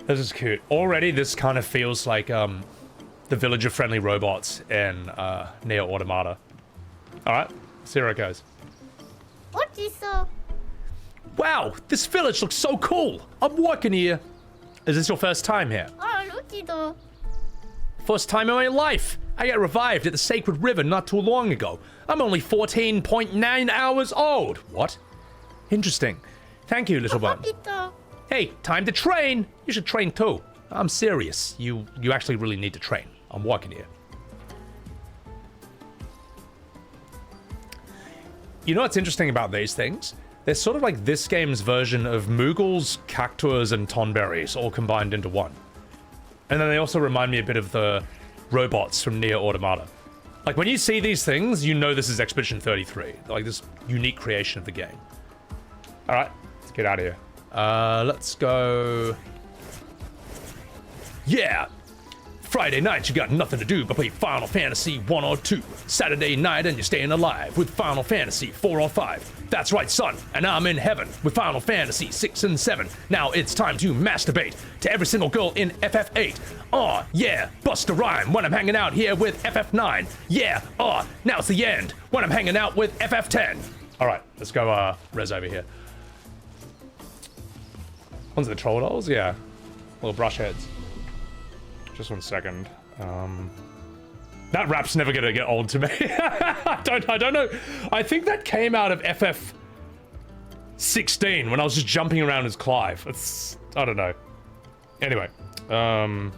This is cute. Already, this kind of feels like the village of friendly robots in Nier Automata. Alright, see where it goes. Wow, this village looks so cool. I'm working here. Is this your first time here? First time in my life. I got revived at the Sacred River not too long ago. I'm only 14.9 hours old. What? Interesting. Thank you, little one. Hey, time to train. You should train too. I'm serious. You actually really need to train. I'm working here. You know what's interesting about these things? They're sort of like this game's version of Moogles, Cactuars, and Tonberries all combined into one. And then they also remind me a bit of the robots from Nier Automata. Like, when you see these things, you know this is Expedition 33. Like, this unique creation of the game. Alright, let's get out of here. Let's go... Yeah! Friday night, you got nothing to do but play Final Fantasy 1 or 2. Saturday night, and you're staying alive with Final Fantasy 4 or 5. That's right, son, and I'm in heaven with Final Fantasy 6 and 7. Now it's time to masturbate to every single girl in FF8. Aw, yeah, bust a rhyme when I'm hanging out here with FF9. Yeah, now it's the end when I'm hanging out with FF10. All right, let's go, res over here. One's the troll dolls? Yeah, little brush heads. Just 1 second. That rap's never gonna get old to me. I don't know. I think that came out of FF16 when I was just jumping around as Clive. I don't know. Anyway. Alright.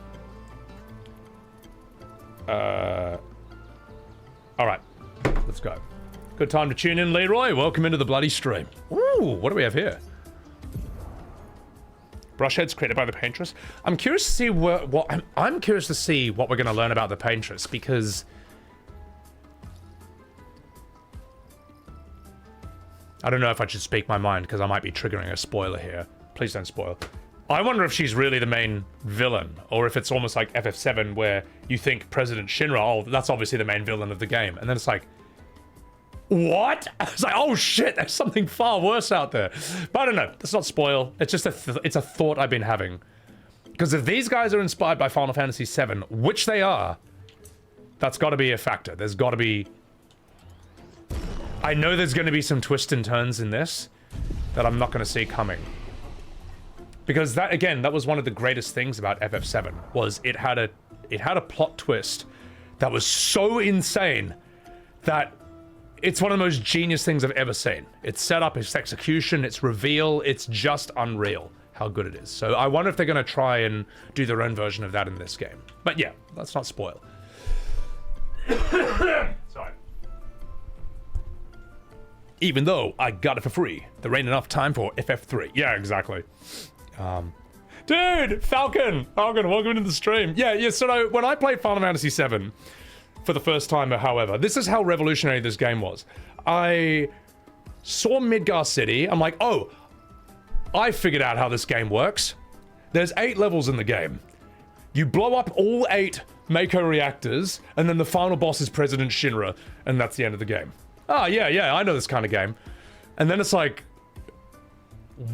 Let's go. Good time to tune in, Leroy. Welcome into the bloody stream. Ooh, what do we have here? Brushheads created by the paintress. I'm curious to see I'm curious to see what we're going to learn about the paintress, because I don't know if I should speak my mind, because I might be triggering a spoiler here. Please don't spoil. I wonder if she's really the main villain, or if it's almost like FF7 where you think President Shinra, oh, that's obviously the main villain of the game, and then it's like, what? It's like, oh shit, there's something far worse out there. But I don't know. Let's not spoil. It's just it's a thought I've been having. Because if these guys are inspired by Final Fantasy VII, which they are, that's got to be a factor. There's got to be... I know there's going to be some twists and turns in this that I'm not going to see coming. Because that, again, that was one of the greatest things about FF7, was it had a plot twist that was so insane that it's one of the most genius things I've ever seen. Its setup, its execution, its reveal, it's just unreal how good it is. So I wonder if they're going to try and do their own version of that in this game. But yeah, let's not spoil. Sorry. Even though I got it for free, there ain't enough time for FF3. Yeah, exactly. Dude, Falcon, welcome into the stream. Yeah, so when I played Final Fantasy VII, for the first time, however, this is how revolutionary this game was. I saw Midgar City. I'm like, oh, I figured out how this game works. There's 8 levels in the game. You blow up all 8 Mako reactors, and then the final boss is President Shinra, and that's the end of the game. Ah, yeah, I know this kind of game. And then it's like,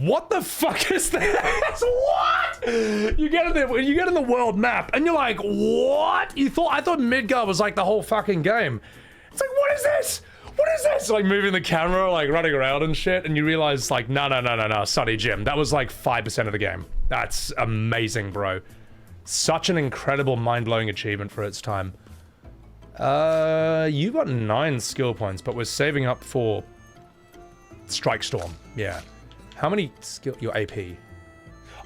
what the fuck is this? What? You get in the world map, and you're like, what? I thought Midgar was like the whole fucking game. It's like, what is this? What is this? Like moving the camera, like running around and shit, and you realize like, no, Sonny Jim, that was like 5% of the game. That's amazing, bro. Such an incredible, mind-blowing achievement for its time. You got 9 skill points, but we're saving up for Strike Storm. Yeah. How many skill... Your AP.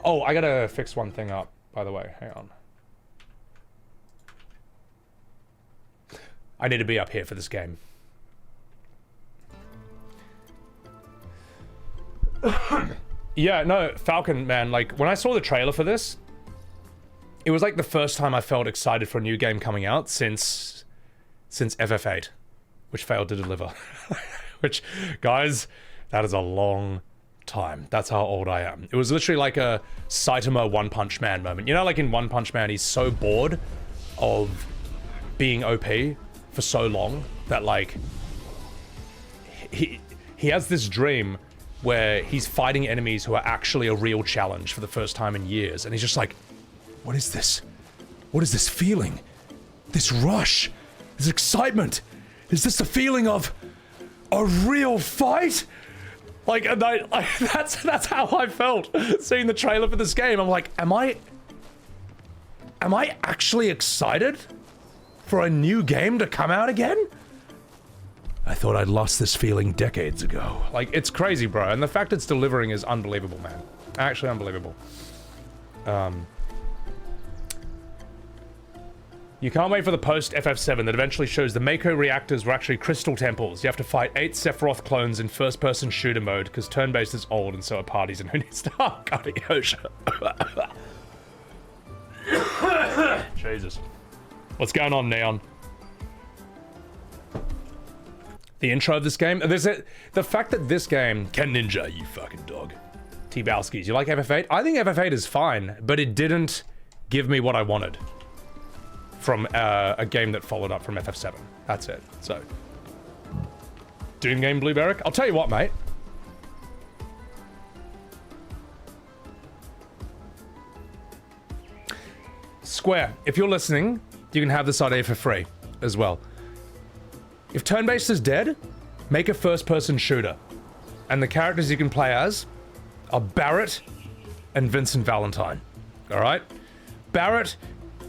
Oh, I gotta fix one thing up, by the way. Hang on. I need to be up here for this game. Yeah, no, Falcon, man, like, when I saw the trailer for this, it was like the first time I felt excited for a new game coming out since FF8, which failed to deliver. Which, guys, that is a long time. That's how old I am. It was literally like a Saitama One Punch Man moment. You know, like in One Punch Man, he's so bored of being OP for so long that like he has this dream where he's fighting enemies who are actually a real challenge for the first time in years, and he's just like, what is this? What is this feeling? This rush? This excitement? Is this the feeling of a real fight? Like, and that's how I felt seeing the trailer for this game. I'm like, am I actually excited for a new game to come out again? I thought I'd lost this feeling decades ago. Like, it's crazy, bro. And the fact it's delivering is unbelievable, man. Actually unbelievable. You can't wait for the post-FF7 that eventually shows the Mako reactors were actually crystal temples. You have to fight 8 Sephiroth clones in first-person shooter mode, because turn-based is old and so are parties, and who needs to... Oh, God, Yosha. Jesus. What's going on, Neon? The intro of this game... The fact that this game... Ken Ninja, you fucking dog. T-Bowskis, you like FF8? I think FF8 is fine, but it didn't give me what I wanted from a game that followed up from FF7. That's it. So, Doom game, Blue Beric. I'll tell you what, mate. Square, if you're listening, you can have this idea for free as well. If turn-based is dead, make a first-person shooter. And the characters you can play as are Barrett and Vincent Valentine. Alright? Barrett...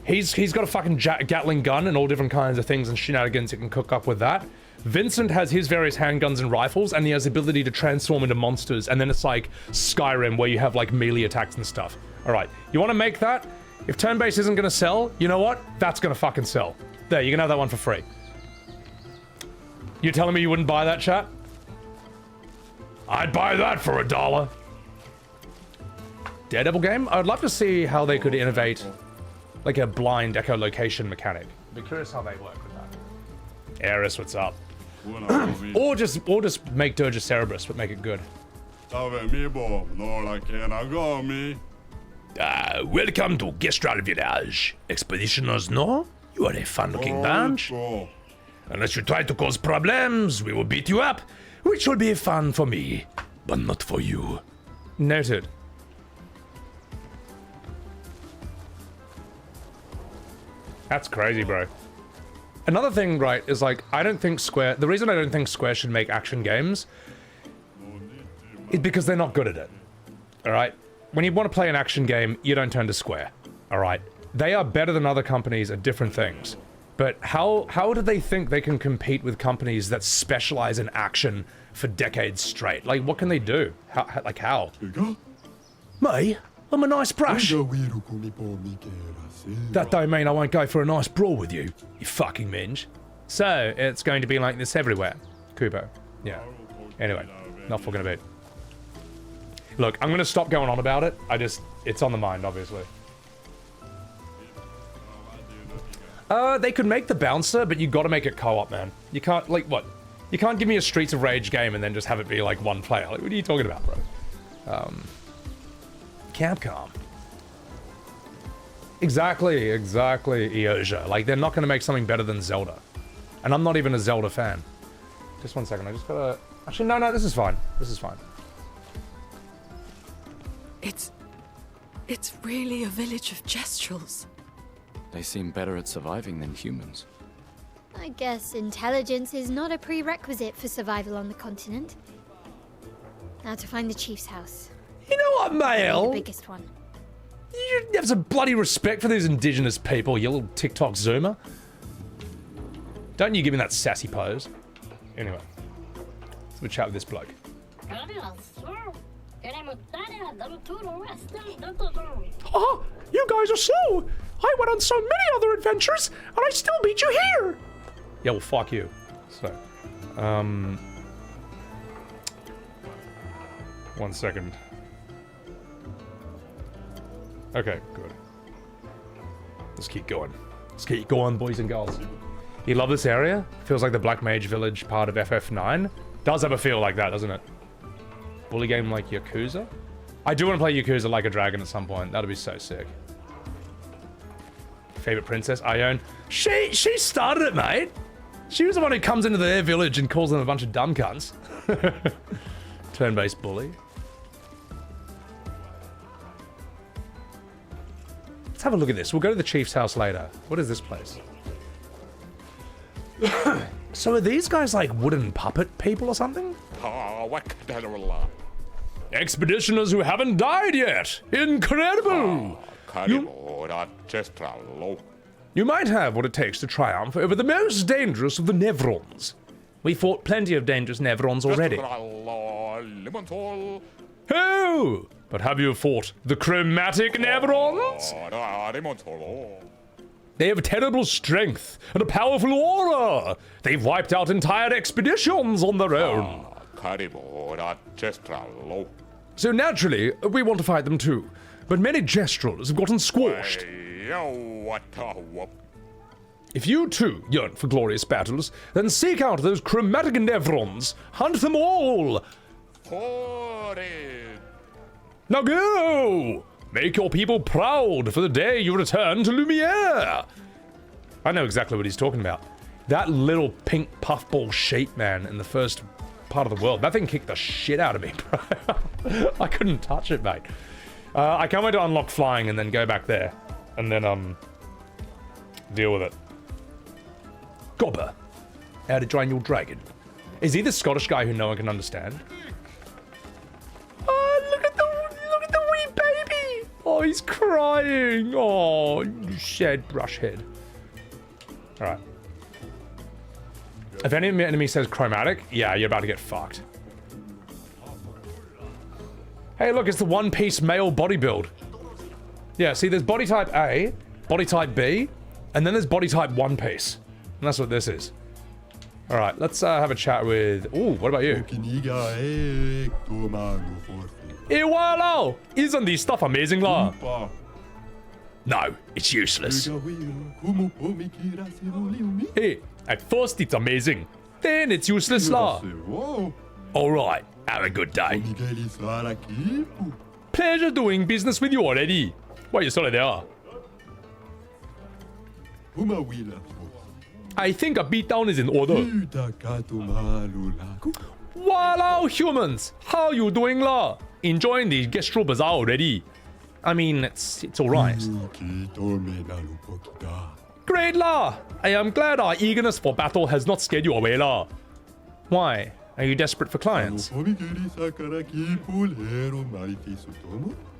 He's got a fucking Gatling gun and all different kinds of things and shenanigans you can cook up with that. Vincent has his various handguns and rifles, and he has the ability to transform into monsters, and then it's like Skyrim, where you have like melee attacks and stuff. Alright, you want to make that? If turn-based isn't gonna sell, you know what? That's gonna fucking sell. There, you can have that one for free. You're telling me you wouldn't buy that, chat? I'd buy that for $1. Daredevil game? I'd love to see how they could innovate like a blind echolocation mechanic. Be curious how they work with that. Eris, what's up? or just make Dirge Cerebrus, but make it good. Welcome to Gestral Village. Expeditioners, no? You are a fun-looking bunch. Unless you try to cause problems, we will beat you up, which will be fun for me, but not for you. Noted. That's crazy, bro. Another thing, right, is like, I don't think Square... The reason I don't think Square should make action games is because they're not good at it. Alright? When you want to play an action game, you don't turn to Square. Alright? They are better than other companies at different things. But how do they think they can compete with companies that specialize in action for decades straight? Like, what can they do? How? Me? I'm a nice brush. That don't mean I won't go for a nice brawl with you, you fucking minge. So, it's going to be like this everywhere. Kubo. Yeah. Anyway, not fucking a bit. Look, I'm gonna stop going on about it. It's on the mind, obviously. They could make the bouncer, but you gotta make it co-op, man. You can't, like, what? You can't give me a Streets of Rage game and then just have it be, like, one player. Like, what are you talking about, bro? Capcom. Exactly, Eosia. Like, they're not gonna make something better than Zelda. And I'm not even a Zelda fan. Just one second, I just gotta... Actually, no, this is fine. This is fine. It's really a village of Gestrels. They seem better at surviving than humans. I guess intelligence is not a prerequisite for survival on the continent. Now to find the chief's house. You know what, Maelle? The biggest one. You have some bloody respect for these indigenous people, you little TikTok zoomer. Don't you give me that sassy pose. Anyway, let's chat with this bloke. Oh, you guys are slow. I went on so many other adventures, and I still beat you here. Yeah, well, fuck you. So, 1 second. Okay, good. Let's keep going. Let's keep going, boys and girls. You love this area? Feels like the Black Mage Village part of FF9. Does have a feel like that, doesn't it? Bully game like Yakuza? I do want to play Yakuza Like a Dragon at some point. That'd be so sick. Favorite princess? Ione. She started it, mate. She was the one who comes into their village and calls them a bunch of dumb cunts. turn-based bully. Let's have a look at this. We'll go to the chief's house later. What is this place? So are these guys like wooden puppet people or something? Expeditioners who haven't died yet. Incredible. You might have what it takes to triumph over the most dangerous of the Nevrons. We fought plenty of dangerous Nevrons already. Oh! But have you fought the chromatic Nevrons? They have terrible strength and a powerful aura. They've wiped out entire expeditions on their own. So naturally, we want to fight them too. But many Gestrels have gotten squashed. If you too yearn for glorious battles, then seek out those chromatic Nevrons. Hunt them all. Now go! Make your people proud for the day you return to Lumiere. I know exactly what he's talking about. That little pink puffball sheep man in the first part of the world. That thing kicked the shit out of me, bro. I couldn't touch it, mate. I can't wait to unlock flying and then go back there. And then, deal with it. Gobber. How to train your dragon. Is he the Scottish guy who no one can understand? Oh, look at the wee baby. Oh, he's crying. Oh, you sad brush head. All right. If any enemy says chromatic, yeah, you're about to get fucked. Hey, look, it's the one-piece male body build. Yeah, see, there's body type A, body type B, and then there's body type one piece. And that's what this is. All right, let's have a chat with... Ooh, what about you? Hey, wow! Isn't this stuff amazing, la? No, it's useless. Hey, at first it's amazing, then it's useless, la. All right, have a good day. Pleasure doing business with you already. Why, you sorry they are. I think a beatdown is in order. Wow, humans! How you doing, la? Enjoying the Gestral Bazaar already? I mean, it's alright. Great, la! I am glad our eagerness for battle has not scared you away, la. Why? Are you desperate for clients?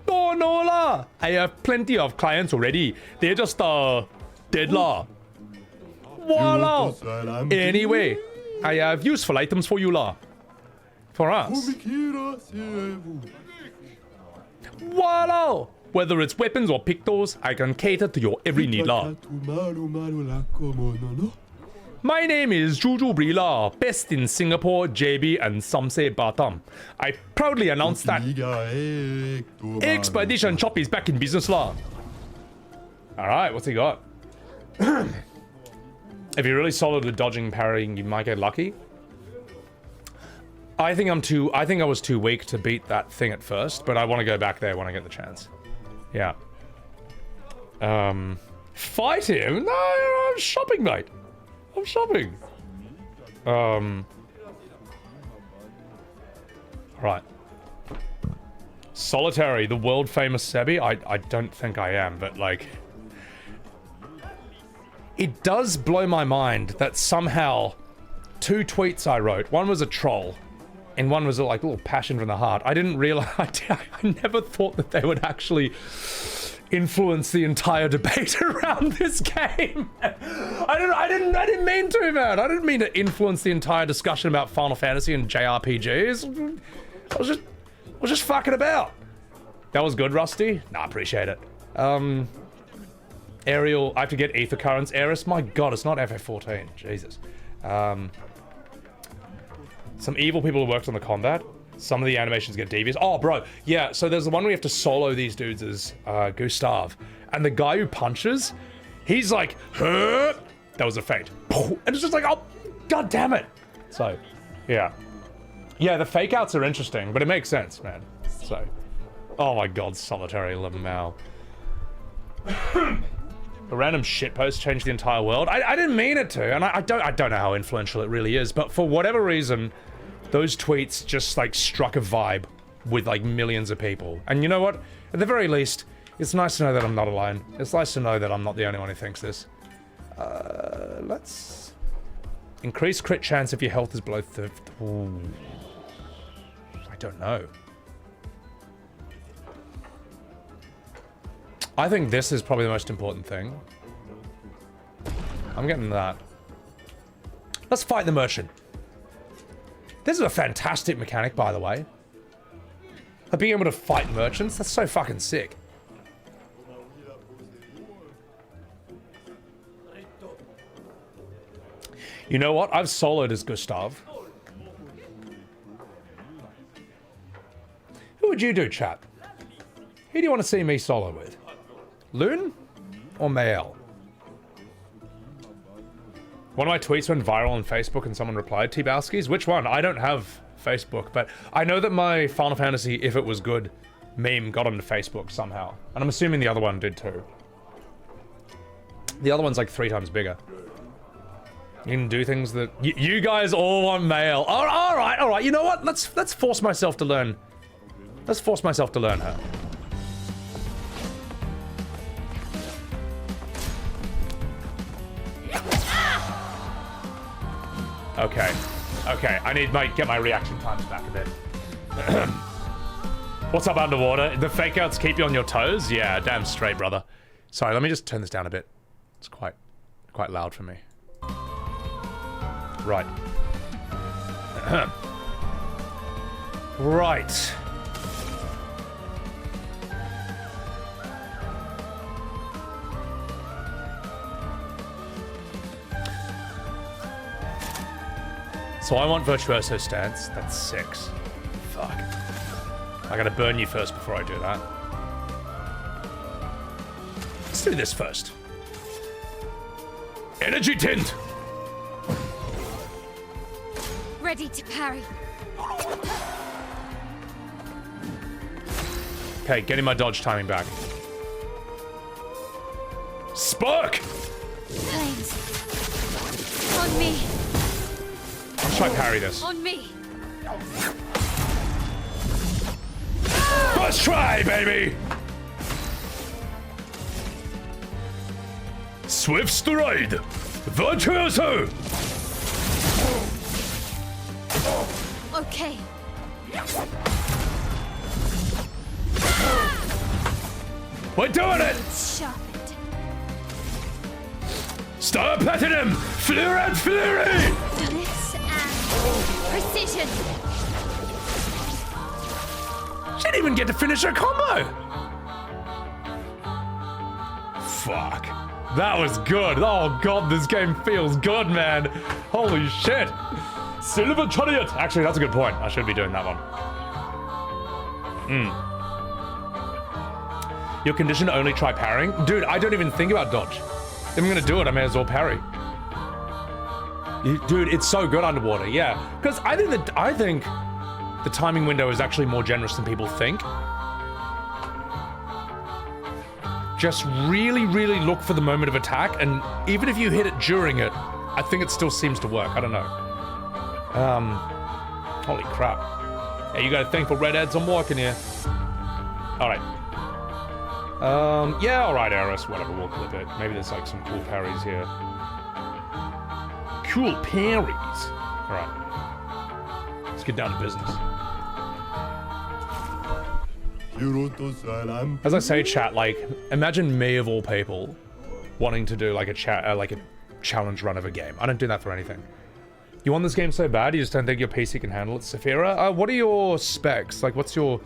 Oh, no, la! I have plenty of clients already. They're just, dead, la. Voila! Anyway, I have useful items for you, la. For us. Voila! Whether it's weapons or pictos, I can cater to your every need, la. My name is Juju Brila, best in Singapore, JB, and some say Batam. I proudly announce that Expedition Chop is back in business, la. Alright, what's he got? If you're really solid with dodging, parrying, you might get lucky. I think I was too weak to beat that thing at first, but I want to go back there when I get the chance. Yeah. Fight him? No, I'm shopping, mate. I'm shopping. Right. Solitary, the world famous Sebby. I don't think I am, but like... It does blow my mind that somehow 2 tweets I wrote, one was a troll and one was like a little passion from the heart. I didn't realize, I never thought that they would actually influence the entire debate around this game. I didn't mean to, man. I didn't mean to influence the entire discussion about Final Fantasy and JRPGs. I was just fucking about. That was good, Rusty. Nah, appreciate it. Aerial, I have to get Ether Currents. Eris, my god, it's not FF14. Jesus. Some evil people who worked on the combat. Some of the animations get devious. Oh, bro. Yeah, so there's the one where you have to solo these dudes as Gustave. And the guy who punches, he's like, huh? That was a feint. And it's just like, oh, god damn it. So, yeah. Yeah, the fake outs are interesting, but it makes sense, man. So, oh my god, Solitary Maelle. A random shitpost changed the entire world. I didn't mean it to, and I don't know how influential it really is, but for whatever reason, those tweets just like struck a vibe with like millions of people. And you know what? At the very least, it's nice to know that I'm not alone. It's nice to know that I'm not the only one who thinks this. Let's increase crit chance if your health is below 30. Ooh. I don't know. I think this is probably the most important thing. I'm getting that. Let's fight the merchant. This is a fantastic mechanic, by the way. Like being able to fight merchants, that's so fucking sick. You know what? I've soloed as Gustave. Who would you do, chat? Who do you want to see me solo with? Lune or Maelle? One of my tweets went viral on Facebook and someone replied, T-Bowskis? Which one? I don't have Facebook, but I know that my Final Fantasy If It Was Good meme got onto Facebook somehow. And I'm assuming the other one did too. The other one's like 3 times bigger. You can do things that... You guys all want Maelle. All right. You know what? Let's force myself to learn. Let's force myself to learn her. Okay, I need to get my reaction times back a bit. What's up, underwater? The fake outs keep you on your toes? Yeah, damn straight, brother. Sorry, let me just turn this down a bit. It's quite loud for me. Right. Right. So I want Virtuoso stance. That's 6. Fuck. I gotta burn you first before I do that. Let's do this first. Energy tint! Ready to parry. Okay, getting my dodge timing back. Spark! Flames. On me. Let's try parry this. On me. First try, baby! Swift stride! Virtuoso! Okay. We're doing it! Sharpened. Starr Platinum! Fluoride Flurry! Bliss and precision. She didn't even get to finish her combo! Fuck. That was good. Oh god, this game feels good, man. Holy shit. Silver Chariot! Actually, that's a good point. I should be doing that one. Your condition to only try parrying? Dude, I don't even think about dodge. If I'm gonna do it, I may as well parry. Dude, it's so good underwater, yeah. Because I think the timing window is actually more generous than people think. Just really, really look for the moment of attack, and even if you hit it during it, I think it still seems to work. I don't know. Holy crap. Hey, you got a thing for redheads? I'm walking here. Alright. Yeah, alright, Eris, whatever, we'll clip it. Maybe there's like some cool parries here. Cool parries! Alright. Let's get down to business. As I say, chat, like, imagine me of all people wanting to do like a challenge run of a game. I don't do that for anything. You want this game so bad, you just don't think your PC can handle it, Saphira? What are your specs? Like, what's your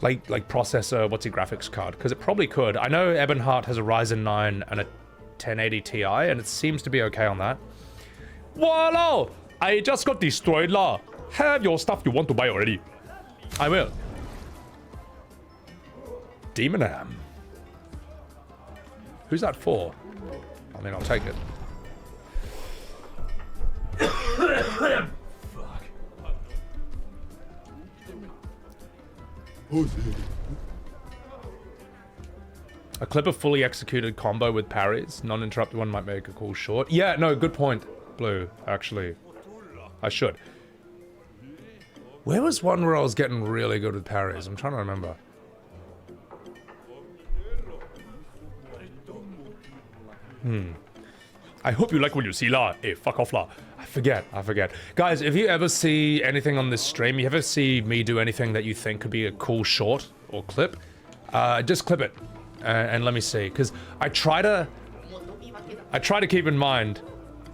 like processor? What's your graphics card? Because it probably could. I know Ebonheart has a Ryzen 9 and a 1080 Ti, and it seems to be okay on that. Voila! I just got destroyed, lah. Have your stuff you want to buy already. I will. Demon Am. Who's that for? I mean, I'll take it. Fuck. A clip of fully executed combo with parries. Non-interrupted one might make a cool short. Yeah, no, good point, Blue, actually. I should. Where was one where I was getting really good with parries? I'm trying to remember. I hope you like what you see, la. Hey, fuck off, la. I forget. Guys, if you ever see anything on this stream, you ever see me do anything that you think could be a cool short or clip, just clip it and let me see. Because I try to keep in mind,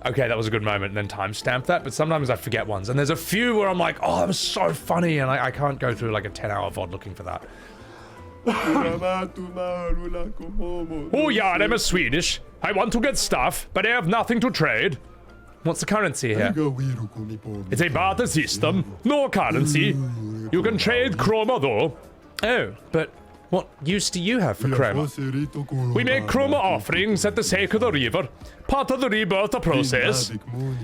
okay, that was a good moment, and then timestamp that, but sometimes I forget ones. And there's a few where I'm like, oh, that was so funny, and I can't go through like a 10-hour VOD looking for that. Oh yeah, I'm a Swedish. I want to get stuff, but I have nothing to trade. What's the currency here? It's a barter system. No currency. You can trade chroma though. Oh, but what use do you have for chroma? We make chroma offerings at the sake of the river, part of the rebirth process.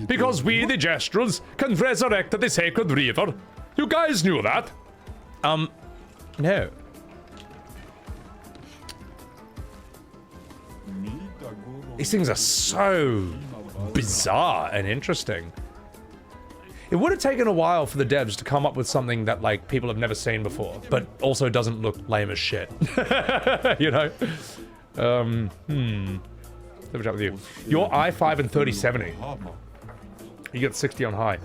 Because we, the Gestrels, can resurrect the sacred river. You guys knew that? No. These things are so bizarre and interesting. It would have taken a while for the devs to come up with something that, like, people have never seen before, but also doesn't look lame as shit. You know? Let me chat with you. You're i5 and 3070. You get 60 on high.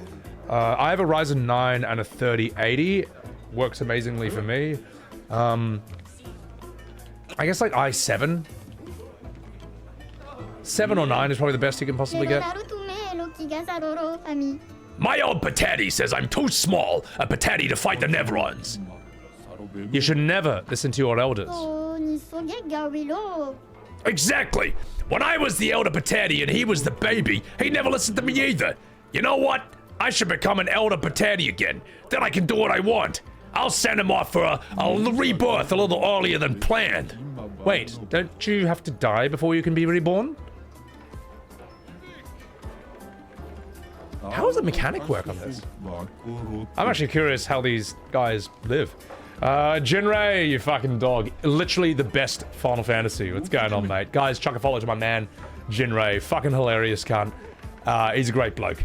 I have a Ryzen 9 and a 3080. Works amazingly for me. I guess, like, i7. 7 or 9 is probably the best you can possibly get. My old patati says I'm too small a patati to fight the Nevrons. You should never listen to your elders. Exactly. When I was the elder patati and he was the baby, he never listened to me either. You know what? I should become an elder patati again. Then I can do what I want. I'll send him off for a rebirth a little earlier than planned. Wait, don't you have to die before you can be reborn? How does the mechanic work on this? I'm actually curious how these guys live. Jinray, you fucking dog. Literally the best Final Fantasy. What's going on, mate? Guys, chuck a follow to my man, Jinray. Fucking hilarious cunt. He's a great bloke.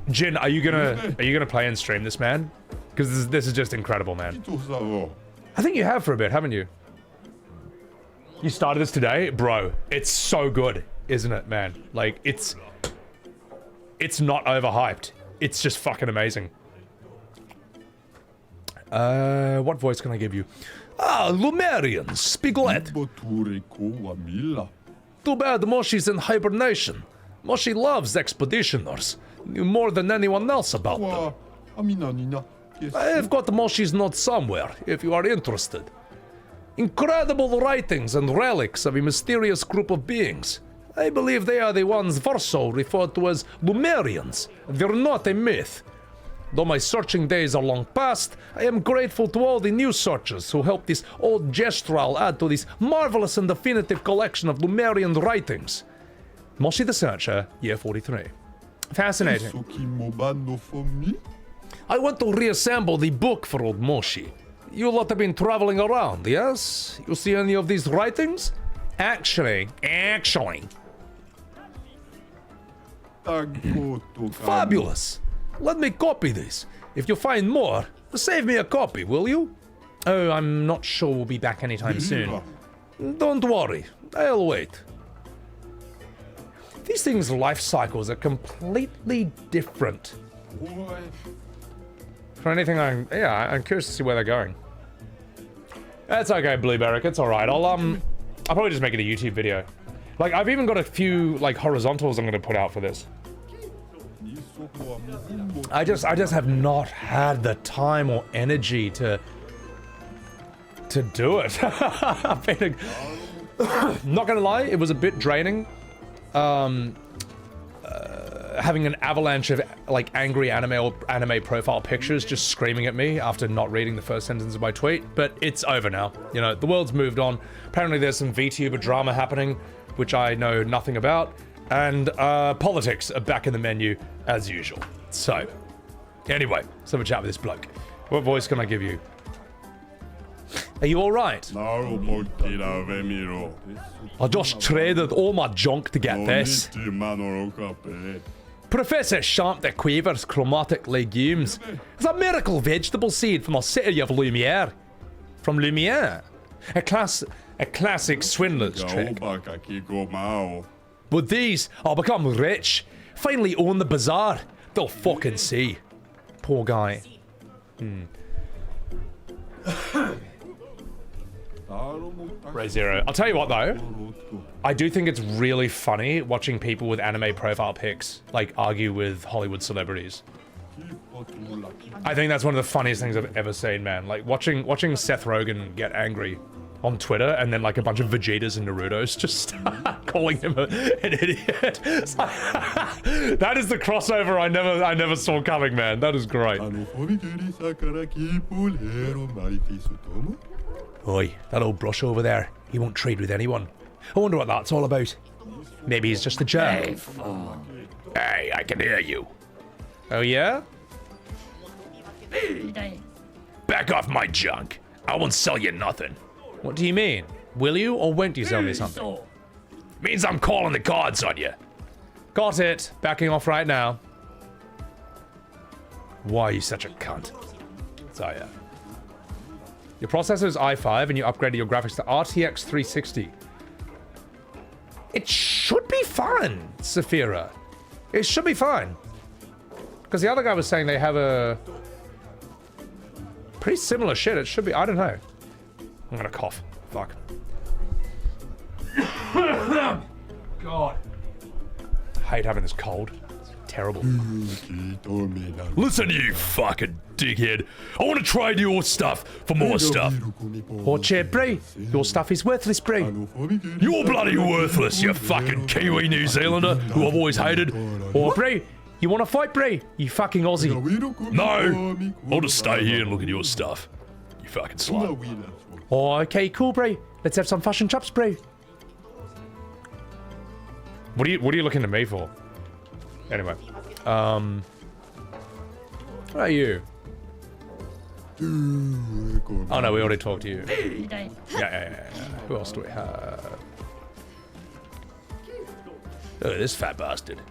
Jin, are you gonna play and stream this, man? Because this is just incredible, man. I think you have for a bit, haven't you? You started this today? Bro, it's so good, isn't it, man? Like, it's not overhyped. It's just fucking amazing. What voice can I give you? Ah, Lumerians, Spiglet. Too bad Moshi's in hibernation. Moshi loves expeditioners. Knew more than anyone else about them. I've got Moshi's note somewhere, if you are interested. Incredible writings and relics of a mysterious group of beings. I believe they are the ones Verso referred to as Lumerians. They're not a myth. Though my searching days are long past, I am grateful to all the new searchers who helped this old Gestral add to this marvelous and definitive collection of Lumerian writings. Moshi the Searcher, year 43. Fascinating. I want to reassemble the book for old Moshi. You lot have been traveling around, yes? You see any of these writings? Actually. Fabulous. Let me copy these. If you find more, save me a copy, will you? Oh, I'm not sure we'll be back anytime soon. Don't worry. I'll wait. These things' life cycles are completely different. For anything I'm curious to see where they're going. That's okay, Blueberry. It's alright. I'll probably just make it a YouTube video. Like, I've even got a few, like, horizontals I'm gonna put out for this. I just have not had the time or energy to do it. I've been not gonna lie, it was a bit draining. Having an avalanche of, like, angry anime profile pictures just screaming at me after not reading the first sentence of my tweet, but it's over now. You know, the world's moved on. Apparently there's some VTuber drama happening, which I know nothing about, and politics are back in the menu as usual. So, anyway, let's have a chat with this bloke. What voice can I give you? Are you alright? I just traded all my junk to get this. Professor Champ de Quaver's chromatic legumes is a miracle vegetable seed from the city of Lumiere. From Lumiere? A classic swindler's trick. With these, I'll become rich. Finally own the bazaar. They'll fucking see. Poor guy. Ray Zero. I'll tell you what though. I do think it's really funny watching people with anime profile pics like argue with Hollywood celebrities. I think that's one of the funniest things I've ever seen, man. Like watching Seth Rogen get angry on Twitter and then like a bunch of Vegetas and Narutos just calling him an idiot. It's like, that is the crossover I never saw coming, man. That is great. Oi, that old brush over there. He won't trade with anyone. I wonder what that's all about. Maybe he's just a jerk. Hey, I can hear you. Oh yeah? Back off my junk. I won't sell you nothing. What do you mean? Will you or won't you sell me something? Means I'm calling the cards on you. Got it. Backing off right now. Why are you such a cunt? So yeah. Your processor is i5 and you upgraded your graphics to RTX 360. It should be fine, Saphira. It should be fine. Because the other guy was saying they have a pretty similar shit. It should be, I don't know. I'm gonna cough. Fuck. God. I hate having this cold. It's terrible. Listen, you fucking dickhead. I want to trade your stuff for more stuff. Watch it, Bree. Your stuff is worthless, Bree. You're bloody worthless, you fucking Kiwi New Zealander who I've always hated. Or Bree, you want to fight, Bree? You fucking Aussie. No. I'll just stay here and look at your stuff. You fucking slut. Oh, okay, cool, Bree. Let's have some fashion chops, Bree. What are you looking at me for? Anyway, what are you? Oh no, we already talked to you. Yeah. Who else do we have? Oh, this fat bastard.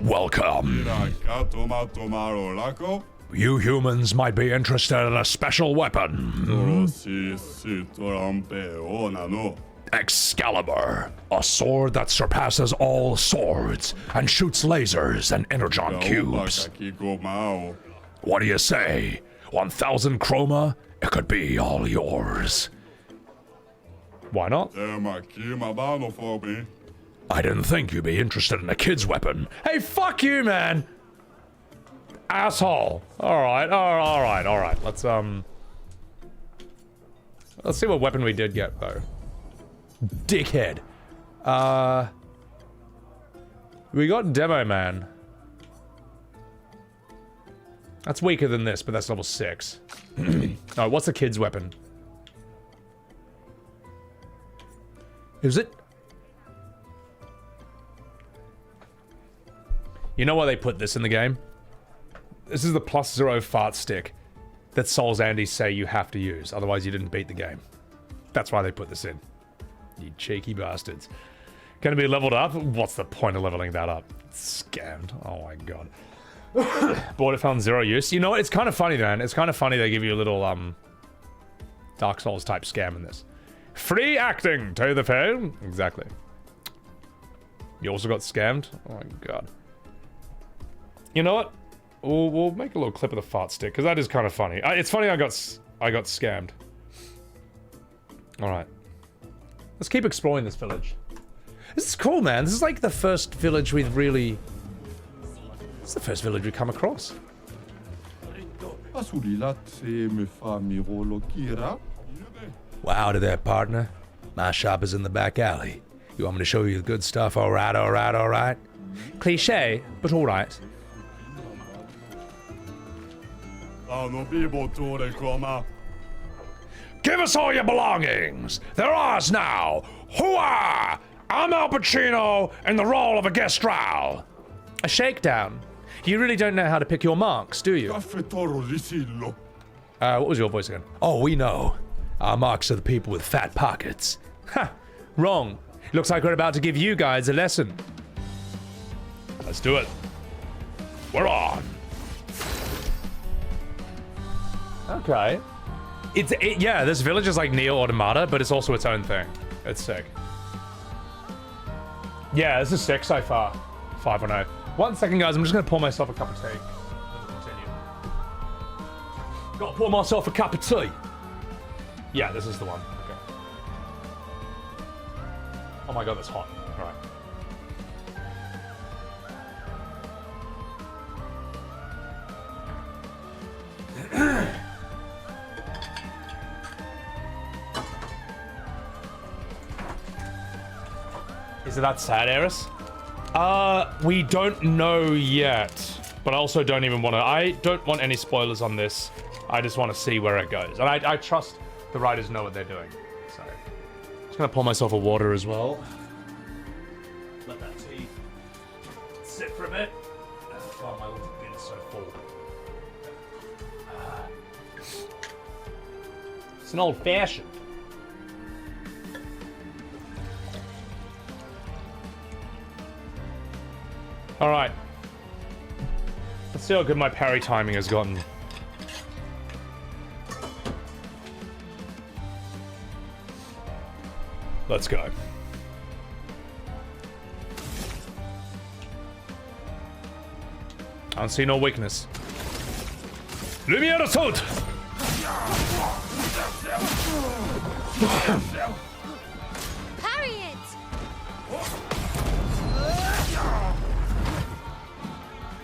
Welcome. You humans might be interested in a special weapon. Excalibur, a sword that surpasses all swords and shoots lasers and energon cubes. What do you say? 1,000 chroma? It could be all yours. Why not? I didn't think you'd be interested in a kid's weapon. Hey, fuck you, man! Asshole. Alright. Let's see what weapon we did get, though. Dickhead. We got Demo Man. That's weaker than this, but that's level 6. Oh, what's the kid's weapon? Is it? You know why they put this in the game? This is the +0 fart stick that Souls Andy say you have to use, otherwise you didn't beat the game. That's why they put this in. You cheeky bastards. Can it be leveled up? What's the point of leveling that up? It's scammed. Oh my god. Bought it, found 0 use. You know what? It's kind of funny, man. It's kind of funny they give you a little, Dark Souls type scam in this. Free acting to the phone. Exactly. You also got scammed? Oh my god. You know what? We'll make a little clip of the fart stick, because that is kind of funny. It's funny I got scammed. Alright. Let's keep exploring this village. This is cool, man. This is like the first village we've really... It's the first village we come across. Wow to there, partner. My shop is in the back alley. You want me to show you the good stuff? Alright. Cliche, but alright. Give us all your belongings. They're ours now. Hooah! I'm Al Pacino in the role of a Gestral. A shakedown. You really don't know how to pick your marks, do you? What was your voice again? Oh, we know. Our marks are the people with fat pockets. Ha! Wrong. Looks like we're about to give you guys a lesson. Let's do it. We're on. Okay. Yeah, this village is like Neo Automata, but it's also its own thing. It's sick. Yeah, this is sick so far. 5-0. 1 second, guys. I'm just gonna pour myself a cup of tea. Then we'll continue. Gotta pour myself a cup of tea. Yeah, this is the one. Okay. Oh my god, that's hot. All right. Is it that sad, Eris? We don't know yet, but I also don't even want to. I don't want any spoilers on this. I just want to see where it goes, and I trust the writers know what they're doing. So, just gonna pour myself a water as well. Let that tea sit for a bit. Oh, my little bin is so full. It's an old-fashioned. All right. Let's see how good my parry timing has gotten. Let's go. I don't see no weakness. Lumiere assault! Parry it!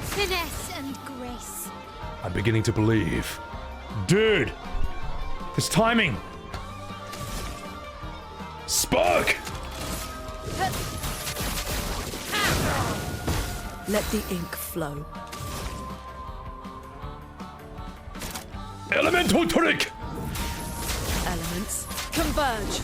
Finesse and grace. I'm beginning to believe. Dude! This timing! Spark! Let the ink flow. Elemental trick! Elements converge.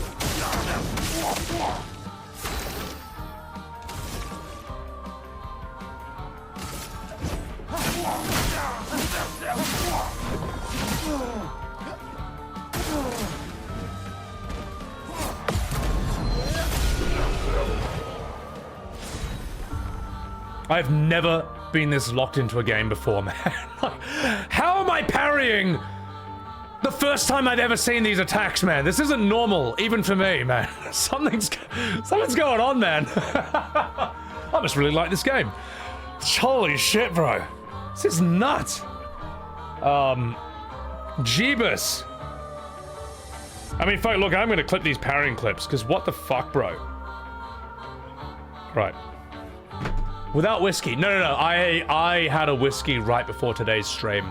I've never been this locked into a game before, man. How am I parrying the first time I've ever seen these attacks, man? This isn't normal, even for me, man. Something's going on, man. I must really like this game. Holy shit, bro. This is nuts. Jeebus. I mean, fuck, look, I'm gonna clip these parrying clips, because what the fuck, bro? Right. Without whiskey. No. I had a whiskey right before today's stream.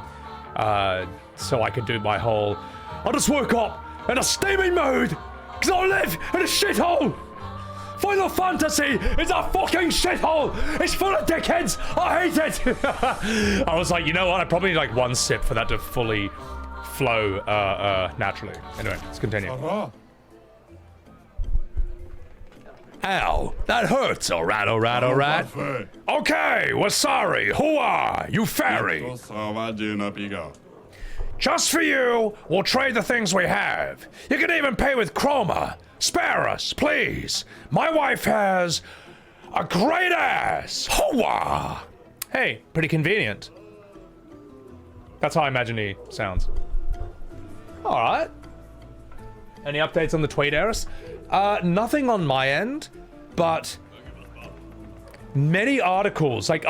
So I could do my whole... I'll just woke up in a steaming mood, because I live in a shithole! Final Fantasy is a fucking shithole! It's full of dickheads! I hate it! I was like, you know what? I probably need like one sip for that to fully flow naturally. Anyway, let's continue. Ow, that hurts, alright. Okay, we're sorry. Who are you, fairy? Just for you, we'll trade the things we have. You can even pay with chroma. Spare us, please. My wife has a great ass. Hooah! Hey, pretty convenient. That's how I imagine he sounds. Alright. Any updates on the tweet, Eris? Nothing on my end, but many articles, like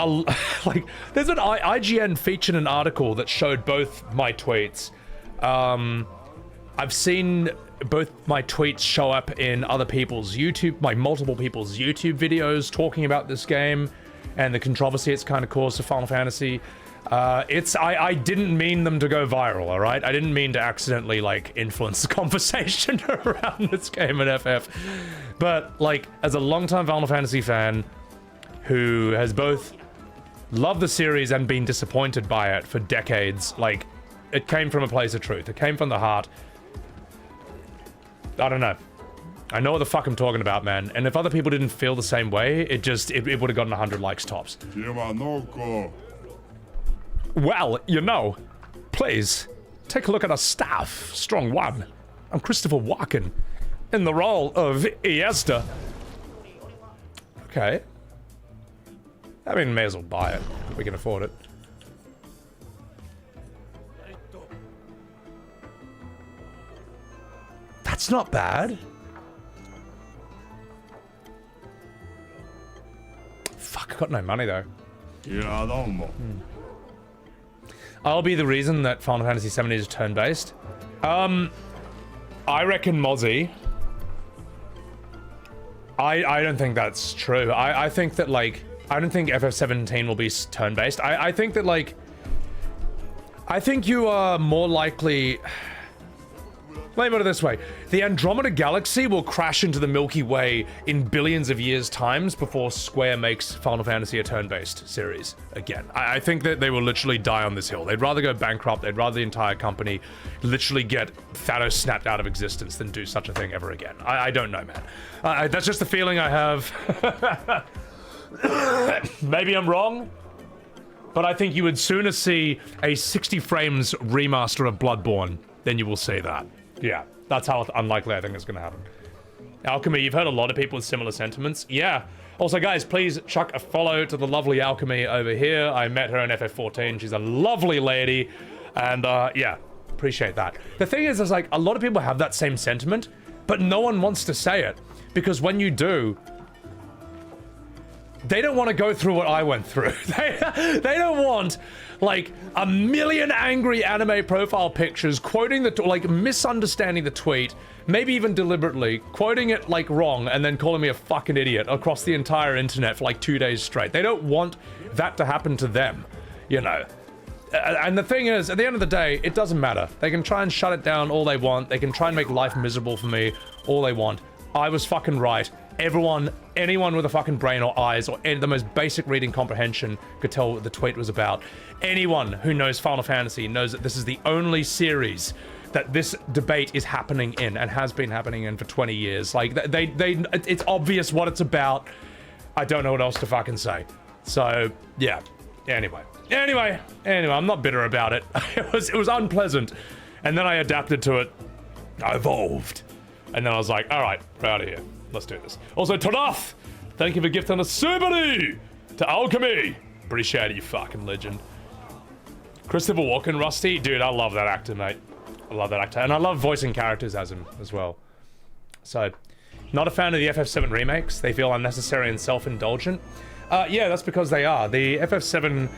there's an IGN featured an article that showed both my tweets. I've seen both my tweets show up in other people's YouTube, like multiple people's YouTube videos talking about this game and the controversy it's kind of caused to Final Fantasy. I didn't mean them to go viral, all right? I didn't mean to accidentally, like, influence the conversation around this game at FF. But, like, as a longtime Final Fantasy fan who has both loved the series and been disappointed by it for decades, like, it came from a place of truth. It came from the heart. I don't know. I know what the fuck I'm talking about, man. And if other people didn't feel the same way, it would have gotten 100 likes tops. Well, you know, please, take a look at our staff. Strong one. I'm Christopher Walken, in the role of Iesta. Okay. I mean, may as well buy it. We can afford it. That's not bad. Fuck, I got no money though. I'll be the reason that Final Fantasy VII is turn-based. I reckon Mozzie. I don't think that's true. I think that, like, I don't think FF17 will be turn-based. I think that, like, I think you are more likely... Let me put it this way. The Andromeda Galaxy will crash into the Milky Way in billions of years' times before Square makes Final Fantasy a turn-based series again. I think that they will literally die on this hill. They'd rather go bankrupt, they'd rather the entire company literally get Thanos snapped out of existence than do such a thing ever again. I don't know, man. That's just the feeling I have. Maybe I'm wrong, but I think you would sooner see a 60 frames remaster of Bloodborne than you will see that. Yeah, that's how unlikely I think it's gonna happen. Alchemy, you've heard a lot of people with similar sentiments. Yeah. Also, guys, please chuck a follow to the lovely Alchemy over here. I met her in FF14. She's a lovely lady. And, yeah, appreciate that. The thing is, like, a lot of people have that same sentiment, but no one wants to say it. Because when you do, they don't want to go through what I went through. They don't want, like, a million angry anime profile pictures quoting the, like, misunderstanding the tweet, maybe even deliberately, quoting it, like, wrong, and then calling me a fucking idiot across the entire internet for, like, 2 days straight. They don't want that to happen to them, you know. And the thing is, at the end of the day, it doesn't matter. They can try and shut it down all they want. They can try and make life miserable for me all they want. I was fucking right. Everyone, anyone with a fucking brain or eyes or the most basic reading comprehension could tell what the tweet was about. Anyone who knows Final Fantasy knows that this is the only series that this debate is happening in and has been happening in for 20 years. Like, it's obvious what it's about. I don't know what else to fucking say. So, yeah. Anyway, I'm not bitter about it. It was unpleasant. And then I adapted to it. I evolved. And then I was like, all right, we're out of here. Let's do this. Also, Tonath, thank you for gifting a souvenir to Alchemy. Appreciate it, you fucking legend. Christopher Walken, Rusty. Dude, I love that actor, mate. I love that actor. And I love voicing characters as him as well. So, not a fan of the FF7 remakes. They feel unnecessary and self-indulgent. Yeah, that's because they are. The FF7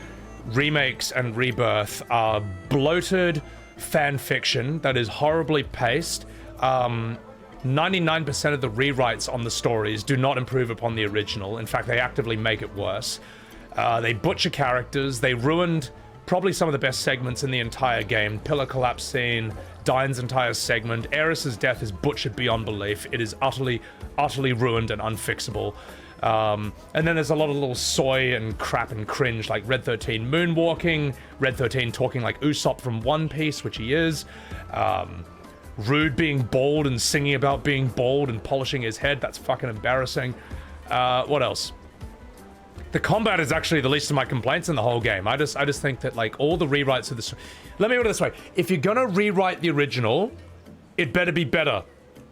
remakes and rebirth are bloated fan fiction that is horribly paced. 99% of the rewrites on the stories do not improve upon the original. In fact, they actively make it worse. They butcher characters. They ruined probably some of the best segments in the entire game. Pillar collapse scene, Dine's entire segment. Eris's death is butchered beyond belief. It is utterly, utterly ruined and unfixable. And then there's a lot of little soy and crap and cringe, like Red 13 moonwalking, Red 13 talking like Usopp from One Piece, which he is. Rude being bald and singing about being bald and polishing his head. That's fucking embarrassing. What else? The combat is actually the least of my complaints in the whole game. I just think that, like, all the rewrites of this... Let me put it this way. If you're gonna rewrite the original, it better be better.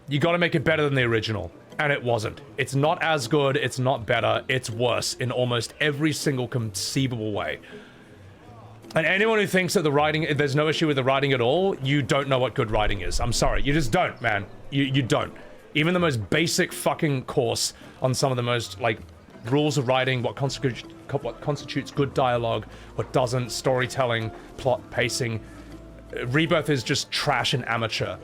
You gotta make it better than the original. And it wasn't. It's not as good, it's not better, it's worse in almost every single conceivable way. And anyone who thinks that the writing, there's no issue with the writing at all, you don't know what good writing is. I'm sorry, you just don't, man. You don't. Even the most basic fucking course on some of the most, like, rules of writing, what constitutes good dialogue, what doesn't, storytelling, plot, pacing. Rebirth is just trash and amateur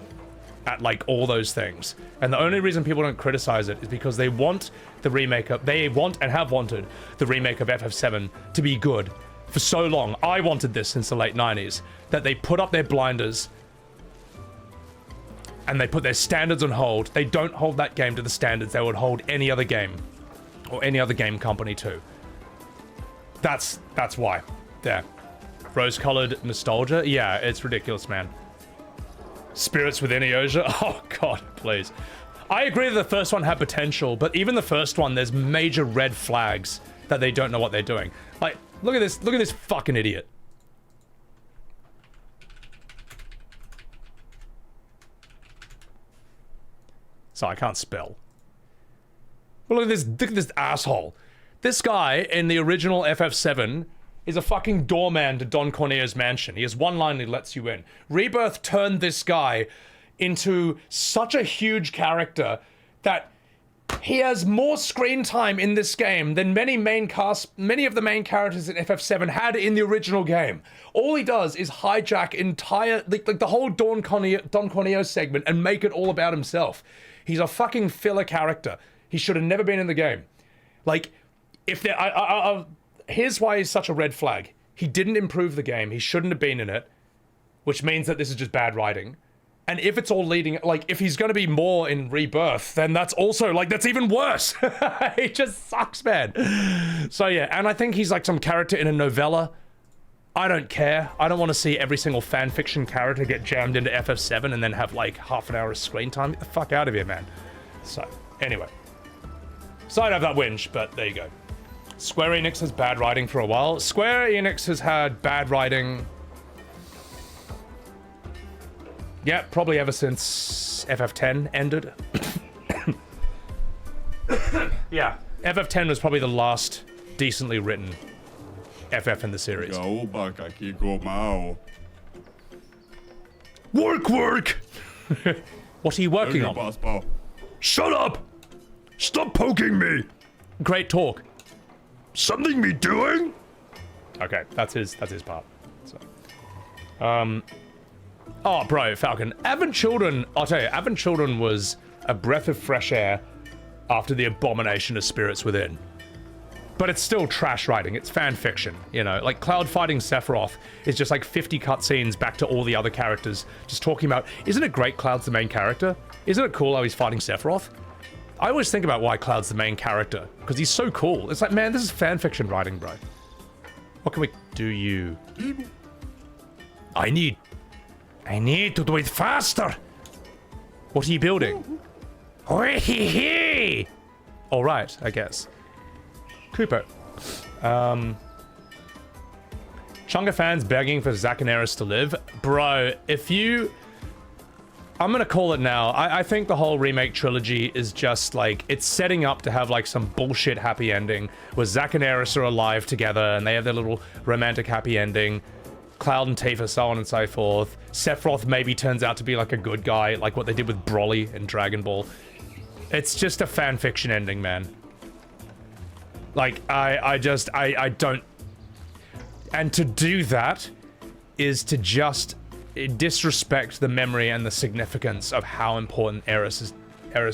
at, like, all those things. And the only reason people don't criticize it is because they want the remake of, they want and have wanted the remake of FF7 to be good for so long. I wanted this since the late 90s, that they put up their blinders and they put their standards on hold. They don't hold that game to the standards they would hold any other game or any other game company to. That's why. There. Rose-colored nostalgia? Yeah, it's ridiculous, man. Spirits within Eosia? Oh god, please. I agree that the first one had potential, but even the first one, there's major red flags that they don't know what they're doing. Like, look at this fucking idiot. So I can't spell. Well, look at this asshole. This guy in the original FF7 is a fucking doorman to Don Corneo's mansion. He has one line that lets you in. Rebirth turned this guy into such a huge character that he has more screen time in this game than many of the main characters in FF7 had in the original game. All he does is hijack like the whole Don Corneo segment and make it all about himself. He's a fucking filler character. He should have never been in the game. Like, if there, here's why he's such a red flag. He didn't improve the game. He shouldn't have been in it, which means that this is just bad writing. And if it's all leading, like, if he's going to be more in Rebirth, then that's also, like, that's even worse. It just sucks, man. So, yeah, and I think he's, like, some character in a novella. I don't care. I don't want to see every single fanfiction character get jammed into FF7 and then have, like, half an hour of screen time. Get the fuck out of here, man. So, anyway. Sorry to have that whinge, but there you go. Square Enix has bad writing for a while. Square Enix has had bad writing... yeah, probably ever since FF10 ended. Yeah, FF10 was probably the last decently written FF in the series. Work! What are you working on? Shut up! Stop poking me! Great talk. Something me doing? Okay, that's his part. So. Oh, bro, Falcon. Advent Children, I'll tell you, Advent Children was a breath of fresh air after the abomination of Spirits Within. But it's still trash writing. It's fan fiction, you know? Like, Cloud fighting Sephiroth is just like 50 cutscenes back to all the other characters, just talking about, isn't it great Cloud's the main character? Isn't it cool how he's fighting Sephiroth? I always think about why Cloud's the main character, because he's so cool. It's like, man, this is fan fiction writing, bro. What can we do you? I need to do it faster. What are you building? All right, I guess. Cooper. Chunga fans begging for Zack and Eris to live. Bro, if you... I'm gonna call it now. I think the whole remake trilogy is just like, it's setting up to have like some bullshit happy ending where Zack and Eris are alive together and they have their little romantic happy ending. Cloud and Tifa, so on and so forth. Sephiroth maybe turns out to be like a good guy, like what they did with Broly in Dragon Ball. It's just a fanfiction ending, man. Like, I don't... And to do that is to just disrespect the memory and the significance of how important Eris's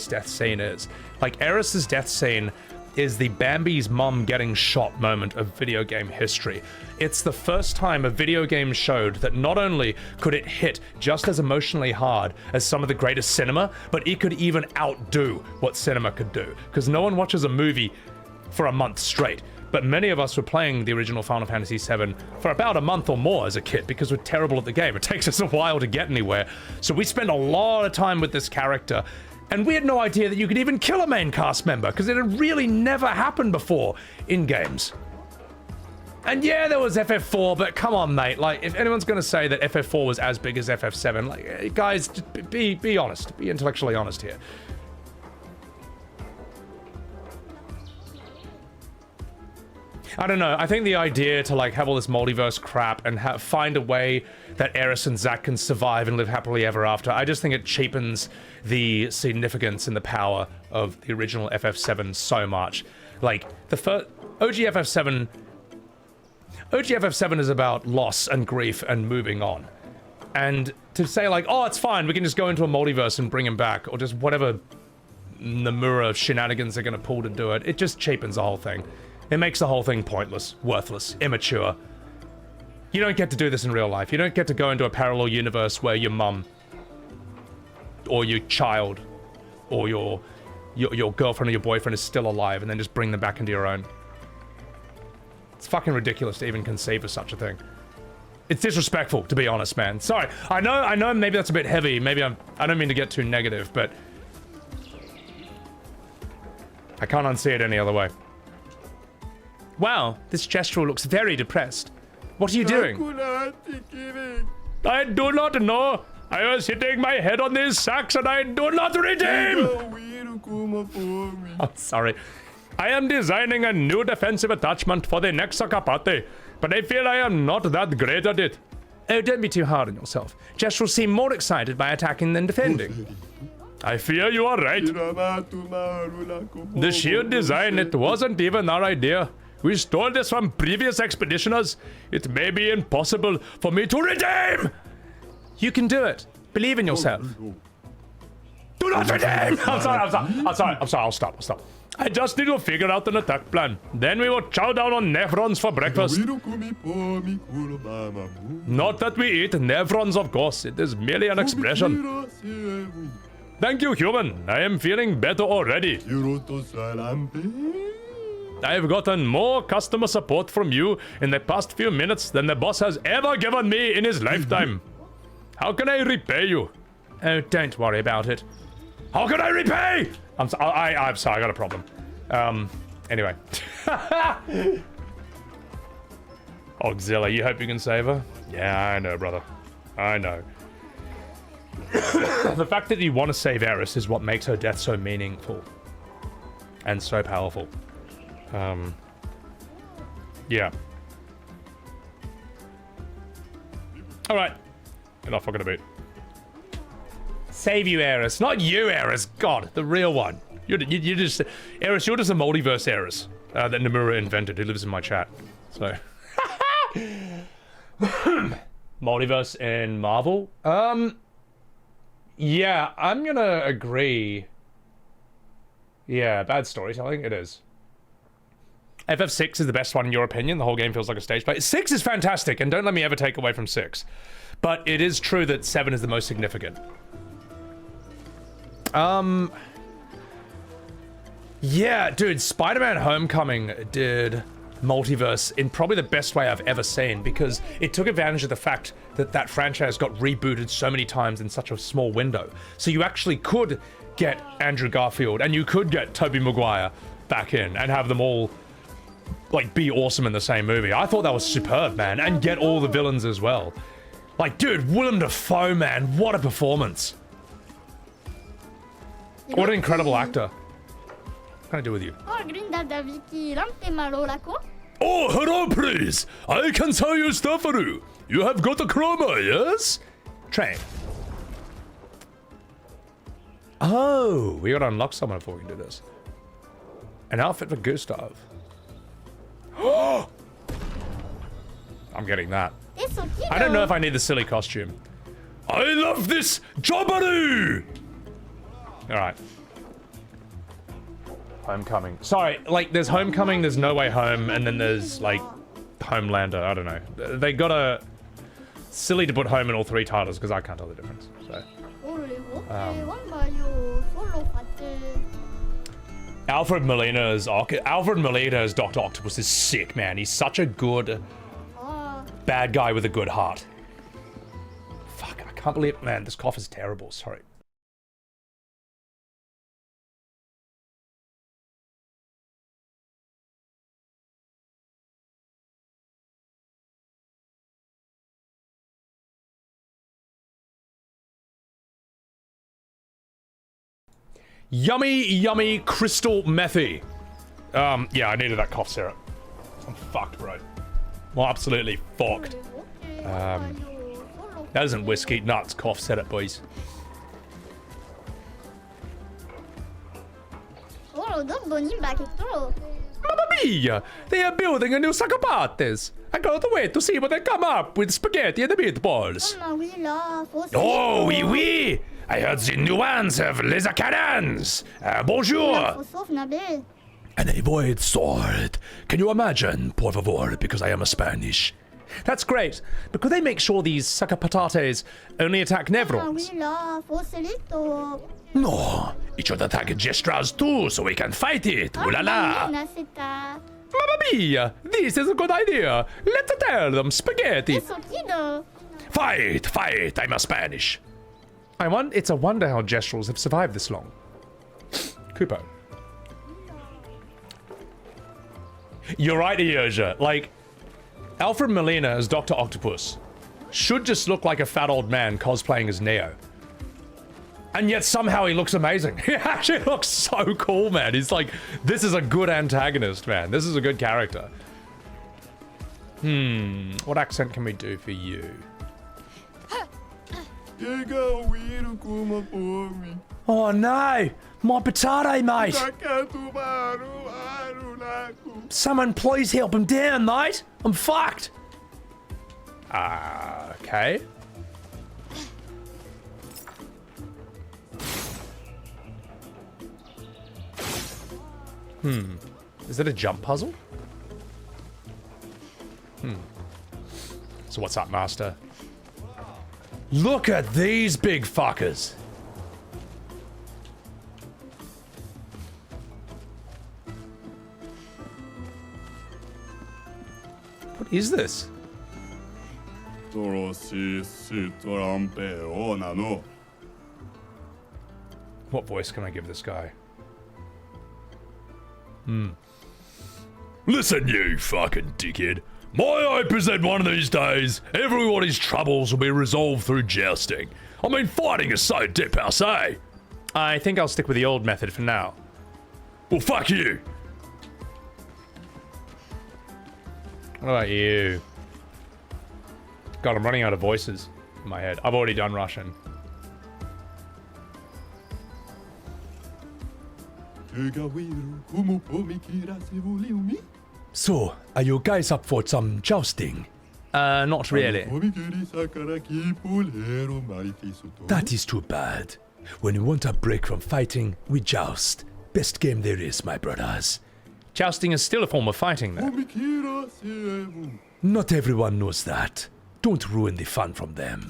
death scene is. Like, Eris's death scene is the Bambi's mum getting shot moment of video game history. It's the first time a video game showed that not only could it hit just as emotionally hard as some of the greatest cinema, but it could even outdo what cinema could do. Because no one watches a movie for a month straight. But many of us were playing the original Final Fantasy VII for about a month or more as a kid because we're terrible at the game. It takes us a while to get anywhere. So we spend a lot of time with this character. And we had no idea that you could even kill a main cast member, because it had really never happened before in games. And yeah, there was FF4, but come on, mate. Like, if anyone's going to say that FF4 was as big as FF7, like, guys, just be honest. Be intellectually honest here. I don't know. I think the idea to, like, have all this multiverse crap and find a way that Eris and Zack can survive and live happily ever after, I just think it cheapens the significance and the power of the original FF7 so much. Like, the first... OG FF7 is about loss and grief and moving on. And to say, like, oh, it's fine, we can just go into a multiverse and bring him back, or just whatever Nomura shenanigans they're going to pull to do it, it just cheapens the whole thing. It makes the whole thing pointless, worthless, immature. You don't get to do this in real life. You don't get to go into a parallel universe where your mum, or your child, or your girlfriend or your boyfriend is still alive and then just bring them back into your own. It's fucking ridiculous to even conceive of such a thing. It's disrespectful, to be honest, man. Sorry, I know maybe that's a bit heavy. Maybe I don't mean to get too negative, but I can't unsee it any other way. Wow, this gestural looks very depressed. What are you doing? I do not know. I was hitting my head on these sacks and I do not redeem! I'm sorry. I am designing a new defensive attachment for the next Sakapate, but I feel I am not that great at it. Oh, don't be too hard on yourself. Jess will seem more excited by attacking than defending. I fear you are right. The shield design, it wasn't even our idea. We stole this from previous expeditioners. It may be impossible for me to redeem! You can do it. Believe in yourself. Do not redeem! I'm sorry, I'll stop. I just need to figure out an attack plan. Then we will chow down on Nephrons for breakfast. Not that we eat Nephrons, of course. It is merely an expression. Thank you, human. I am feeling better already. I have gotten more customer support from you in the past few minutes than the boss has ever given me in his lifetime. How can I repay you? Oh, don't worry about it. How can I repay? I'm sorry, I got a problem. Anyway. Auxilia, you hope you can save her? Yeah, I know, brother. I know. The fact that you want to save Eris is what makes her death so meaningful. And so powerful. Yeah. Alright. Enough fucking about. Save you, Eris. Not you, Eris. God, the real one. You just... Eris, you're just a multiverse Eris that Nomura invented, who lives in my chat. So... Multiverse in Marvel? Yeah, I'm gonna agree. Yeah, bad storytelling, it is. FF6 is the best one in your opinion. The whole game feels like a stage play. 6 is fantastic, and don't let me ever take away from 6. But it is true that 7 is the most significant. Yeah, dude, Spider-Man Homecoming did multiverse in probably the best way I've ever seen, because it took advantage of the fact that that franchise got rebooted so many times in such a small window. So you actually could get Andrew Garfield and you could get Tobey Maguire back in and have them all like be awesome in the same movie. I thought that was superb, man, and get all the villains as well. Like, dude, Willem Dafoe, man, what a performance. What an incredible actor. What can I do with you? Oh, hello, please. I can sell you stuff for you. You have got a chroma, yes? Train. Oh, we gotta unlock someone before we can do this. An outfit for Gustave. Oh! I'm getting that. I don't know if I need the silly costume. I love this jobberoo! Alright. Homecoming. Sorry, like, there's Homecoming, there's No Way Home, and then there's, like, Homelander. I don't know. They gotta... Silly to put home in all three titles, because I can't tell the difference, so... Alfred Molina as Dr. Octopus is sick, man. He's such a good... bad guy with a good heart. Fuck, I can't believe... Man, this cough is terrible. Sorry. Yummy, yummy crystal methy. Yeah, I needed that cough syrup. I'm fucked, bro. Well, absolutely fucked. That isn't whiskey, nuts, cough syrup, boys. Mamma mia! They are building a new Sakapates. I can't wait to see what they come up with spaghetti and the meatballs. Oh, oui, oui! I heard the new ones have laser cannons. Bonjour. And a void sword. Can you imagine, por favor, because I am a Spanish. That's great, but could they make sure these Sakapatates only attack Nevrons? No, it should attack Gestras too, so we can fight it. Ooh la la. Mamma mia, this is a good idea. Let's tell them spaghetti. Fight, fight, I'm a Spanish. It's a wonder how Gestrals have survived this long. Kupo. You're right, Eoja. Like, Alfred Molina as Dr. Octopus should just look like a fat old man cosplaying as Neo. And yet somehow he looks amazing. He actually looks so cool, man. He's like, this is a good antagonist, man. This is a good character. What accent can we do for you? Oh no! My potato, mate! Someone please help him down, mate! I'm fucked! Okay. Is that a jump puzzle? So what's up, master? Look at these big fuckers! What is this? What voice can I give this guy? Listen, you fucking dickhead. My hope is that one of these days, everybody's troubles will be resolved through jousting. I mean, fighting is so dépassé. I think I'll stick with the old method for now. Well, fuck you. What about you? God, I'm running out of voices in my head. I've already done Russian. So, are you guys up for some jousting? Not really. That is too bad. When you want a break from fighting, we joust. Best game there is, my brothers. Jousting is still a form of fighting, though. Not everyone knows that. Don't ruin the fun from them.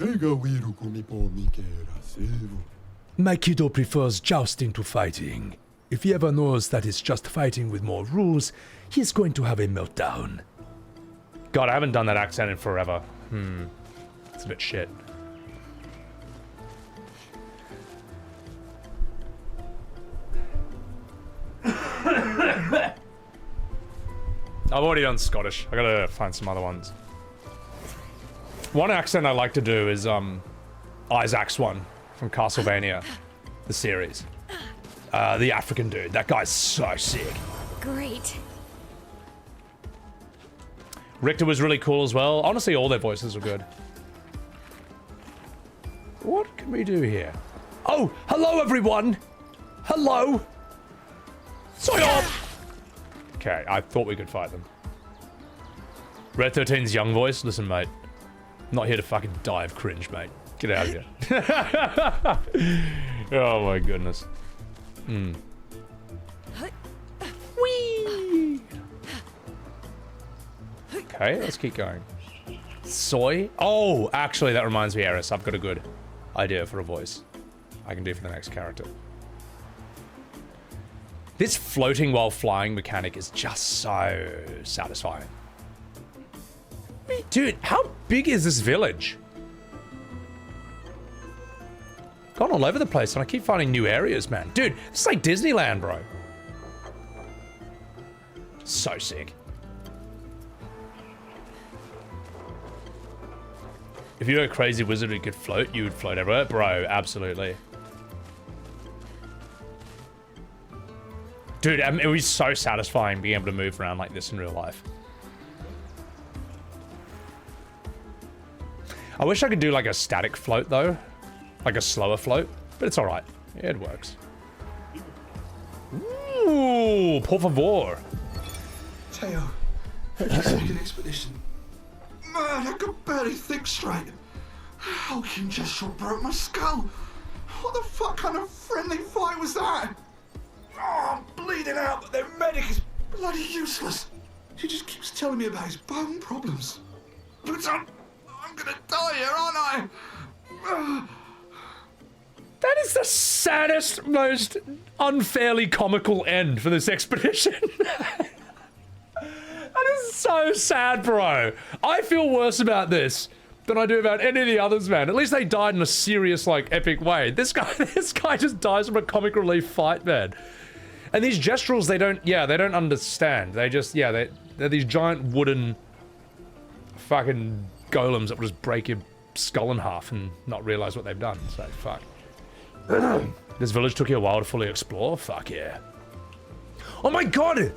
My kiddo prefers jousting to fighting. If he ever knows that it's just fighting with more rules, he's going to have a meltdown. God, I haven't done that accent in forever. It's a bit shit. I've already done Scottish. I gotta find some other ones. One accent I like to do is Isaac's one from Castlevania, the series. The African dude. That guy's so sick. Great. Richter was really cool as well. Honestly, all their voices were good. What can we do here? Oh, hello everyone. Hello. Sciel. Okay, I thought we could fight them. Red 13's young voice. Listen, mate. I'm not here to fucking die of cringe, mate. Get out of here. Oh my goodness. Whee! Okay, let's keep going. Soy? Oh, actually, that reminds me, Eris. I've got a good idea for a voice I can do for the next character. This floating while flying mechanic is just so satisfying. Dude, how big is this village? Gone all over the place, and I keep finding new areas, man. Dude, it's like Disneyland, bro. So sick. If you were a crazy wizard who could float, you would float everywhere. Bro, absolutely. Dude, it was so satisfying being able to move around like this in real life. I wish I could do like a static float though. Like a slower float, but it's alright. Yeah, it works. Ooh, por favor. Teo, your second expedition. Man, I could barely think straight. Hulking gestural broke my skull. What the fuck kind of friendly fight was that? Oh, I'm bleeding out, but their medic is bloody useless. He just keeps telling me about his bone problems. But I'm gonna die here, aren't I? That is the saddest, most unfairly comical end for this expedition. That is so sad, bro. I feel worse about this than I do about any of the others, man. At least they died in a serious, like, epic way. This guy just dies from a comic relief fight, man. And these gesturals, they don't understand. They just, they're these giant wooden fucking golems that will just break your skull in half and not realize what they've done. So, fuck. This village took you a while to fully explore? Fuck yeah. Oh my god!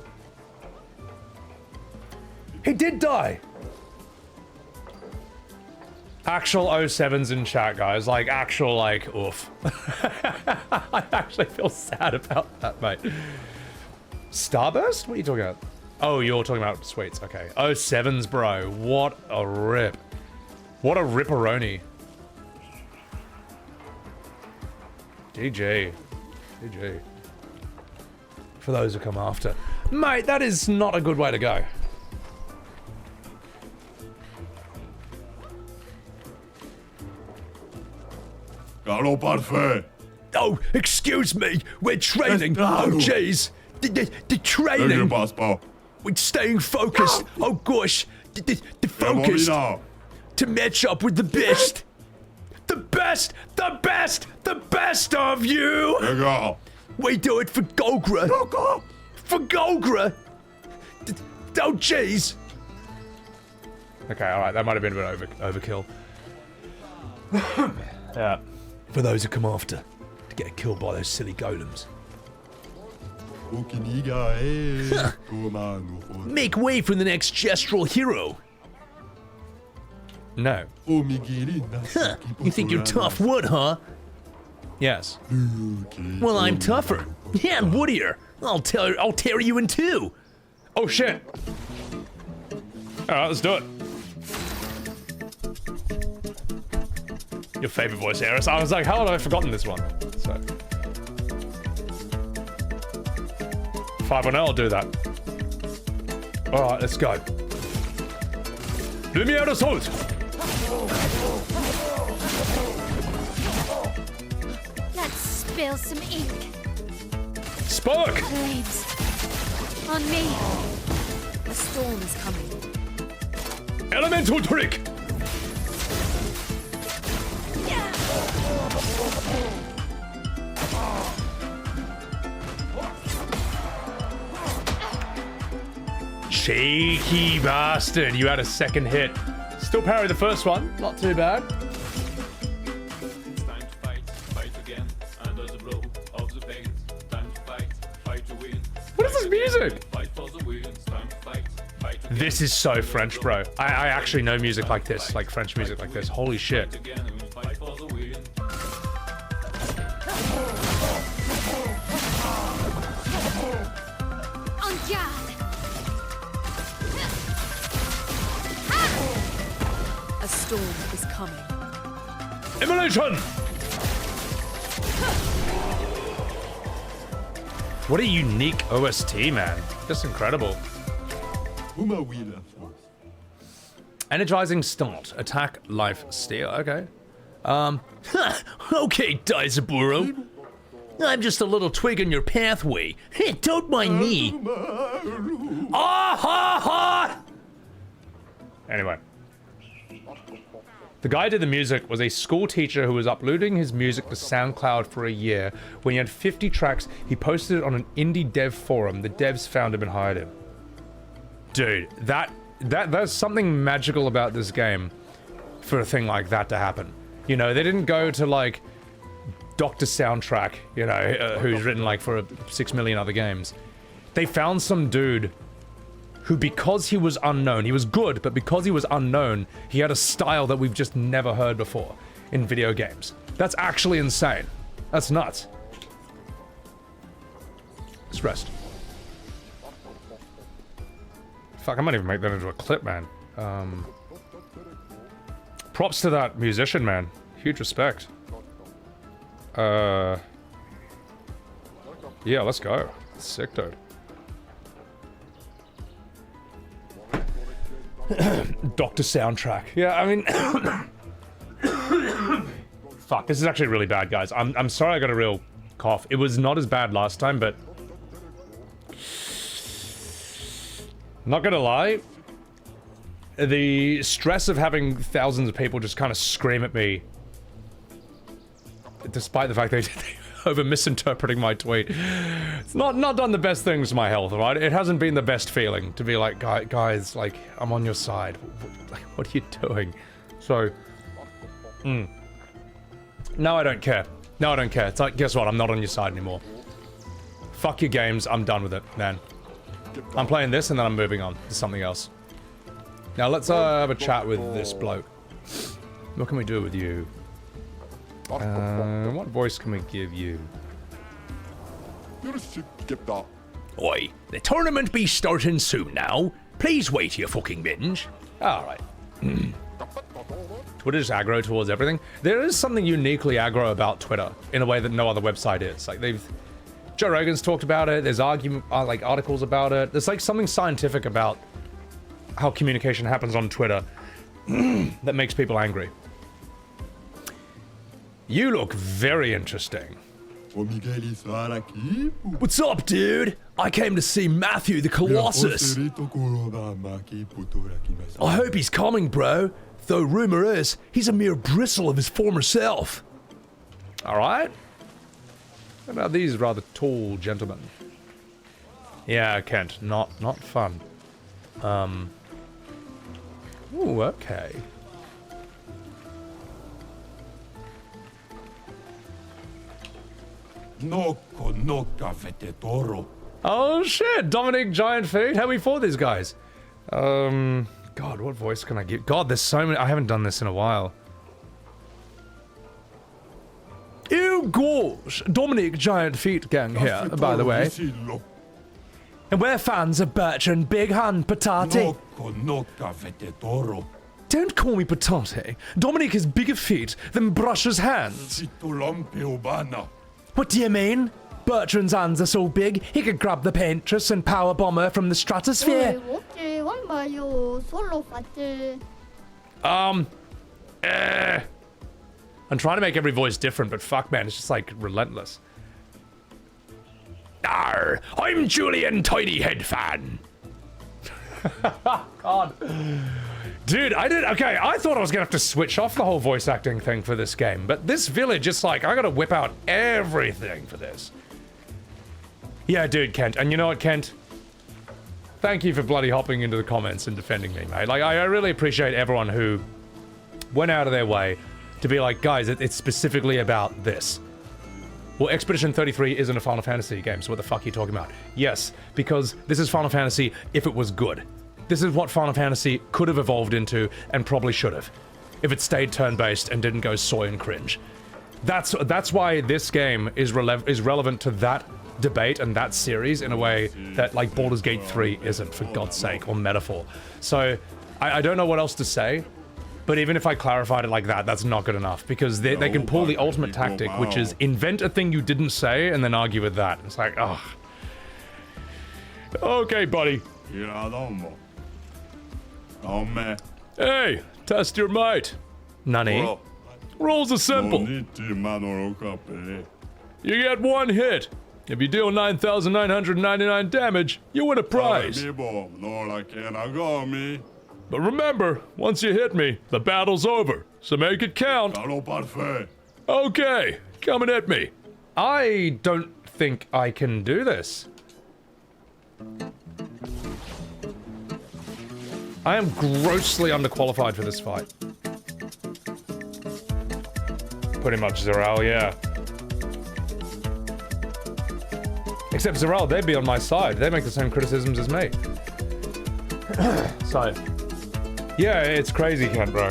He did die! Actual 07s in chat, guys. Like, actual, like, oof. I actually feel sad about that, mate. Starburst? What are you talking about? Oh, you're talking about sweets. Okay. 07s, bro. What a rip. What a ripperoni. GG. GG. For those who come after. Mate, that is not a good way to go. Hello, parfait. Oh, excuse me. We're training. Yes, Oh, no. jeez. The training. We're staying focused. Oh, gosh. The focus. To match up with the best. The best. The best. The best of you. We do it for Golgra. For Golgra. Oh, jeez. Okay, alright. That might have been a bit overkill. Yeah. For those who come after, to get killed by those silly golems. Make way for the next gestural hero. No. You think you're tough wood, huh? Yes. Well, I'm tougher. Yeah, and woodier. I'll tear you in two. Oh shit. Alright, let's do it. Your favorite voice, Eris. I was like, how have I forgotten this one? So 510, I'll do that. Alright, let's go. Lumiere de Souls! Let's spill some ink. Spark! Flames. On me. A storm is coming. Elemental trick! Cheeky bastard, you had a second hit. Still parry the first one, not too bad. It's time to fight, fight again, under the blow of the pain. Time to fight, fight to win. What is this music? Fight for the win. It's time to fight, fight again. This is so French, bro. I actually know music like this, like French music like this. Holy shit. Again, and we'll fight for the win. En garde. A storm is coming. Immolation! What a unique OST, man. Just incredible. Energizing start. Attack, life, steal. Okay. Okay, Daizaburo. I'm just a little twig in your pathway. Hey, don't mind me. Ah ha ha! Anyway. The guy who did the music was a school teacher who was uploading his music to SoundCloud for a year. When he had 50 tracks, he posted it on an indie dev forum. The devs found him and hired him. Dude, there's something magical about this game for a thing like that to happen. You know, they didn't go to like Dr. Soundtrack, you know, who's written like for 6 million other games. They found some dude who, because he was unknown, he was good, but because he was unknown, he had a style that we've just never heard before in video games. That's actually insane. That's nuts. Let's rest. Fuck, I might even make that into a clip, man. Props to that musician, man. Huge respect. Yeah, let's go. Sick, dude. Dr. Soundtrack. Yeah, I mean... Fuck, this is actually really bad, guys. I'm sorry I got a real cough. It was not as bad last time, but... Not gonna lie, the stress of having thousands of people just kind of scream at me, despite the fact they over misinterpreting my tweet, it's not done the best things to my health, right? It hasn't been the best feeling to be like, guys, like, I'm on your side. What are you doing? So, no, I don't care. No, I don't care. It's like, guess what? I'm not on your side anymore. Fuck your games. I'm done with it, man. I'm playing this and then I'm moving on to something else. Now let's have a chat with this bloke. What can we do with you? What voice can we give you? Oi, the tournament be starting soon now. Please wait, you fucking binge. Alright. Twitter's aggro towards everything. There is something uniquely aggro about Twitter in a way that no other website is. Like Joe Rogan's talked about it. There's like articles about it. There's like something scientific about how communication happens on Twitter that makes people angry. You look very interesting. What's up, dude? I came to see Matthew the Colossus. I hope he's coming, bro. Though rumor is, he's a mere bristle of his former self. Alright. What about these rather tall gentlemen? Yeah, Kent. Not fun. Ooh, okay. Oh shit, Dominic Giant Feet. How we fought these guys? God, what voice can I give? God, there's so many. I haven't done this in a while. Ew, gosh. Dominic Giant Feet Gang here, by the way. And we're fans of Bertrand Big Hand Patate. Don't call me Patate. Dominic has bigger feet than Brush's hands. What do you mean? Bertrand's hands are so big, he could grab the Paintress and power bomb her from the stratosphere. I'm trying to make every voice different, but fuck, man, it's just like relentless. Arr, I'm Julian Tidyhead fan. God. Dude, I thought I was gonna have to switch off the whole voice acting thing for this game, but this village is like, I gotta whip out everything for this. Yeah, dude, Kent, and you know what, Kent? Thank you for bloody hopping into the comments and defending me, mate. Like, I really appreciate everyone who went out of their way to be like, guys, it's specifically about this. Well, Expedition 33 isn't a Final Fantasy game, so what the fuck are you talking about? Yes, because this is Final Fantasy if it was good. This is what Final Fantasy could have evolved into, and probably should have, if it stayed turn-based and didn't go soy and cringe. That's why this game is relevant to that debate and that series in a way that, like, Baldur's Gate 3 isn't, for God's sake, or Metaphor. So, I don't know what else to say, but even if I clarified it like that, that's not good enough, because they can pull the ultimate tactic, which is invent a thing you didn't say and then argue with that. It's like, ugh. Okay, buddy. Hey, test your might. Nani? Rules are simple. You get one hit. If you deal 9,999 damage, you win a prize. But remember, once you hit me, the battle's over, so make it count. Okay, come and hit me. I don't think I can do this. I am grossly underqualified for this fight. Pretty much, Zarel, yeah. Except Zarel, they'd be on my side. They make the same criticisms as me. So, yeah, it's crazy, Kent, bro.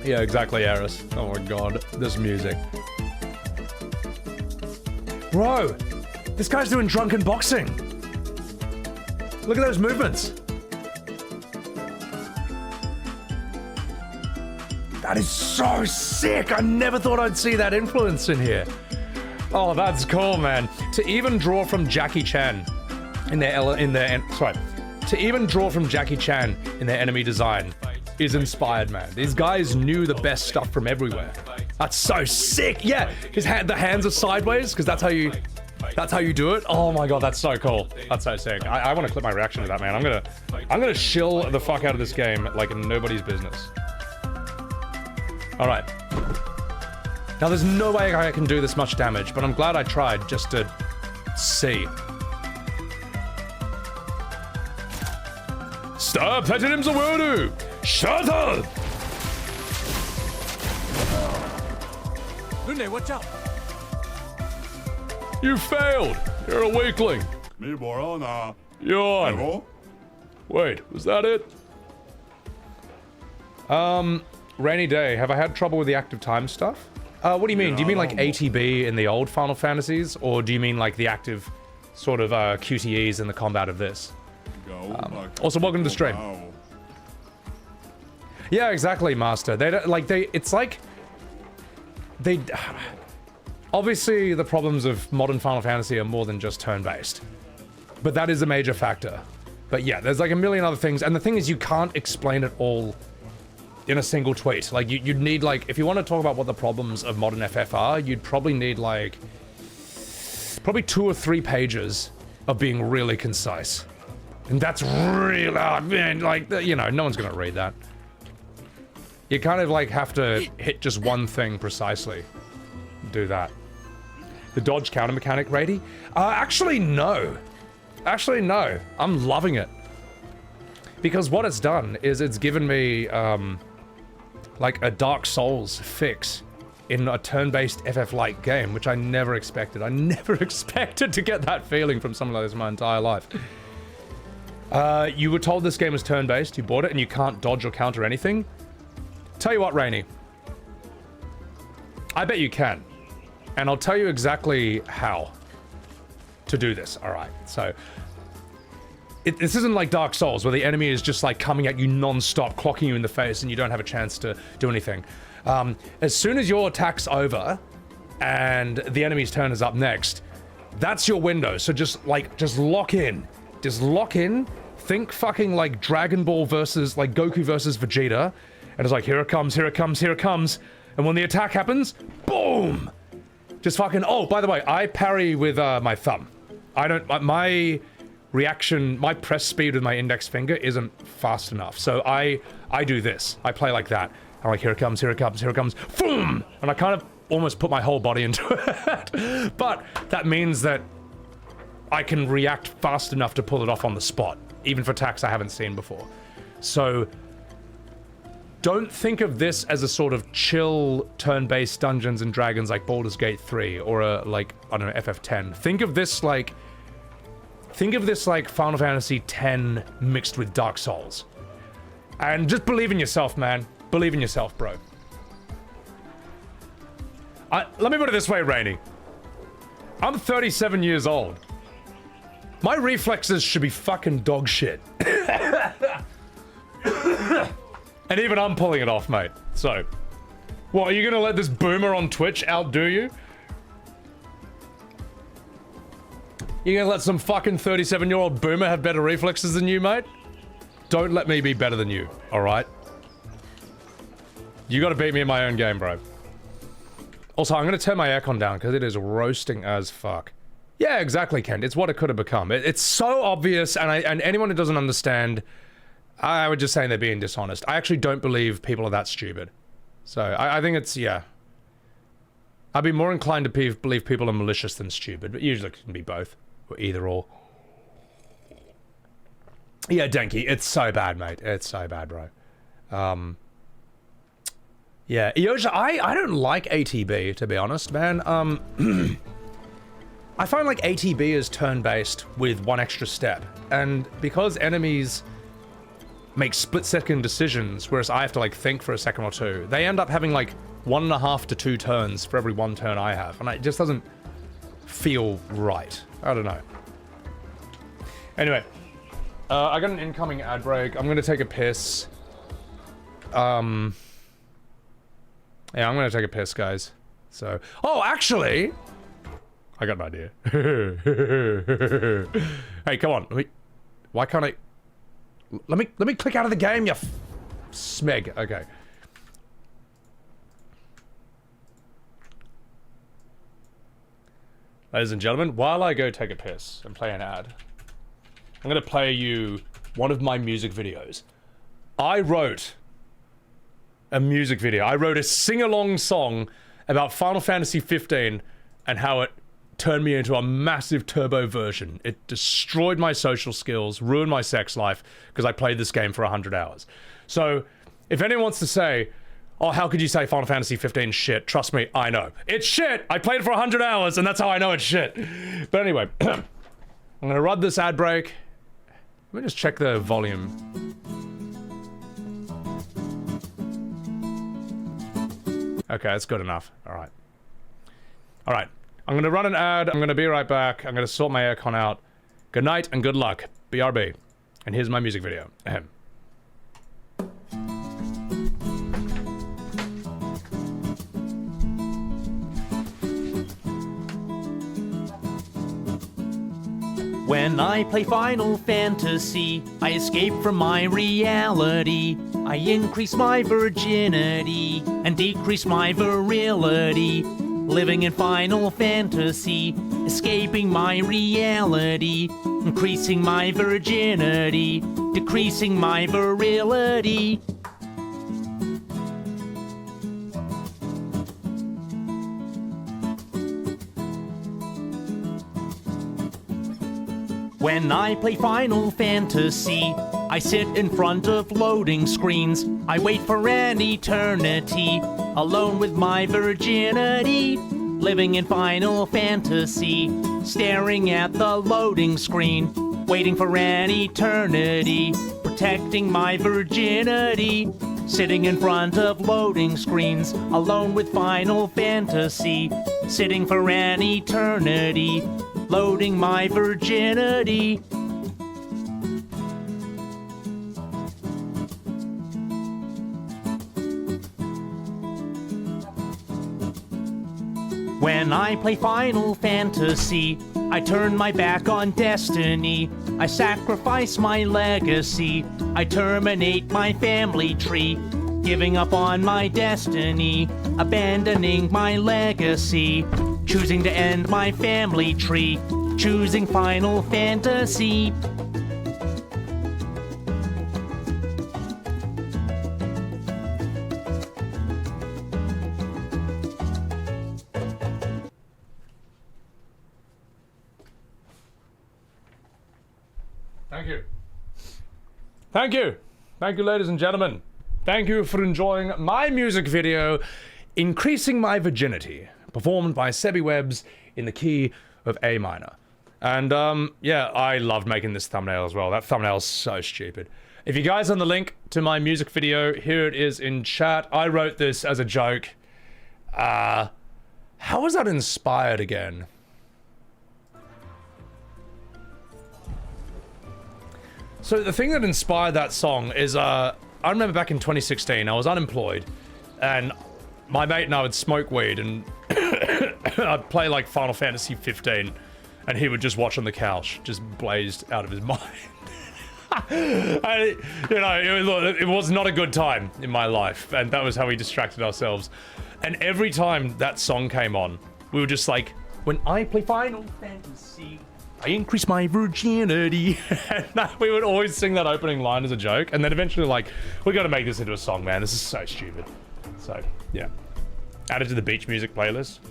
Yeah, exactly, Eris. Oh my god, this music. Bro, this guy's doing drunken boxing. Look at those movements. That is so sick. I never thought I'd see that influence in here. Oh, that's cool, man. To even draw from Jackie Chan in their enemy design is inspired, man. These guys knew the best stuff from everywhere. That's so sick. Yeah, the hands are sideways because that's how you do it. Oh my god, that's so cool. That's so sick. I want to clip my reaction to that, man. I'm gonna shill the fuck out of this game like nobody's business. All right. Now there's no way I can do this much damage, but I'm glad I tried just to see. Stop! Platinum Zawodu! Shut up! Lune, watch out! You failed! You're a weakling! Mi borona. Yawn! Evo? Wait, was that it? Rainy day. Have I had trouble with the active time stuff? What do you mean? Do you mean like ATB in the old Final Fantasies? Or do you mean like the active sort of QTEs in the combat of this? Also, welcome to the stream. Yeah, exactly, Master. They don't, like, it's like... Obviously, the problems of modern Final Fantasy are more than just turn-based. But that is a major factor. But yeah, there's like a million other things, and the thing is, you can't explain it all in a single tweet. Like, you'd need, like, if you want to talk about what the problems of modern FF are, you'd probably need, like, probably 2 or 3 pages of being really concise. And that's really, man, like, you know, no one's gonna read that. You kind of, like, have to hit just one thing precisely. Do that. The dodge counter mechanic, Rady? Actually, no. Actually, no. I'm loving it. Because what it's done is it's given me, like, a Dark Souls fix in a turn-based FF-like game, which I never expected. I never expected to get that feeling from something like this in my entire life. You were told this game was turn-based, you bought it, and you can't dodge or counter anything. Tell you what, Rainy. I bet you can. And I'll tell you exactly how to do this. Alright, so... this isn't like Dark Souls, where the enemy is just like coming at you non-stop, clocking you in the face, and you don't have a chance to do anything. As soon as your attack's over, and the enemy's turn is up next, that's your window. So just lock in. Just lock in. Think fucking like Dragon Ball versus, like Goku versus Vegeta. And it's like, here it comes, here it comes, here it comes. And when the attack happens, boom! Just fucking, oh, by the way, I parry with my thumb. I don't, my reaction, my press speed with my index finger isn't fast enough. So I do this. I play like that. I'm like, here it comes, here it comes, here it comes, boom! And I kind of almost put my whole body into it. But that means that I can react fast enough to pull it off on the spot, even for attacks I haven't seen before. So don't think of this as a sort of chill turn-based Dungeons and Dragons like Baldur's Gate 3 or a, like, I don't know, FF10. Think of this like Final Fantasy X mixed with Dark Souls. And just believe in yourself, man. Believe in yourself, bro. Let me put it this way, Rainy. I'm 37 years old. My reflexes should be fucking dog shit. And even I'm pulling it off, mate. So, what, are you gonna let this boomer on Twitch outdo you? You gonna let some fucking 37-year-old boomer have better reflexes than you, mate? Don't let me be better than you, alright? You gotta beat me in my own game, bro. Also, I'm gonna turn my aircon down, because it is roasting as fuck. Yeah, exactly, Kent. It's what it could have become. It's so obvious, and anyone who doesn't understand, I would just say they're being dishonest. I actually don't believe people are that stupid. So, I think it's, yeah. I'd be more inclined to believe people are malicious than stupid, but usually it can be both. Or either or. Yeah, Denki, it's so bad, mate. It's so bad, bro. Yeah, Yosha, I don't like ATB, to be honest, man. I find like ATB is turn-based with one extra step. And because enemies make split-second decisions, whereas I have to like think for a second or two, they end up having like 1.5 to 2 turns for every 1 turn I have. And it just doesn't feel right. I don't know. Anyway, I got an incoming ad break. I'm gonna take a piss. Yeah, I'm gonna take a piss, guys. So, oh, actually, I got an idea. Hey, come on. Why can't I? Let me click out of the game, you smeg. Okay. Ladies and gentlemen, while I go take a piss and play an ad, I'm gonna play you one of my music videos. I wrote a music video. I wrote a sing-along song about Final Fantasy 15 and how it turned me into a massive turbo version. It destroyed my social skills, ruined my sex life, because I played this game for 100 hours. So, if anyone wants to say, Oh, how could you say Final Fantasy 15 shit? Trust me, I know. It's shit! I played it for 100 hours, and that's how I know it's shit. But anyway, I'm gonna run this ad break. Let me just check the volume. Okay, that's good enough. Alright. Alright. I'm gonna run an ad. I'm gonna be right back. I'm gonna sort my aircon out. Good night and good luck. BRB. And here's my music video. Ahem. When I play Final Fantasy, I escape from my reality. I increase my virginity and decrease my virility. Living in Final Fantasy, escaping my reality. Increasing my virginity, decreasing my virility. When I play Final Fantasy, I sit in front of loading screens. I wait for an eternity, alone with my virginity. Living in Final Fantasy, staring at the loading screen. Waiting for an eternity, protecting my virginity. Sitting in front of loading screens, alone with Final Fantasy. Sitting for an eternity, loading my virginity. When I play Final Fantasy, I turn my back on destiny. I sacrifice my legacy. I terminate my family tree. Giving up on my destiny, abandoning my legacy. Choosing to end my family tree, choosing Final Fantasy. Thank you. Thank you. Thank you, ladies and gentlemen. Thank you for enjoying my music video, Increasing My Virginity, performed by Sebbywebz in the key of A minor. And, yeah, I loved making this thumbnail as well. That thumbnail's so stupid. If you guys want the link to my music video, here it is in chat. I wrote this as a joke. How was that inspired again? So the thing that inspired that song is, I remember back in 2016, I was unemployed, and my mate and I would smoke weed, and I'd play like Final Fantasy 15, and he would just watch on the couch, just blazed out of his mind. It was not a good time in my life, and that was how we distracted ourselves. And every time that song came on, we were just like, when I play Final Fantasy, I increase my virginity. And we would always sing that opening line as a joke, and then eventually like, we gotta make this into a song, man. This is so stupid. So, yeah. Added to the beach music playlist.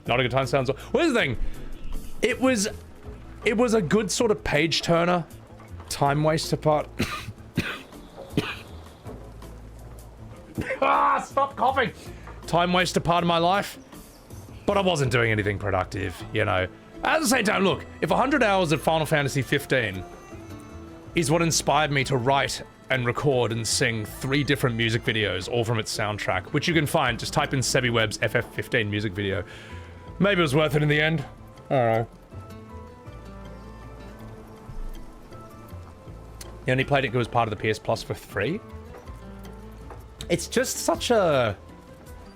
Not a good time sounds. Well, here's the thing. It was a good sort of page turner, time waster part. Stop coughing. Time waster part of my life. But I wasn't doing anything productive, you know. At the same time, look, if 100 hours of Final Fantasy 15 is what inspired me to write and record and sing 3 different music videos, all from its soundtrack, which you can find, just type in Sebbywebz FF15 music video. Maybe it was worth it in the end. I don't know. You only played it because it was part of the PS Plus for free? It's just such a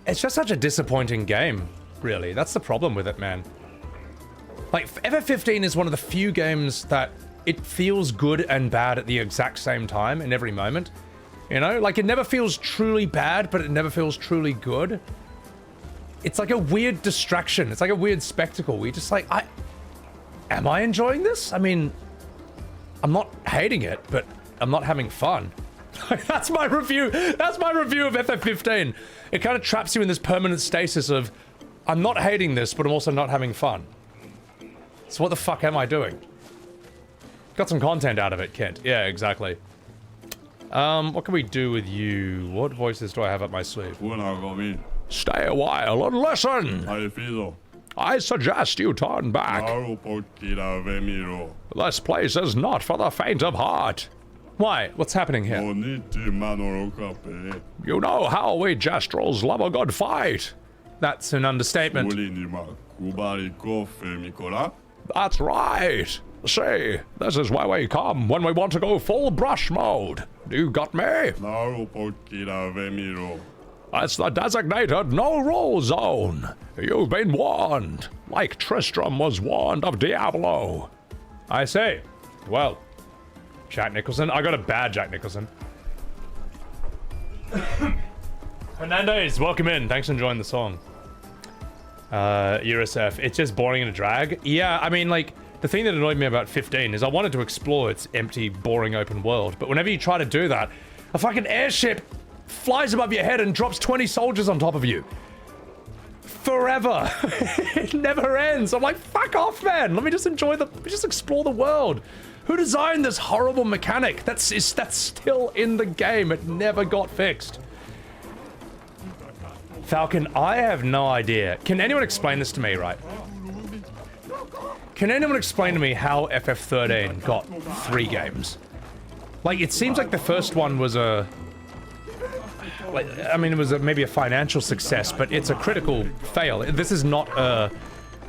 disappointing game, really. That's the problem with it, man. Like, FF15 is one of the few games that it feels good and bad at the exact same time in every moment. You know? Like, it never feels truly bad, but it never feels truly good. It's like a weird distraction. It's like a weird spectacle. We just like, am I enjoying this? I mean, I'm not hating it, but I'm not having fun. That's my review. That's my review of FF15. It kind of traps you in this permanent stasis of, I'm not hating this, but I'm also not having fun. So what the fuck am I doing? Got some content out of it, Kent. Yeah, exactly. What can we do with you? What voices do I have up my sleeve? Unagami. Stay a while and listen. Haifido. I suggest you turn back. Naropokira Vemiro. This place is not for the faint of heart. Why? What's happening here? Oniti Manorokape. You know how we Jestrels love a good fight. That's an understatement. Ulinima Kubari Kofe Mikora. That's right. See, this is why we come when we want to go full brush mode. You got me? Naropokira Vemiro. It's the designated no-roll zone. You've been warned, like Tristram was warned of Diablo. I say. Well, Jack Nicholson. I got a bad Jack Nicholson. Hernandez, welcome in. Thanks for enjoying the song. USF, it's just boring in a drag. Yeah, I mean, like, the thing that annoyed me about 15 is I wanted to explore its empty, boring open world, but whenever you try to do that, a fucking airship flies above your head and drops 20 soldiers on top of you. Forever. It never ends. I'm like, fuck off, man. Let me just explore the world. Who designed this horrible mechanic? That's still in the game. It never got fixed. Falcon, I have no idea. Can anyone explain this to me, right? Can anyone explain to me how FF13 got 3 games? Like, it seems like the first one was a... Like, I mean, it was maybe a financial success, but it's a critical fail. This is not a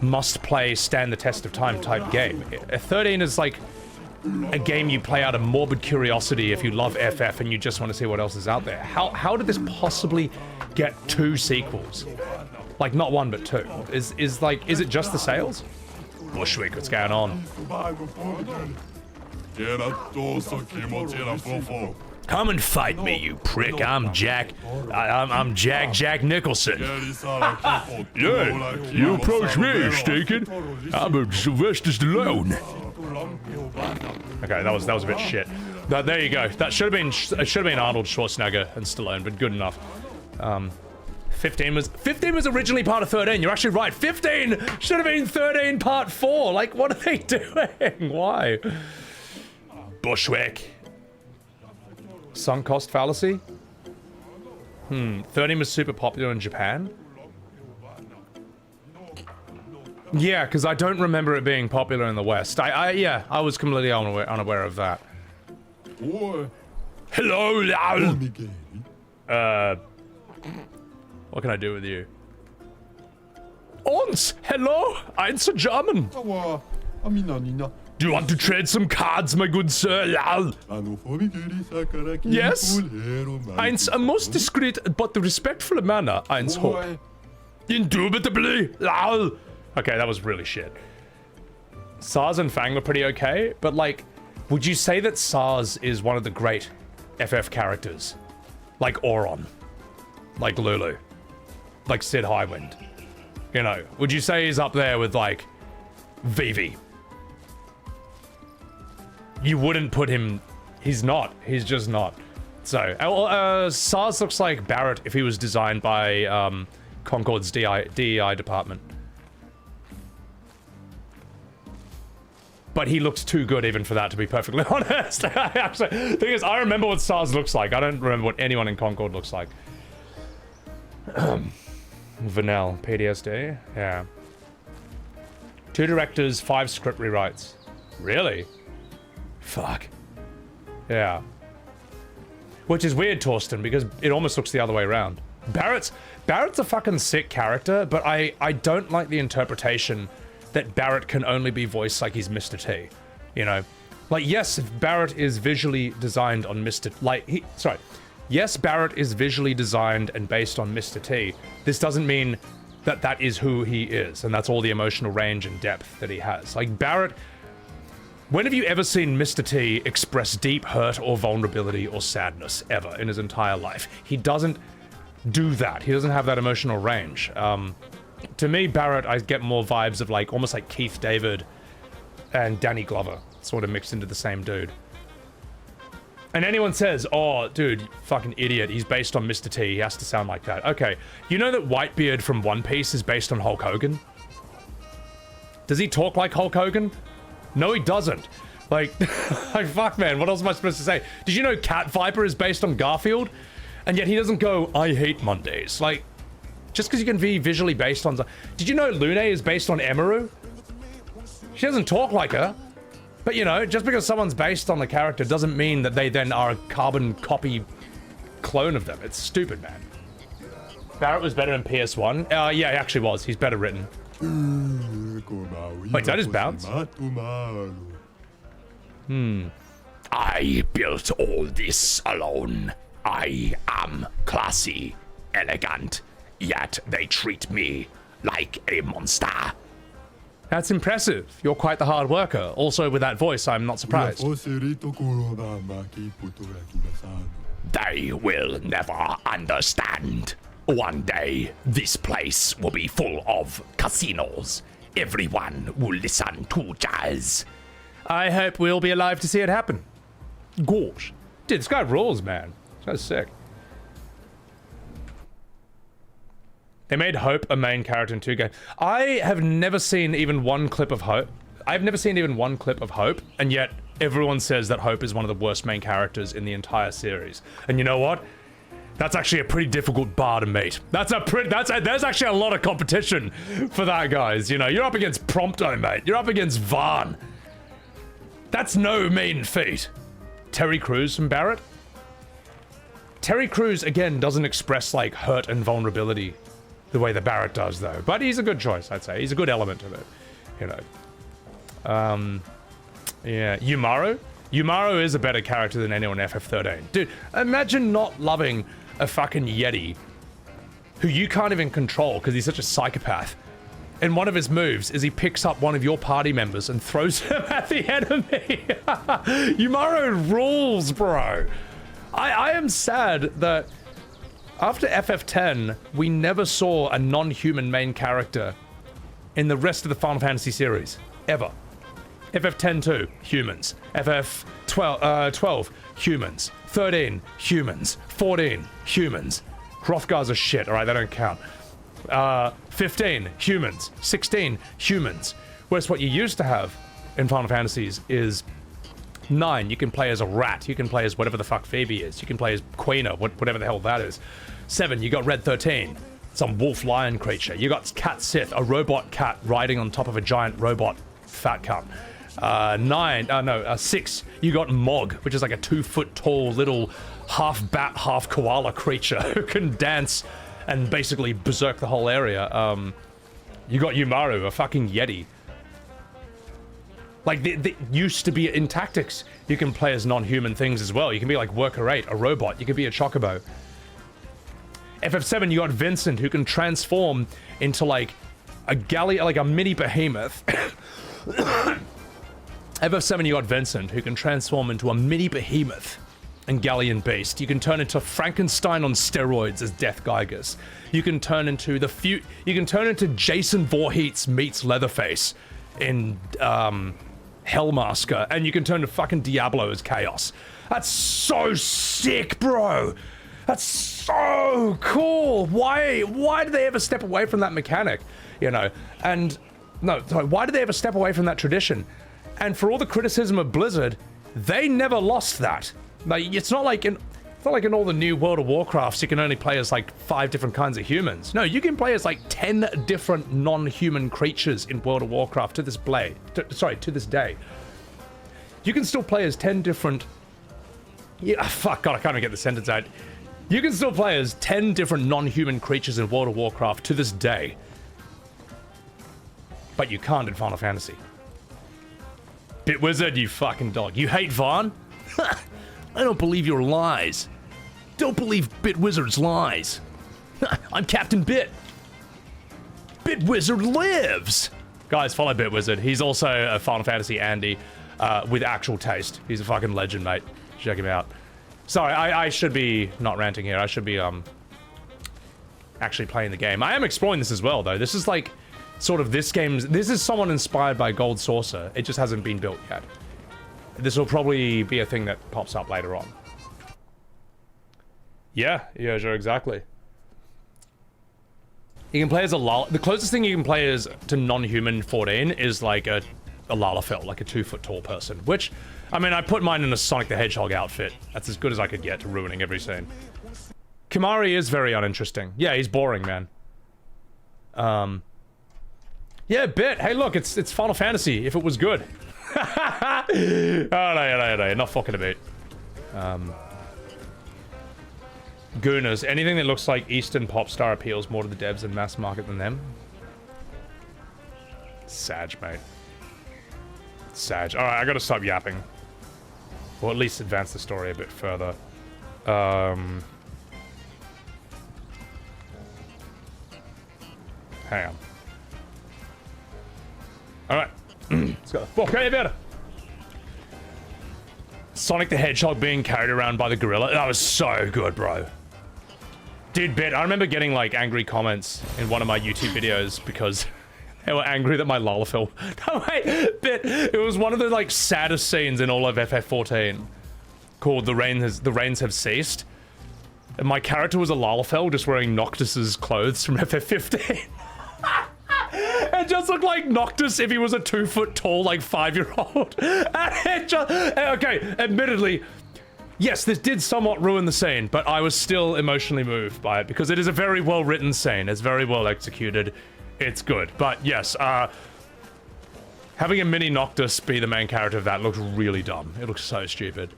must-play, stand-the-test-of-time type game. 13 is like a game you play out of morbid curiosity if you love FF and you just want to see what else is out there. How did this possibly get 2 sequels? Like, not 1, but 2. Is it just the sales? Bushwick, what's going on? Come and fight me, you prick. I'm Jack. I'm Jack Nicholson. Yeah, you approach me, stinking. I'm a Sylvester Stallone. Okay, that was a bit shit. There you go. That should have been Arnold Schwarzenegger and Stallone, but good enough. 15 was originally part of 13. You're actually right. 15 should have been 13 part 4. Like, what are they doing? Why? Bushwick. Sunk cost fallacy? 13 was super popular in Japan? Yeah, because I don't remember it being popular in the West. Yeah, I was completely unaware of that. Hello, Lal. What can I do with you? Ons, hello, Eins German. Do you want to trade some cards, my good sir, Lal? Yes? Eins, a most discreet but respectful manner, Eins hope. Indubitably, Lal. Okay, that was really shit. SARS and Fang were pretty okay, but like, would you say that SARS is one of the great FF characters? Like Auron. Like Lulu. Like Sid Highwind. You know, would you say he's up there with like Vivi? You wouldn't put him... He's not. He's just not. So, SARS looks like Barrett if he was designed by Concord's DEI department. But he looks too good even for that, to be perfectly honest. Actually, the thing is, I remember what SARS looks like. I don't remember what anyone in Concord looks like. Vanel, PTSD? Yeah. 2 directors, 5 script rewrites. Really? Fuck. Yeah. Which is weird, Torsten, because it almost looks the other way around. Barrett's a fucking sick character, but I don't like the interpretation that Barrett can only be voiced like he's Mr. T. You know? Like, yes, Barrett is visually designed on Mr. Yes, Barrett is visually designed and based on Mr. T. This doesn't mean that that is who he is, and that's all the emotional range and depth that he has. Like, Barrett... When have you ever seen Mr. T express deep hurt or vulnerability or sadness, ever, in his entire life? He doesn't do that. He doesn't have that emotional range. To me, Barrett, I get more vibes of, like, almost like Keith David and Danny Glover, sort of mixed into the same dude. And anyone says, oh, dude, fucking idiot, he's based on Mr. T, he has to sound like that. Okay, you know that Whitebeard from One Piece is based on Hulk Hogan? Does he talk like Hulk Hogan? No, he doesn't. Like, like, fuck, man, what else am I supposed to say? Did you know Cat Viper is based on Garfield? And yet he doesn't go, I hate Mondays. Like, just because you can be visually based on... Did you know Lune is based on Emiru? She doesn't talk like her. But, you know, just because someone's based on the character doesn't mean that they then are a carbon copy clone of them. It's stupid, man. Barrett was better in PS1. Yeah, he actually was. He's better written. Wait, that is bounce? I built all this alone. I am classy, elegant, yet they treat me like a monster. That's impressive. You're quite the hard worker. Also, with that voice, I'm not surprised. They will never understand. One day, this place will be full of casinos. Everyone will listen to jazz. I hope we'll be alive to see it happen. Gosh. Dude, this guy rules, man. This guy's sick. They made Hope a main character in 2 games. I have never seen even one clip of Hope. I've never seen even one clip of Hope, and yet everyone says that Hope is one of the worst main characters in the entire series. And you know what? That's actually a pretty difficult bar to meet. There's actually a lot of competition for that, guys. You know, you're up against Prompto, mate. You're up against Vaughn. That's no mean feat. Terry Crews from Barrett. Terry Crews, again, doesn't express, like, hurt and vulnerability the way that Barrett does, though. But he's a good choice, I'd say. He's a good element of it, you know. Yeah, Umaru? Umaru is a better character than anyone in FF13. Dude, imagine not loving a fucking Yeti who you can't even control because he's such a psychopath. And one of his moves is he picks up one of your party members and throws him at the enemy. Umaru rules, bro. I am sad that after FF10, we never saw a non-human main character in the rest of the Final Fantasy series. Ever. FF10 too, humans. FF12, humans. 13, humans. 14, humans. Hrothgar's a shit, alright, they don't count. 15, humans. 16, humans. Whereas what you used to have in Final Fantasies is 9, you can play as a rat. You can play as whatever the fuck Phoebe is. You can play as Queena, whatever the hell that is. 7, you got Red 13, some wolf lion creature. You got Cat Sith, a robot cat riding on top of a giant robot fat cunt. 6, you got Mog, which is like a 2-foot tall little half bat, half koala creature who can dance and basically berserk the whole area. You got Umaru, a fucking Yeti. Like, they used to be in Tactics, you can play as non-human things as well. You can be like Worker 8, a robot. You can be a Chocobo. FF7, you got Vincent, who can transform into like a like a mini behemoth. FF7, you got Vincent, who can transform into a mini behemoth and Galleon Beast. You can turn into Frankenstein on steroids as Death Gygus. You can turn into Jason Voorhees meets Leatherface in Hellmasker, and you can turn to fucking Diablo as Chaos. That's so sick, bro. That's so cool. Why did they ever step away from that mechanic? You know, and no, sorry, why did they ever step away from that tradition? And for all the criticism of Blizzard, they never lost that. Like, it's not like in all the new World of Warcrafts, you can only play as like 5 different kinds of humans. No, you can play as like 10 different non-human creatures in World of Warcraft to this day. You can still play as 10 different... Yeah, fuck, God, I can't even get the sentence out. You can still play as 10 different non-human creatures in World of Warcraft to this day. But you can't in Final Fantasy. Bitwizard, you fucking dog. You hate Vaughn? I don't believe your lies. Don't believe Bitwizard's lies. I'm Captain Bit. Bitwizard lives! Guys, follow Bitwizard. He's also a Final Fantasy Andy with actual taste. He's a fucking legend, mate. Check him out. Sorry, I should be not ranting here. I should be actually playing the game. I am exploring this as well, though. This is like sort of this is someone inspired by Gold Saucer. It just hasn't been built yet. This will probably be a thing that pops up later on. Yeah, sure, exactly. You can play as a lull. The closest thing you can play is to non-human 14 is like a a Lalafell, like a 2-foot tall person. Which, I mean, I put mine in a Sonic the Hedgehog outfit. That's as good as I could get to ruining every scene. Kimahri is very uninteresting. Yeah, he's boring, man. Yeah, bit. Hey, look, it's Final Fantasy. If it was good. Oh, no, not fucking about. Gooners. Anything that looks like Eastern pop star appeals more to the devs and mass market than them. Sag, mate. Sag. Alright, I gotta stop yapping. Or at least advance the story a bit further. Hang on. Alright. Let's go. Okay, better. Sonic the Hedgehog being carried around by the gorilla. That was so good, bro. Dude, bit. I remember getting, like, angry comments in one of my YouTube videos because they were angry that my Lalafell... No, wait, bit. It was one of the, like, saddest scenes in all of FF14 called The Rains Have Ceased. And my character was a Lalafell just wearing Noctis's clothes from FF15. It just looked like Noctis if he was a 2-foot tall, like, 5-year-old. Okay, admittedly, yes, this did somewhat ruin the scene, but I was still emotionally moved by it because it is a very well-written scene. It's very well executed. It's good. But yes, having a mini Noctis be the main character of that looks really dumb. It looks so stupid.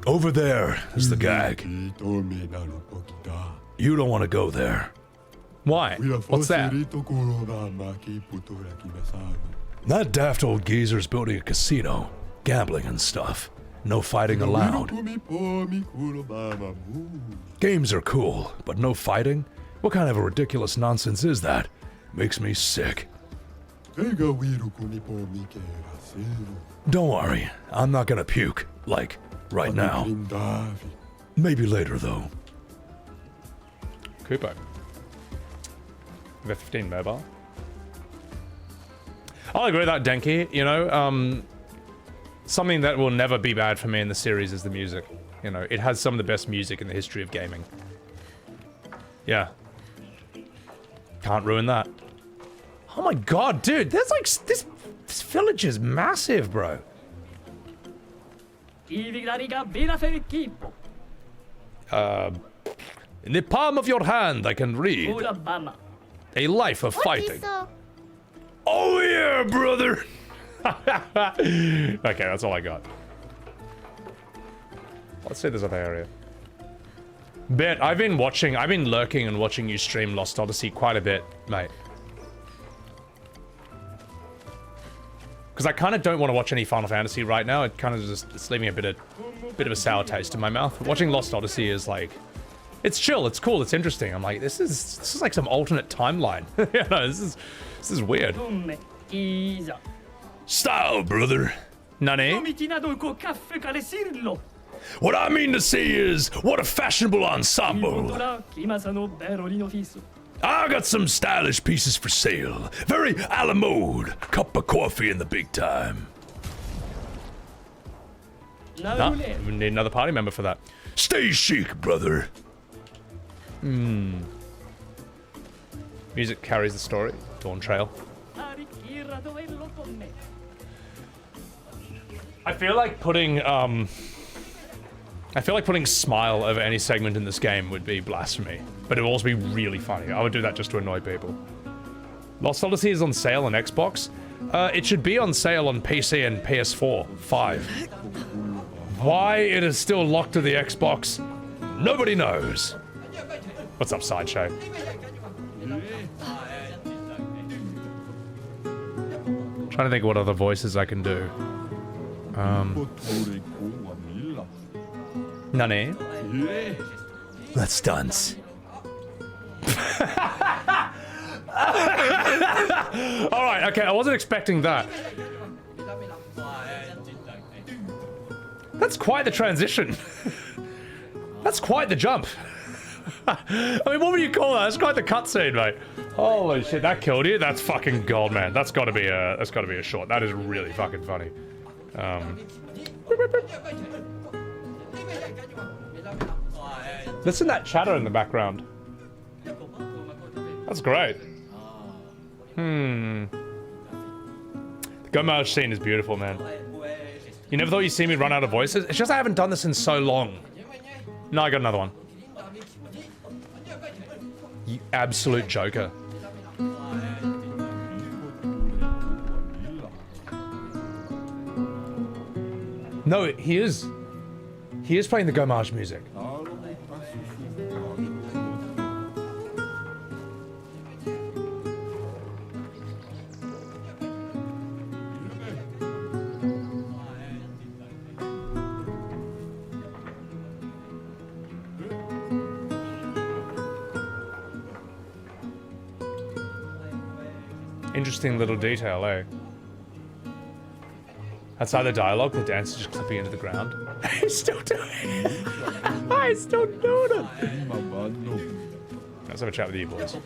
Over there is the gag. You don't want to go there. Why? What's that? That daft old geezer's building a casino. Gambling and stuff. No fighting allowed. Games are cool, but no fighting? What kind of a ridiculous nonsense is that? Makes me sick. Don't worry, I'm not gonna puke. Like, right now. Maybe later, though. Kupo. V15 mobile. I'll agree with that, Denki. You know, something that will never be bad for me in the series is the music. You know, it has some of the best music in the history of gaming. Yeah. Can't ruin that. Oh my god, dude, there's like, this village is massive, bro. In the palm of your hand, I can read. A life of fighting. Oh yeah, brother! Okay, that's all I got. Let's see this other area. Bet, I've been lurking and watching you stream Lost Odyssey quite a bit, mate. Because I kind of don't want to watch any Final Fantasy right now. It kind of just, it's leaving a bit of a sour taste in my mouth. Watching Lost Odyssey is like, it's chill, it's cool, it's interesting. I'm like, this is like some alternate timeline. You know, this is weird. Style, brother. Nani? What I mean to say is, what a fashionable ensemble. I got some stylish pieces for sale. Very a la mode. Cup of coffee in the big time. Nah, we need another party member for that. Stay chic, brother. Music carries the story. Dawn Trail. I feel like putting Smile over any segment in this game would be blasphemy, but it would also be really funny. I would do that just to annoy people. Lost Odyssey is on sale on Xbox. It should be on sale on PC and PS4 5. Why it is still locked to the Xbox, nobody knows. What's up, Sideshow? Trying to think what other voices I can do. Nani? Let's dance. Alright, okay, I wasn't expecting that. That's quite the transition. That's quite the jump. I mean, what would you call that? That's quite the cutscene, mate. Holy shit, that killed you? That's fucking gold, man. That's gotta be a short. That is really fucking funny. Listen to that chatter in the background. That's great. The Gomage scene is beautiful, man. You never thought you'd see me run out of voices? It's just I haven't done this in so long. No, I got another one. You absolute joker. No, he is playing the Gomage music. Interesting little detail, eh? Outside the dialogue, the dance is just clipping into the ground. He's still doing it. He's still doing it. Let's have a chat with you boys.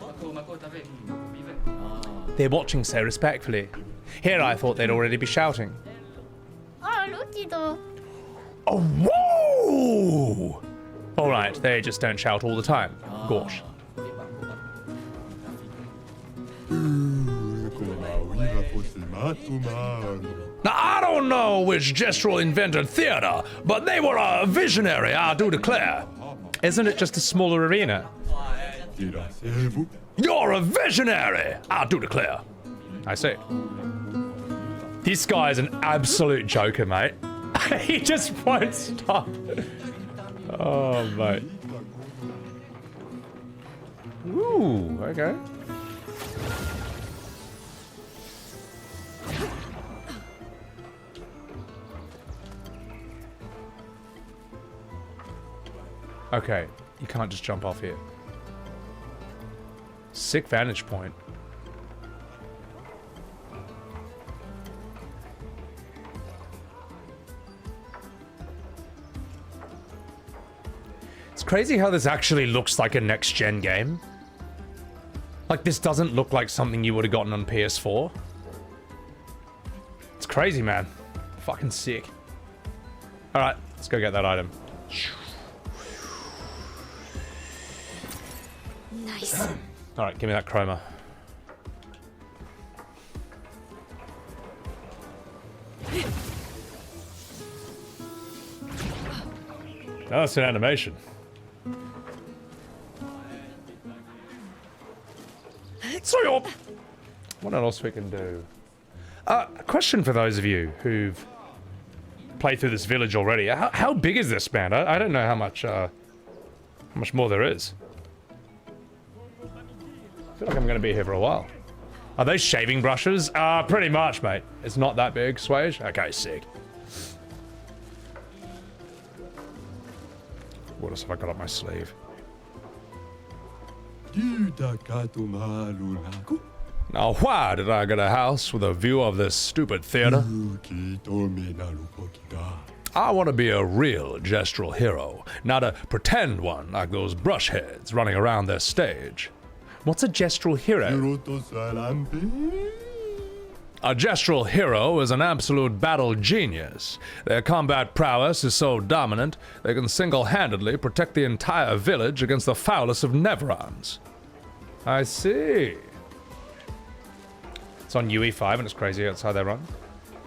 They're watching so respectfully. Here I thought they'd already be shouting. Oh, whoa! Alright, they just don't shout all the time. Gosh. Now, I don't know which gestural invented theater, but they were a visionary, I do declare. Isn't it just a smaller arena? You're a visionary, I do declare. I see. This guy is an absolute joker, mate. He just won't stop. Oh, mate. Ooh, okay. Okay, you can't just jump off here. Sick vantage point. It's crazy how this actually looks like a next-gen game. Like, this doesn't look like something you would have gotten on PS4. It's crazy, man. Fucking sick. Alright, let's go get that item. Nice. Alright, give me that chroma. Oh, that's an animation. So, what else we can do? A question for those of you who've played through this village already. How big is this, man? I don't know how much more there is. I feel like I'm going to be here for a while. Are those shaving brushes? Pretty much, mate. It's not that big, Swage. Okay, sick. What else have I got up my sleeve? Now, why did I get a house with a view of this stupid theater? I want to be a real gestural hero, not a pretend one like those brush heads running around their stage. What's a gestural hero? A gestural hero is an absolute battle genius. Their combat prowess is so dominant, they can single-handedly protect the entire village against the foulest of Neverons. I see. It's on UE5 and it's crazy that's how they run.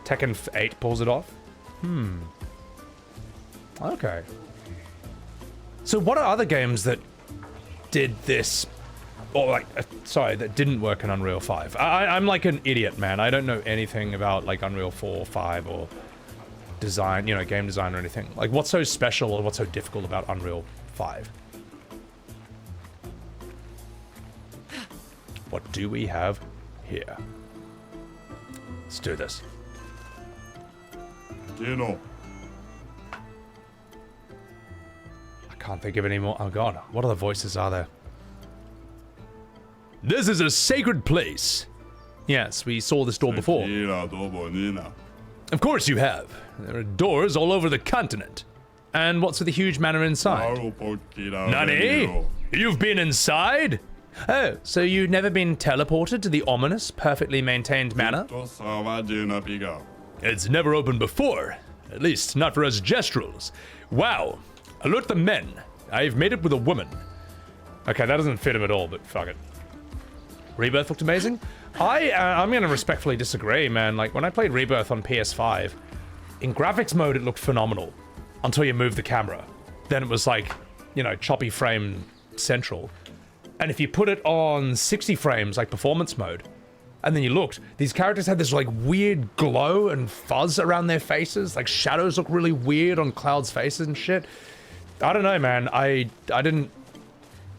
Tekken 8 pulls it off. Okay. So what are other games that did this? Or like, sorry, that didn't work in Unreal 5. I'm like an idiot, man. I don't know anything about like Unreal 4, 5, or design, you know, game design or anything. Like, what's so special or what's so difficult about Unreal 5? What do we have here? Let's do this. Gino. I can't think of any more. Oh god, what other voices are there? This is a sacred place. Yes, we saw this door before. Of course you have. There are doors all over the continent. And what's with the huge manor inside? Nani? You've been inside? Oh, so you've never been teleported to the ominous, perfectly maintained manor? It's never opened before. At least, not for us gestrals. Wow. Alert the men. I've made it with a woman. Okay, that doesn't fit him at all, but fuck it. Rebirth looked amazing. I'm gonna respectfully disagree, man. Like, when I played Rebirth on PS5, in graphics mode it looked phenomenal. Until you move the camera. Then it was like, you know, choppy frame central. And if you put it on 60 frames, like performance mode, and then you looked, these characters had this like weird glow and fuzz around their faces. Like shadows look really weird on Cloud's faces and shit. I don't know, man. I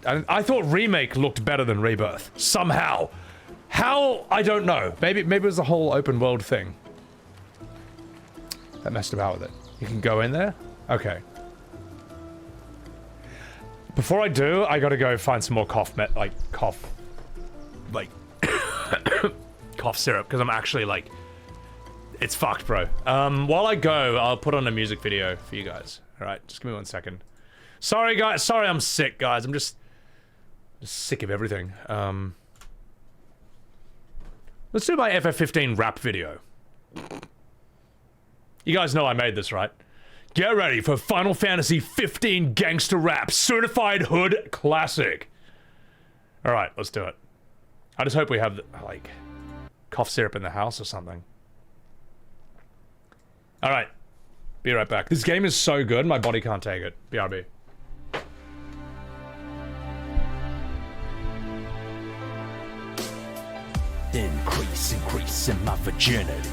thought Remake looked better than Rebirth. Somehow. How? I don't know. Maybe it was a whole open world thing. That messed about with it. You can go in there? Okay. Before I do, I gotta go find some more cough syrup, because I'm actually like, it's fucked, bro. While I go, I'll put on a music video for you guys. Alright, just give me 1 second. Sorry, guys. Sorry I'm sick, guys. I'm just sick of everything. Let's do my FF15 rap video. You guys know I made this, right? Get ready for Final Fantasy 15 Gangster Rap Certified Hood Classic. Alright, let's do it. I just hope we have, like, cough syrup in the house or something. Alright. Be right back. This game is so good, my body can't take it. BRB. Increase in my virginity.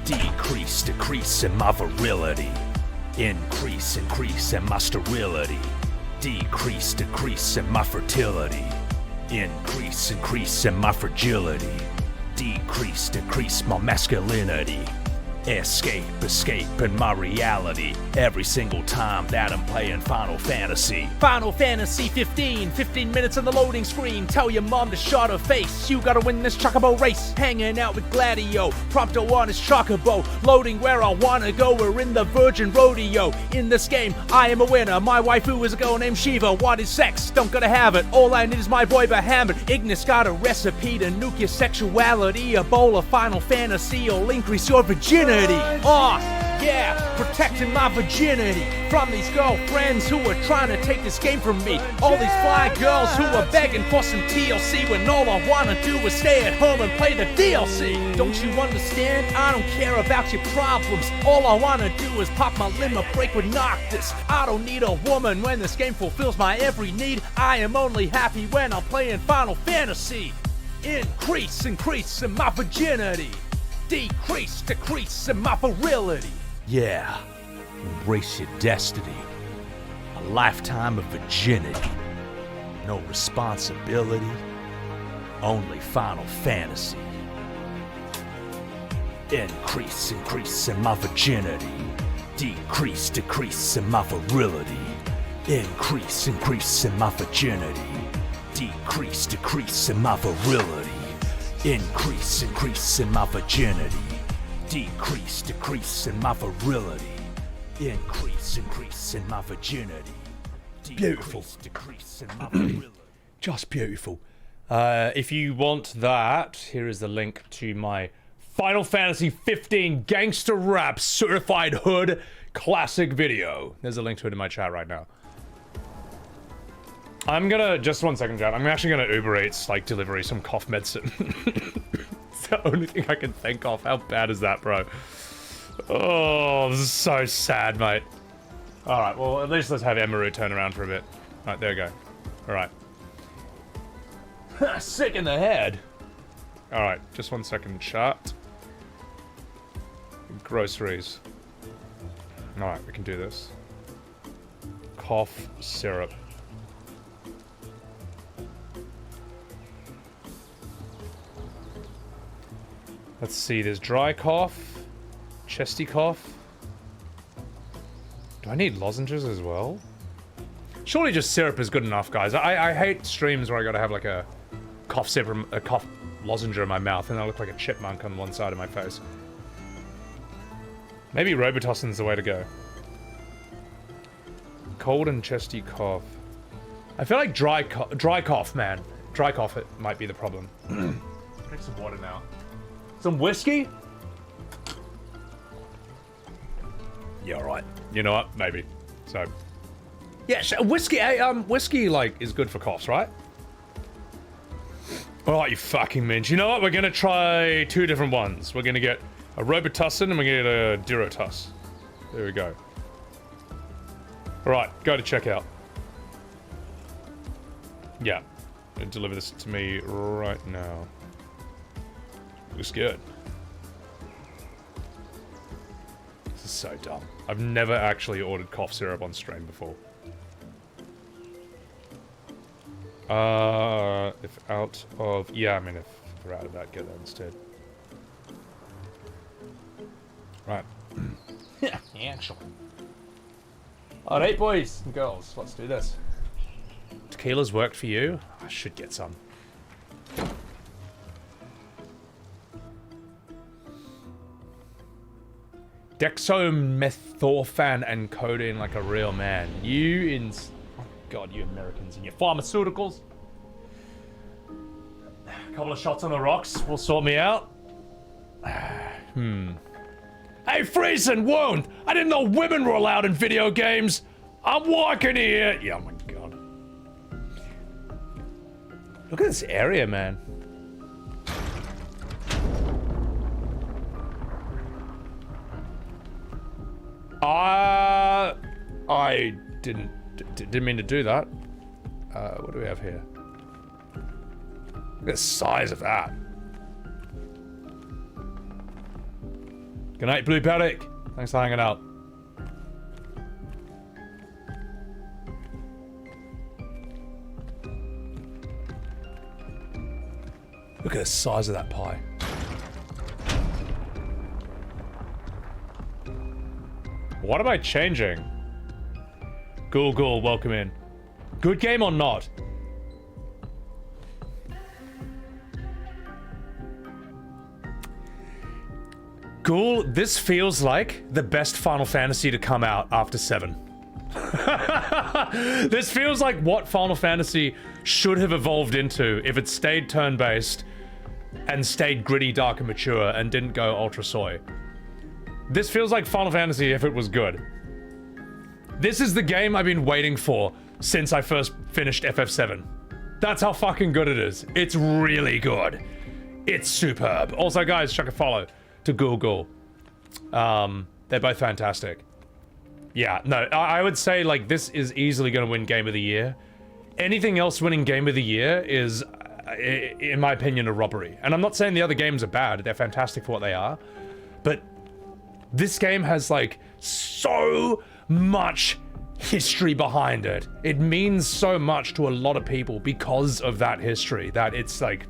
Decrease in my virility. Increase in my sterility. Decrease in my fertility. Increase in my fragility. Decrease my masculinity. Escape in my reality. Every single time that I'm playing Final Fantasy. Final Fantasy 15, 15 minutes on the loading screen. Tell your mom to shut her face. You gotta win this chocobo race. Hanging out with Gladio, Prompto on his chocobo. Loading where I wanna go, we're in the Virgin Rodeo. In this game, I am a winner. My waifu is a girl named Shiva. What is sex? Don't gotta have it. All I need is my boy Bahamut. Ignis got a recipe to nuke your sexuality. A bowl of Final Fantasy will increase your virginity. Oh, yeah, protecting my virginity from these girlfriends who are trying to take this game from me. All these fly girls who are begging for some TLC when all I wanna do is stay at home and play the DLC. Don't you understand? I don't care about your problems. All I wanna do is pop my limo break with Noctis. I don't need a woman when this game fulfills my every need. I am only happy when I'm playing Final Fantasy. Increase in my virginity. Decrease in my virility. Yeah, embrace your destiny. A lifetime of virginity. No responsibility. Only Final Fantasy. Increase in my virginity. Decrease in my virility. Increase in my virginity. Decrease in my virility. Increase in my virginity. Decrease in my virility. Increase in my virginity. Beautiful. Decrease in my virility. Just beautiful. If you want that, here is the link to my Final Fantasy 15 Gangster Rap Certified Hood Classic video. There's a link to it in my chat right now. I'm gonna, just 1 second, chat. I'm actually gonna Uber Eats, like, delivery some cough medicine. It's the only thing I can think of. How bad is that, bro? Oh, this is so sad, mate. Alright, well, at least let's have Emeru turn around for a bit. Alright, there we go. Alright. Sick in the head. Alright, just 1 second, chat. Groceries. Alright, we can do this. Cough syrup. Let's see, there's dry cough, chesty cough. Do I need lozenges as well? Surely just syrup is good enough, guys. I hate streams where I gotta have like a cough syrup, a cough lozenge in my mouth and I look like a chipmunk on one side of my face. Maybe Robitussin's the way to go. Cold and chesty cough. I feel like dry cough, man. Dry cough, it might be the problem. Drink some water now. Some whiskey? Yeah, alright. You know what? Maybe. So, Yeah, whiskey, whiskey, like, is good for coughs, right? Alright, you fucking minch. You know what? We're gonna try 2 different ones. We're gonna get a Robitussin and we're gonna get a Dirotus. There we go. Alright, go to checkout. Yeah. Deliver this to me right now. Looks good. This is so dumb. I've never actually ordered cough syrup on stream before. If out of... Yeah, I mean, if they're out of that, get that instead. Right. Yeah, actually. Alright, boys and girls, let's do this. Tequila's worked for you? I should get some. Dextromethorphan and codeine like a real man. You oh God, you Americans and your pharmaceuticals. A couple of shots on the rocks will sort me out. Hey, freeze and wound! I didn't know women were allowed in video games! I'm walking here! Yeah, oh my God. Look at this area, man. I didn't mean to do that. What do we have here? Look at the size of that. Good night, Blue Paddock. Thanks for hanging out. Look at the size of that pie. What am I changing? Ghoul, welcome in. Good game or not? Ghoul, this feels like the best Final Fantasy to come out after 7. This feels like what Final Fantasy should have evolved into if it stayed turn-based and stayed gritty, dark, and mature and didn't go ultra soy. This feels like Final Fantasy if it was good. This is the game I've been waiting for since I first finished FF7. That's how fucking good it is. It's really good. It's superb. Also, guys, chuck a follow to Ghoul. They're both fantastic. Yeah, no, I would say, like, this is easily gonna win Game of the Year. Anything else winning Game of the Year is, in my opinion, a robbery. And I'm not saying the other games are bad. They're fantastic for what they are. But this game has, like, so much history behind it. It means so much to a lot of people because of that history that it's, like,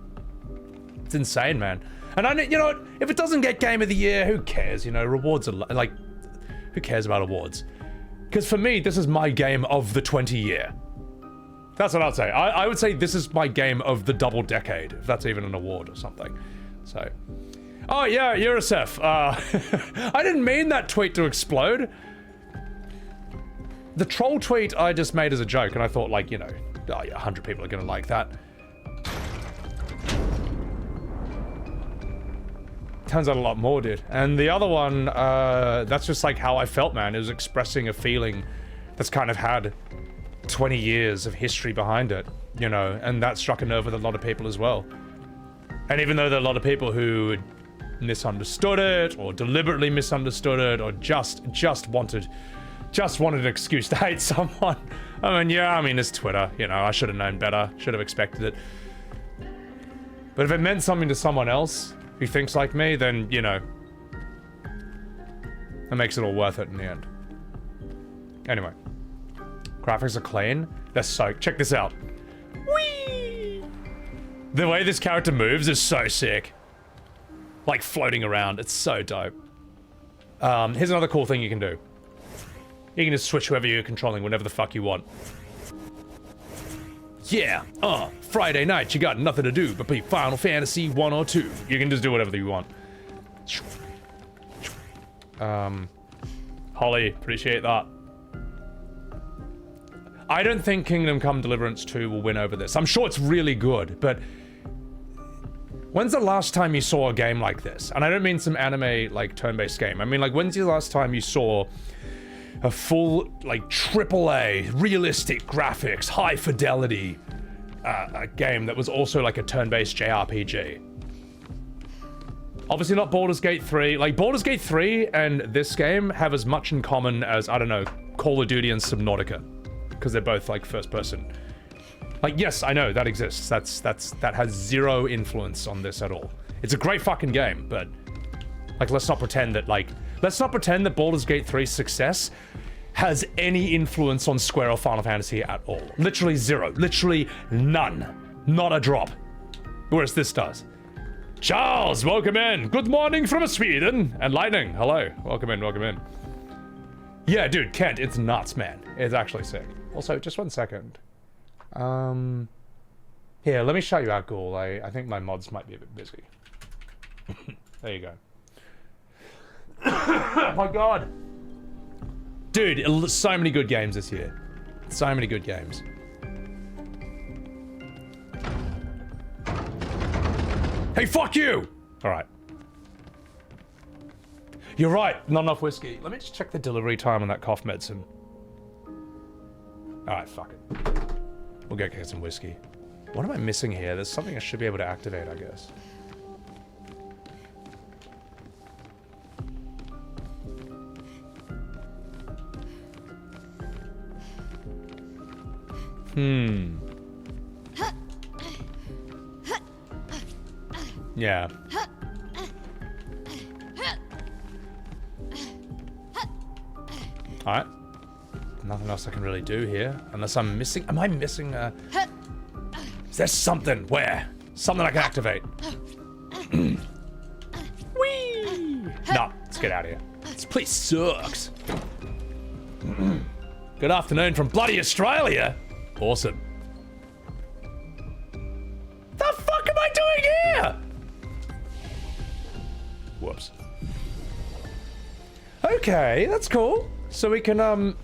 it's insane, man. And you know what? If it doesn't get Game of the Year, who cares? You know, rewards are, like, who cares about awards? Because for me, this is my game of the 20 year. That's what I'd say. I would say this is my game of the double decade, if that's even an award or something. So, oh yeah, Eurosef. I didn't mean that tweet to explode. The troll tweet I just made as a joke, and I thought, like, you know, oh, yeah, 100 people are gonna like that. Turns out a lot more did. And the other one, that's just like how I felt, man. It was expressing a feeling that's kind of had 20 years of history behind it, you know, and that struck a nerve with a lot of people as well. And even though there are a lot of people who misunderstood it, or deliberately misunderstood it, or just wanted an excuse to hate someone. I mean, yeah, I mean, it's Twitter, you know, I should have known better, should have expected it. But if it meant something to someone else who thinks like me, then, you know, that makes it all worth it in the end. Anyway. Graphics are clean. They're so... Check this out. Whee! The way this character moves is so sick. Like, floating around. It's so dope. Here's another cool thing you can do. You can just switch whoever you're controlling whenever the fuck you want. Yeah, Friday night, you got nothing to do but play Final Fantasy 1 or 2. You can just do whatever you want. Holly, appreciate that. I don't think Kingdom Come Deliverance 2 will win over this. I'm sure it's really good, but when's the last time you saw a game like this? And I don't mean some anime, like, turn-based game. I mean, like, when's the last time you saw a full, like, AAA, realistic graphics, high fidelity a game that was also like a turn-based JRPG. Obviously not Baldur's Gate 3. Like, Baldur's Gate 3 and this game have as much in common as, I don't know, Call of Duty and Subnautica. Because they're both, like, first person. Like, yes, I know, that exists. That has zero influence on this at all. It's a great fucking game, but, like, let's not pretend that Baldur's Gate 3's success has any influence on Square or Final Fantasy at all. Literally zero. Literally none. Not a drop. Whereas this does. Charles, welcome in. Good morning from Sweden. And Lightning, hello. Welcome in, welcome in. Yeah, dude, Kent, it's nuts, man. It's actually sick. Also, just 1 second. Here, let me shout you out, Ghoul. I think my mods might be a bit busy. There you go. Oh my god. Dude, so many good games this year. So many good games. Hey, fuck you! Alright. You're right, not enough whiskey. Let me just check the delivery time on that cough medicine. Alright, fuck it. We'll go get some whiskey. What am I missing here? There's something I should be able to activate, I guess. Yeah. Alright. Nothing else I can really do here. Unless I'm missing... Am I missing a... Is there something? Where? Something I can activate. Whee! No, let's get out of here. This place sucks. Good afternoon from bloody Australia. Awesome. The fuck am I doing here? Whoops. Okay, that's cool. So we can,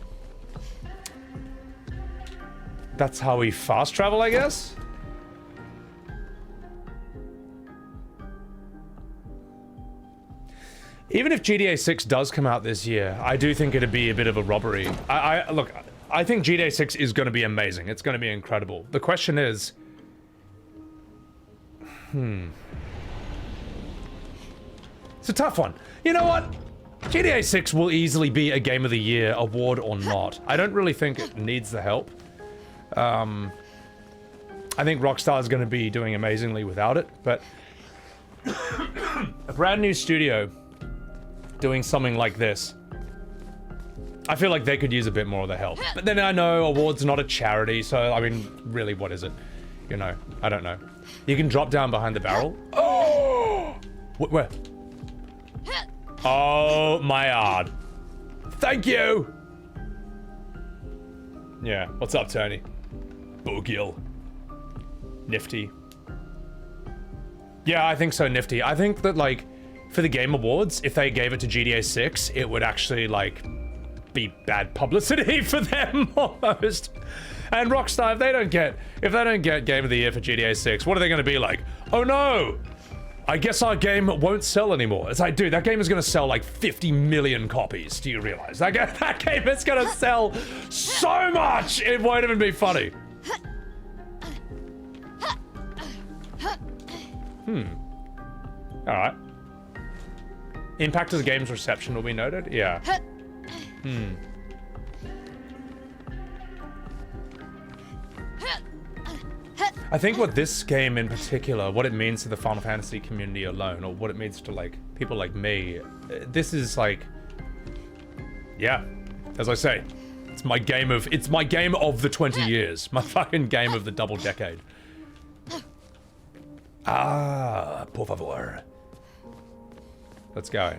that's how we fast travel, I guess? Even if GTA 6 does come out this year, I do think it'd be a bit of a robbery. Look, I think GTA 6 is going to be amazing. It's going to be incredible. The question is... It's a tough one. You know what? GTA 6 will easily be a Game of the Year award or not. I don't really think it needs the help. I think Rockstar is going to be doing amazingly without it, but... a brand new studio doing something like this, I feel like they could use a bit more of the help. But then I know awards are not a charity, so I mean, really, what is it? You know, I don't know. You can drop down behind the barrel. Oh! Where? Oh my god. Thank you! Yeah, what's up, Tony? Bogiel. Nifty. Yeah, I think so, Nifty. I think that, like, for the Game Awards, if they gave it to GTA 6, it would actually, like, be bad publicity for them, almost. And Rockstar, if they don't get Game of the Year for GTA 6, what are they gonna be like? Oh no! I guess our game won't sell anymore. It's like, dude, that game is gonna sell like 50 million copies. Do you realize? That game is gonna sell so much, it won't even be funny. Alright. Impact of the game's reception will be noted? Yeah. I think what this game in particular, what it means to the Final Fantasy community alone, or what it means to, like, people like me, this is like, yeah, as I say, it's my game of the 20 years. My fucking game of the double decade. Ah, por favor. Let's go.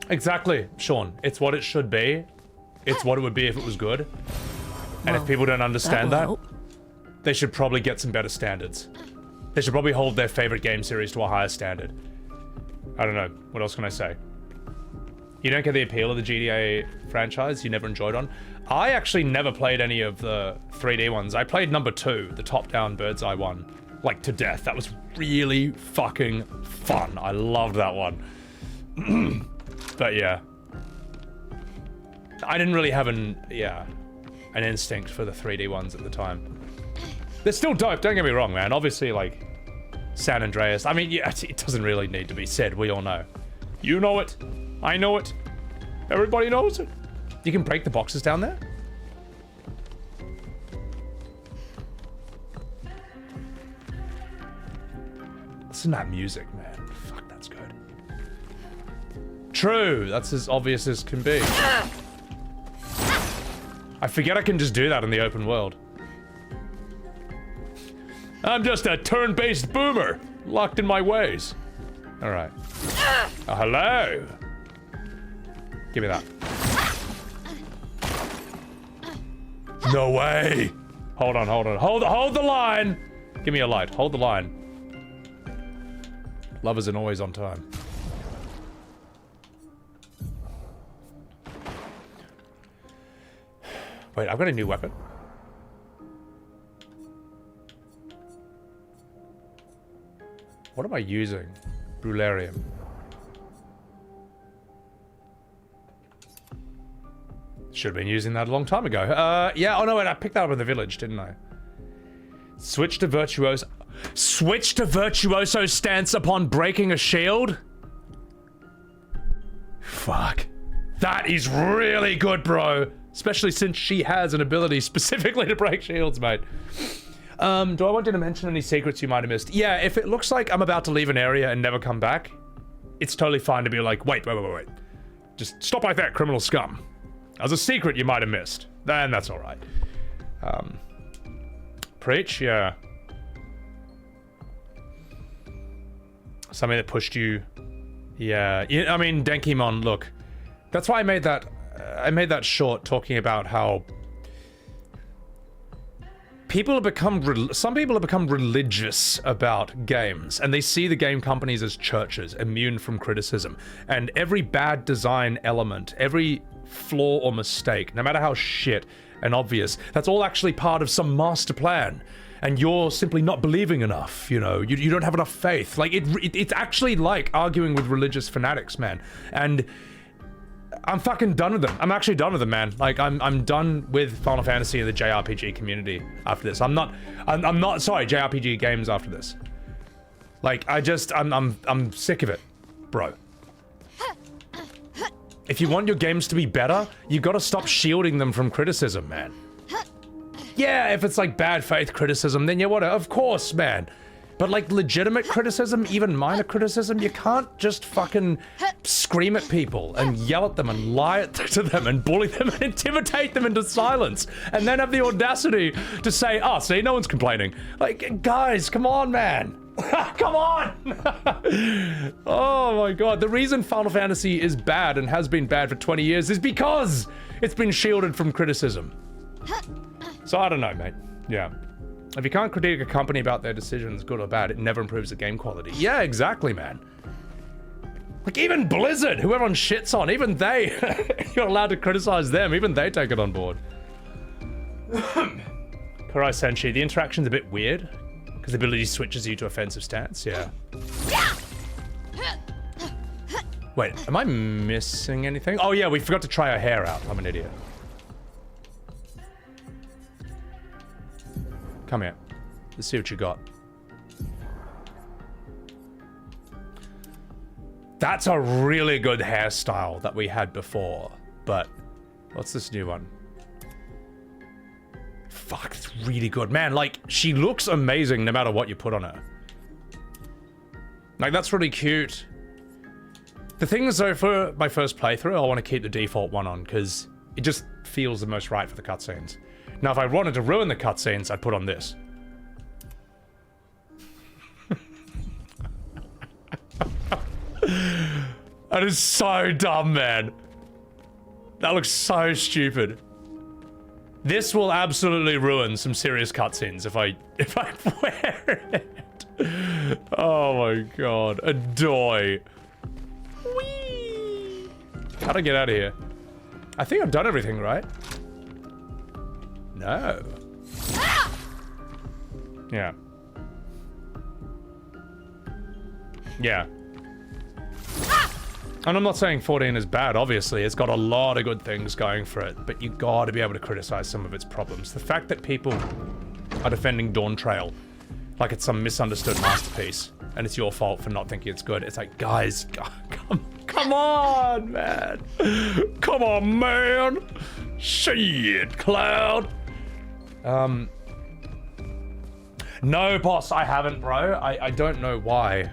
Exactly, Sean. It's what it should be. It's what it would be if it was good. And if people don't understand that, they should probably get some better standards. They should probably hold their favorite game series to a higher standard. I don't know. What else can I say? You don't get the appeal of the GTA franchise? You never enjoyed one? I actually never played any of the 3D ones. I played number 2, the top-down bird's eye one. like, to death. That was really fucking fun. I loved that one. But yeah. I didn't really have an instinct for the 3D ones at the time. They're still dope, don't get me wrong, man. Obviously, like, San Andreas. I mean, yeah, it doesn't really need to be said. We all know. You know it. I know it. Everybody knows it. You can break the boxes down there? Listen to that music, man. Fuck, that's good. True, that's as obvious as can be. I forget I can just do that in the open world. I'm just a turn-based boomer, locked in my ways. Alright. Oh, hello! Give me that. No way! Hold on. Hold the line! Give me a light. Hold the line. Love isn't always on time. Wait, I've got a new weapon. What am I using? Brularium. Should have been using that a long time ago. Yeah, oh no, wait, I picked that up in the village, didn't I? Switch to Virtuoso. Switch to Virtuoso stance upon breaking a shield? Fuck. That is really good, bro. Especially since she has an ability specifically to break shields, mate. Do I want you to mention any secrets you might have missed? Yeah, if it looks like I'm about to leave an area and never come back, it's totally fine to be like, wait. Just stop like that, criminal scum. As a secret you might have missed. Then that's alright. Preach? Yeah. Something that pushed you. Yeah. I mean, Denkimon, look. That's why I made that short talking about how some people have become religious about games, and they see the game companies as churches, immune from criticism. And every bad design element, every flaw or mistake, no matter how shit and obvious, that's all actually part of some master plan. And you're simply not believing enough, you know? You don't have enough faith. Like, it's actually like arguing with religious fanatics, man. And I'm fucking done with them. I'm actually done with them, man. Like, I'm done with Final Fantasy and the JRPG community after this. I'm not sorry, JRPG games after this. Like, I'm sick of it, bro. If you want your games to be better, you gotta stop shielding them from criticism, man. Yeah, if it's like bad faith criticism, then yeah, whatever, of course, man. But like legitimate criticism, even minor criticism, you can't just fucking scream at people and yell at them and lie to them and bully them and intimidate them into silence. And then have the audacity to say, oh, see, no one's complaining. Like, guys, come on, man. Come on! Oh my god, the reason Final Fantasy is bad and has been bad for 20 years is because it's been shielded from criticism. So I don't know, mate. Yeah. If you can't critique a company about their decisions, good or bad, it never improves the game quality. Yeah, exactly, man. Like, even Blizzard, who everyone shits on, even they, you're allowed to criticize them, even they take it on board. Kurai Senshi, the interaction's a bit weird, because the ability switches you to offensive stance, yeah. Wait, am I missing anything? Oh yeah, we forgot to try our hair out. I'm an idiot. Come here. Let's see what you got. That's a really good hairstyle that we had before, but what's this new one? Fuck, it's really good. Man, like, she looks amazing no matter what you put on her. Like, that's really cute. The thing is, though, for my first playthrough, I want to keep the default one on, because it just feels the most right for the cutscenes. Now, if I wanted to ruin the cutscenes, I'd put on this. That is so dumb, man. That looks so stupid. This will absolutely ruin some serious cutscenes if I wear it. Oh my god. Adoy. Whee! How'd I get out of here? I think I've done everything, right? No. Yeah. Yeah. And I'm not saying 14 is bad, obviously. It's got a lot of good things going for it, but you gotta be able to criticize some of its problems. The fact that people are defending Dawn Trail like it's some misunderstood masterpiece, and it's your fault for not thinking it's good. It's like, guys, come on, man. Come on, man. Shit, Cloud. No, boss, I haven't, bro. I don't know why.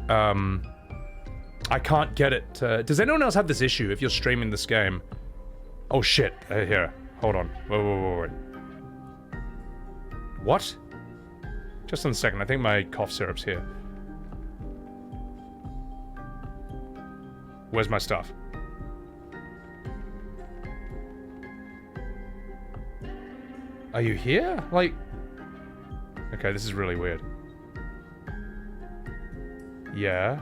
I can't get it to... Does anyone else have this issue if you're streaming this game? Oh, shit. Here. Hold on. Wait. What? Just one second. I think my cough syrup's here. Where's my stuff? Are you here? Like... Okay, this is really weird. Yeah.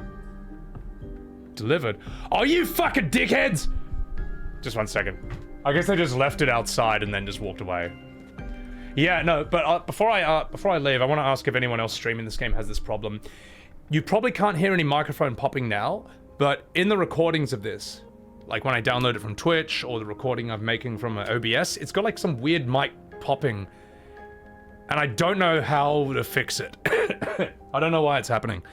Delivered. Oh, you fucking dickheads! Just one second. I guess I just left it outside and then just walked away. Yeah, no, but before I leave, I want to ask if anyone else streaming this game has this problem. You probably can't hear any microphone popping now, but in the recordings of this, like when I download it from Twitch or the recording I'm making from OBS, it's got like some weird mic popping, and I don't know how to fix it. I don't know why it's happening.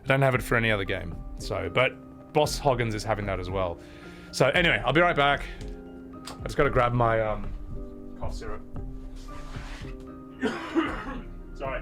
I don't have it for any other game. So, but Boss Hoggins is having that as well. So anyway, I'll be right back. I just gotta grab my cough syrup. Sorry.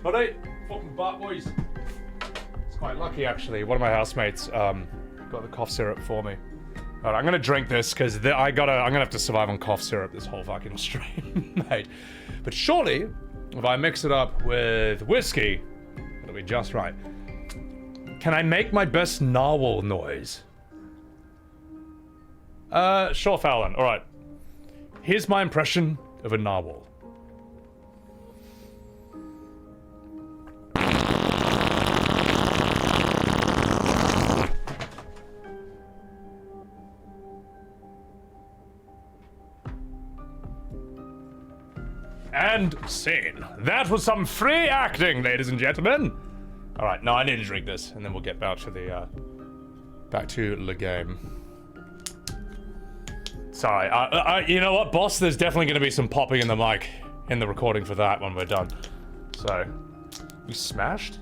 Alright, fucking bat boys. It's quite lucky actually. One of my housemates got the cough syrup for me. Alright, I'm gonna drink this because I'm gonna have to survive on cough syrup this whole fucking stream, mate. But surely, if I mix it up with whiskey, it'll be just right. Can I make my best narwhal noise? Sure, Fallon. Alright. Here's my impression of a narwhal. And scene. That was some free acting, ladies and gentlemen. All right, now I need to drink this, and then we'll get back to the game. Sorry, you know what, boss? There's definitely going to be some popping in the mic in the recording for that when we're done. So, we smashed?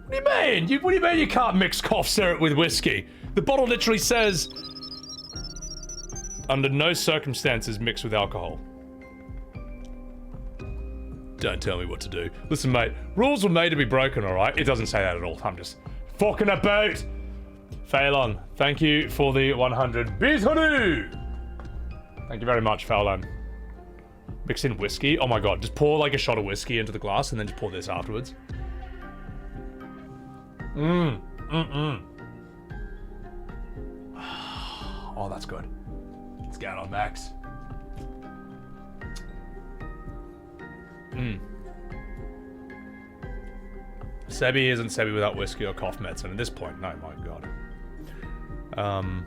What do you mean? What do you mean you can't mix cough syrup with whiskey? The bottle literally says, under no circumstances mix with alcohol. Don't tell me what to do. Listen, mate, rules were made to be broken, alright? It doesn't say that at all. I'm just fucking about. Phelan, thank you for the 100 Bisonu! Thank you very much, Phelan. Mix in whiskey. Oh my god, just pour like a shot of whiskey into the glass and then just pour this afterwards. Oh, that's good. Let's get on Max. Sebby isn't Sebby without whiskey or cough medicine at this point. No, my god. I'm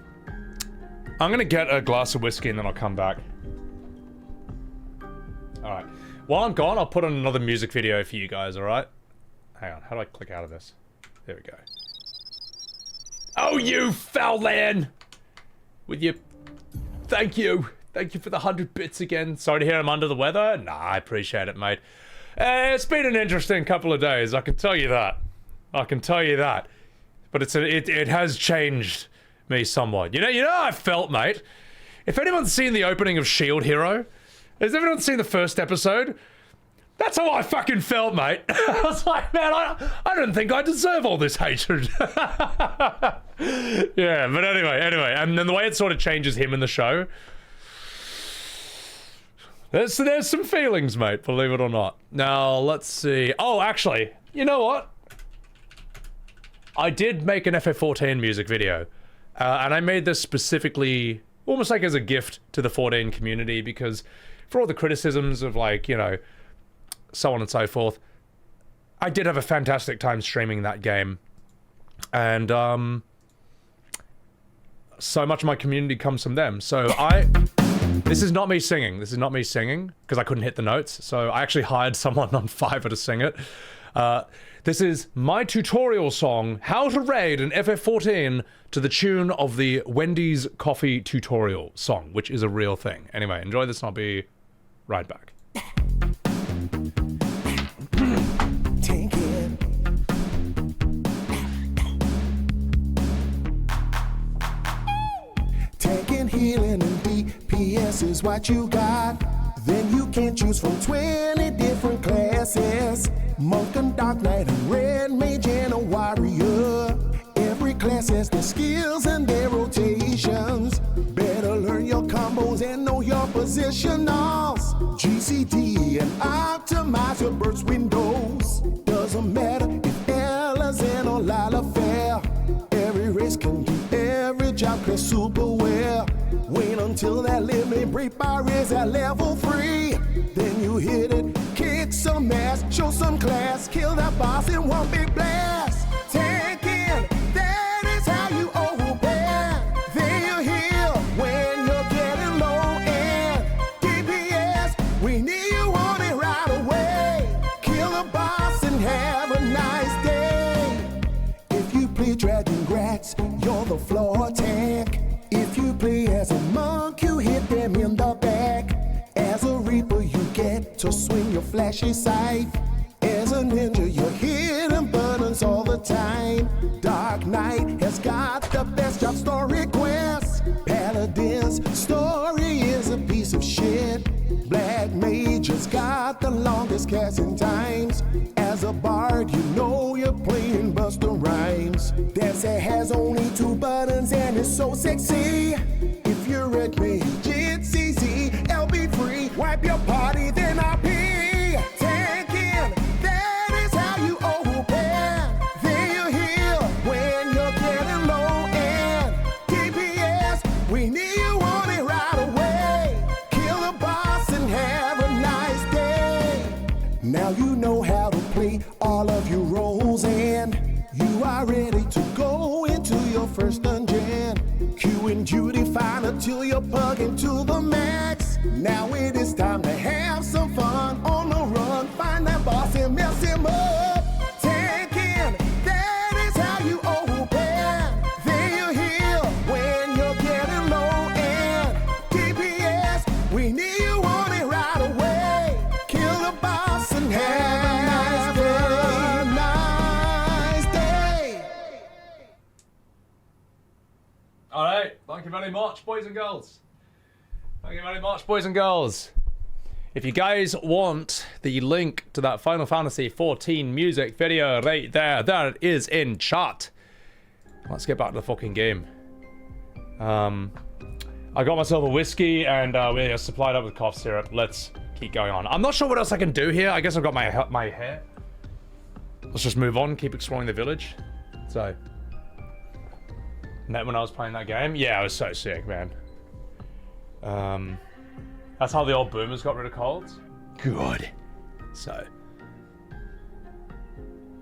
gonna get a glass of whiskey and then I'll come back. Alright. While I'm gone, I'll put on another music video for you guys, alright? Hang on, how do I click out of this? There we go. Oh, you Fowlan! With your... Thank you! Thank you for the 100 bits again. Sorry to hear I'm under the weather. Nah, I appreciate it, mate. It's been an interesting couple of days, I can tell you that. I can tell you that. But it has changed me somewhat. You know how I felt, mate? If anyone's seen the opening of Shield Hero, Has everyone seen the first episode? That's how I fucking felt, mate. I was like, man, I don't think I deserve all this hatred. Yeah, but anyway, and then the way it sort of changes him in the show, there's some feelings, mate, believe it or not. Now, let's see. Oh, actually, you know what? I did make an FF14 music video, and I made this specifically, almost like as a gift to the 14 community, because for all the criticisms of, like, you know, so on and so forth, I did have a fantastic time streaming that game, and so much of my community comes from them. So this is not me singing. This is not me singing because I couldn't hit the notes. So I actually hired someone on Fiverr to sing it. This is my tutorial song, How to Raid an FF14 to the tune of the Wendy's Coffee tutorial song, which is a real thing. Anyway, enjoy this and I'll be right back. Tanking, healing, and DPS is what you got. Then you can choose from 20 different classes. Monk and Dark Knight and Red Mage and a Warrior. Every class has their skills and their rotations. Better learn your combos and know your positionals. GCD and optimize your burst windows. Doesn't matter if Ella's in or Lala fair. Every race can do every job class super well. Wait until that limit break bar is at level 3. Then you hit it, kick some ass, show some class, kill that boss in one big blast. Tanking, that is how you open. Then you heal when you're getting low end. DPS, we need you on it right away. Kill the boss and have a nice day. If you play Dragon Grats, you're the floor tank. If you play as a monk, you hit them in the back. As a reaper, you get to swing your flashy scythe. As a ninja, you're hitting buttons all the time. Dark Knight has got the best job story quests. Paladin's story is a piece of shit. Black Mage has got the longest casting times. As a bard, you know you're playing Busta Rhymes. Dancer has only 2 buttons and it's so sexy. If you're Red Mage, it's easy. LB free, wipe your party, then I'll pee. Tanking, that is how you open. Then you heal when you're getting low end. DPS, we need you on it right away. Kill the boss and have a nice day. Now you know how to play all of your roles and you are ready to go into your first dungeon. Q and duty fine until you're plugging to the max. Now it is time to have some fun on the run. Find that boss and mess him up. Tanking, that is how you open. Then you heal when you're getting low end. DPS, we need you on it right away. Kill the boss and have a nice day. All right, thank you very much, boys and girls. Thank you very much, boys and girls. If you guys want the link to that Final Fantasy XIV music video right there, it is in chat. Let's get back to the fucking game. I got myself a whiskey and we're supplied up with cough syrup. Let's keep going on. I'm not sure what else I can do here. I guess I've got my hair. Let's just move on, keep exploring the village. So, met when I was playing that game. Yeah, I was so sick, man. That's how the old boomers got rid of colds. Good. So,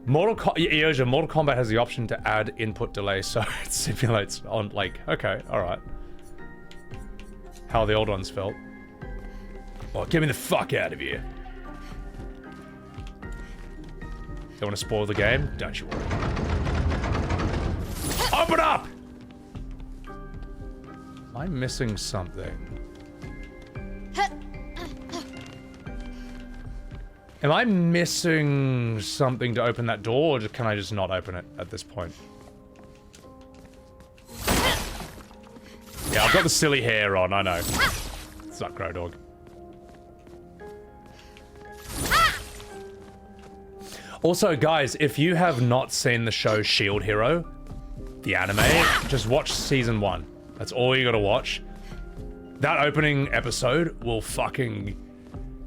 Mortal Kombat has the option to add input delay, so it simulates on, like, okay, alright. How the old ones felt. Oh, get me the fuck out of here. Don't want to spoil the game? Don't you worry. Open up! Am I missing something? Am I missing something to open that door, or can I just not open it at this point? Yeah, I've got the silly hair on, I know. Suck, Crow Dog. Also, guys, if you have not seen the show Shield Hero, the anime, just watch season 1. That's all you gotta watch. That opening episode will fucking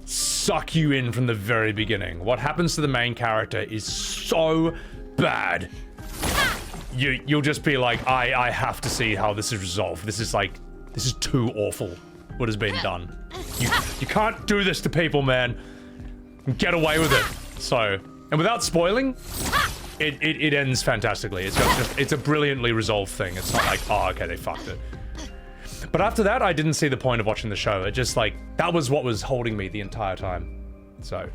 suck you in from the very beginning. What happens to the main character is so bad. You'll just be like, I have to see how this is resolved. This is too awful what has been done. You can't do this to people, man. Get away with it. So, and without spoiling, it ends fantastically. It's a brilliantly resolved thing. It's not like, oh, okay, they fucked it. But after that, I didn't see the point of watching the show. It just like, that was what was holding me the entire time. So,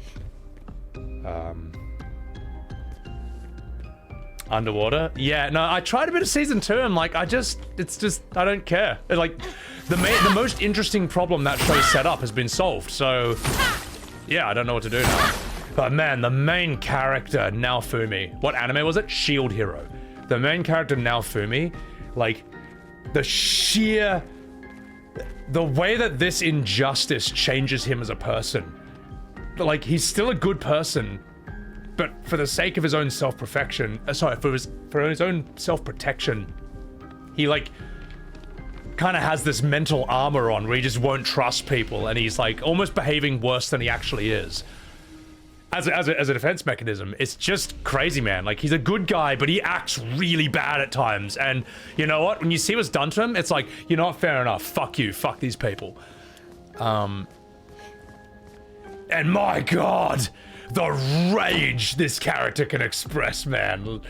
Underwater? Yeah, no, I tried a bit of season 2 and like, I don't care. Like, the most interesting problem that show set up has been solved, so yeah, I don't know what to do now. But man, the main character, Naofumi, what anime was it? Shield Hero. The main character, Naofumi, like, the way that this injustice changes him as a person. Like, he's still a good person, but for the sake of his own self-perfection, for his own self-protection, he like kind of has this mental armor on where he just won't trust people, and he's like almost behaving worse than he actually is. As a defense mechanism, it's just crazy, man. Like, he's a good guy, but he acts really bad at times. And you know what? When you see what's done to him, it's like, you know what? Fair enough. Fuck you. Fuck these people. And my God, the rage this character can express, man.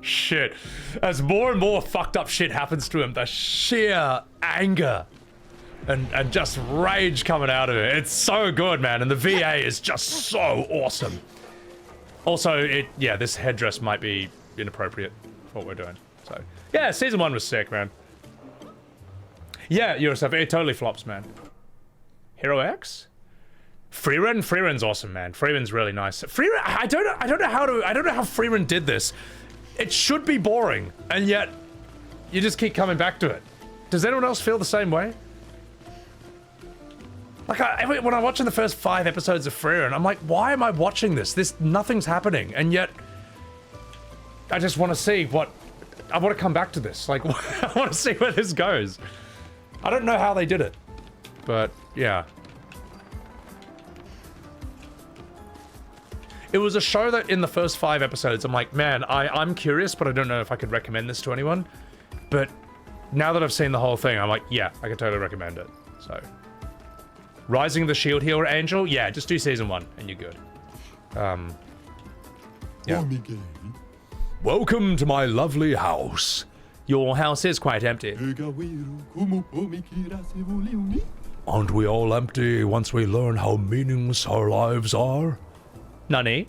Shit. As more and more fucked up shit happens to him, the sheer anger and just rage coming out of it. It's so good, man. And the VA is just so awesome. Also, this headdress might be inappropriate for what we're doing. So, yeah, season 1 was sick, man. Yeah, Ubisoft, it totally flops, man. Hero X? Freeren's awesome, man. Freeren's really nice. Freeren, I don't know how Freeren did this. It should be boring, and yet you just keep coming back to it. Does anyone else feel the same way? Like, when I'm watching the first 5 episodes of Freeren, I'm like, why am I watching this? Nothing's happening, and yet I just want to see I want to come back to this. Like, I want to see where this goes. I don't know how they did it, but yeah. It was a show that in the first 5 episodes, I'm like, man, I'm curious, but I don't know if I could recommend this to anyone. But now that I've seen the whole thing, I'm like, yeah, I could totally recommend it. So, Rising of the Shield Hero Angel, yeah, just do season 1 and you're good. Yeah. Welcome to my lovely house. Your house is quite empty. Aren't we all empty once we learn how meaningless our lives are? Nani?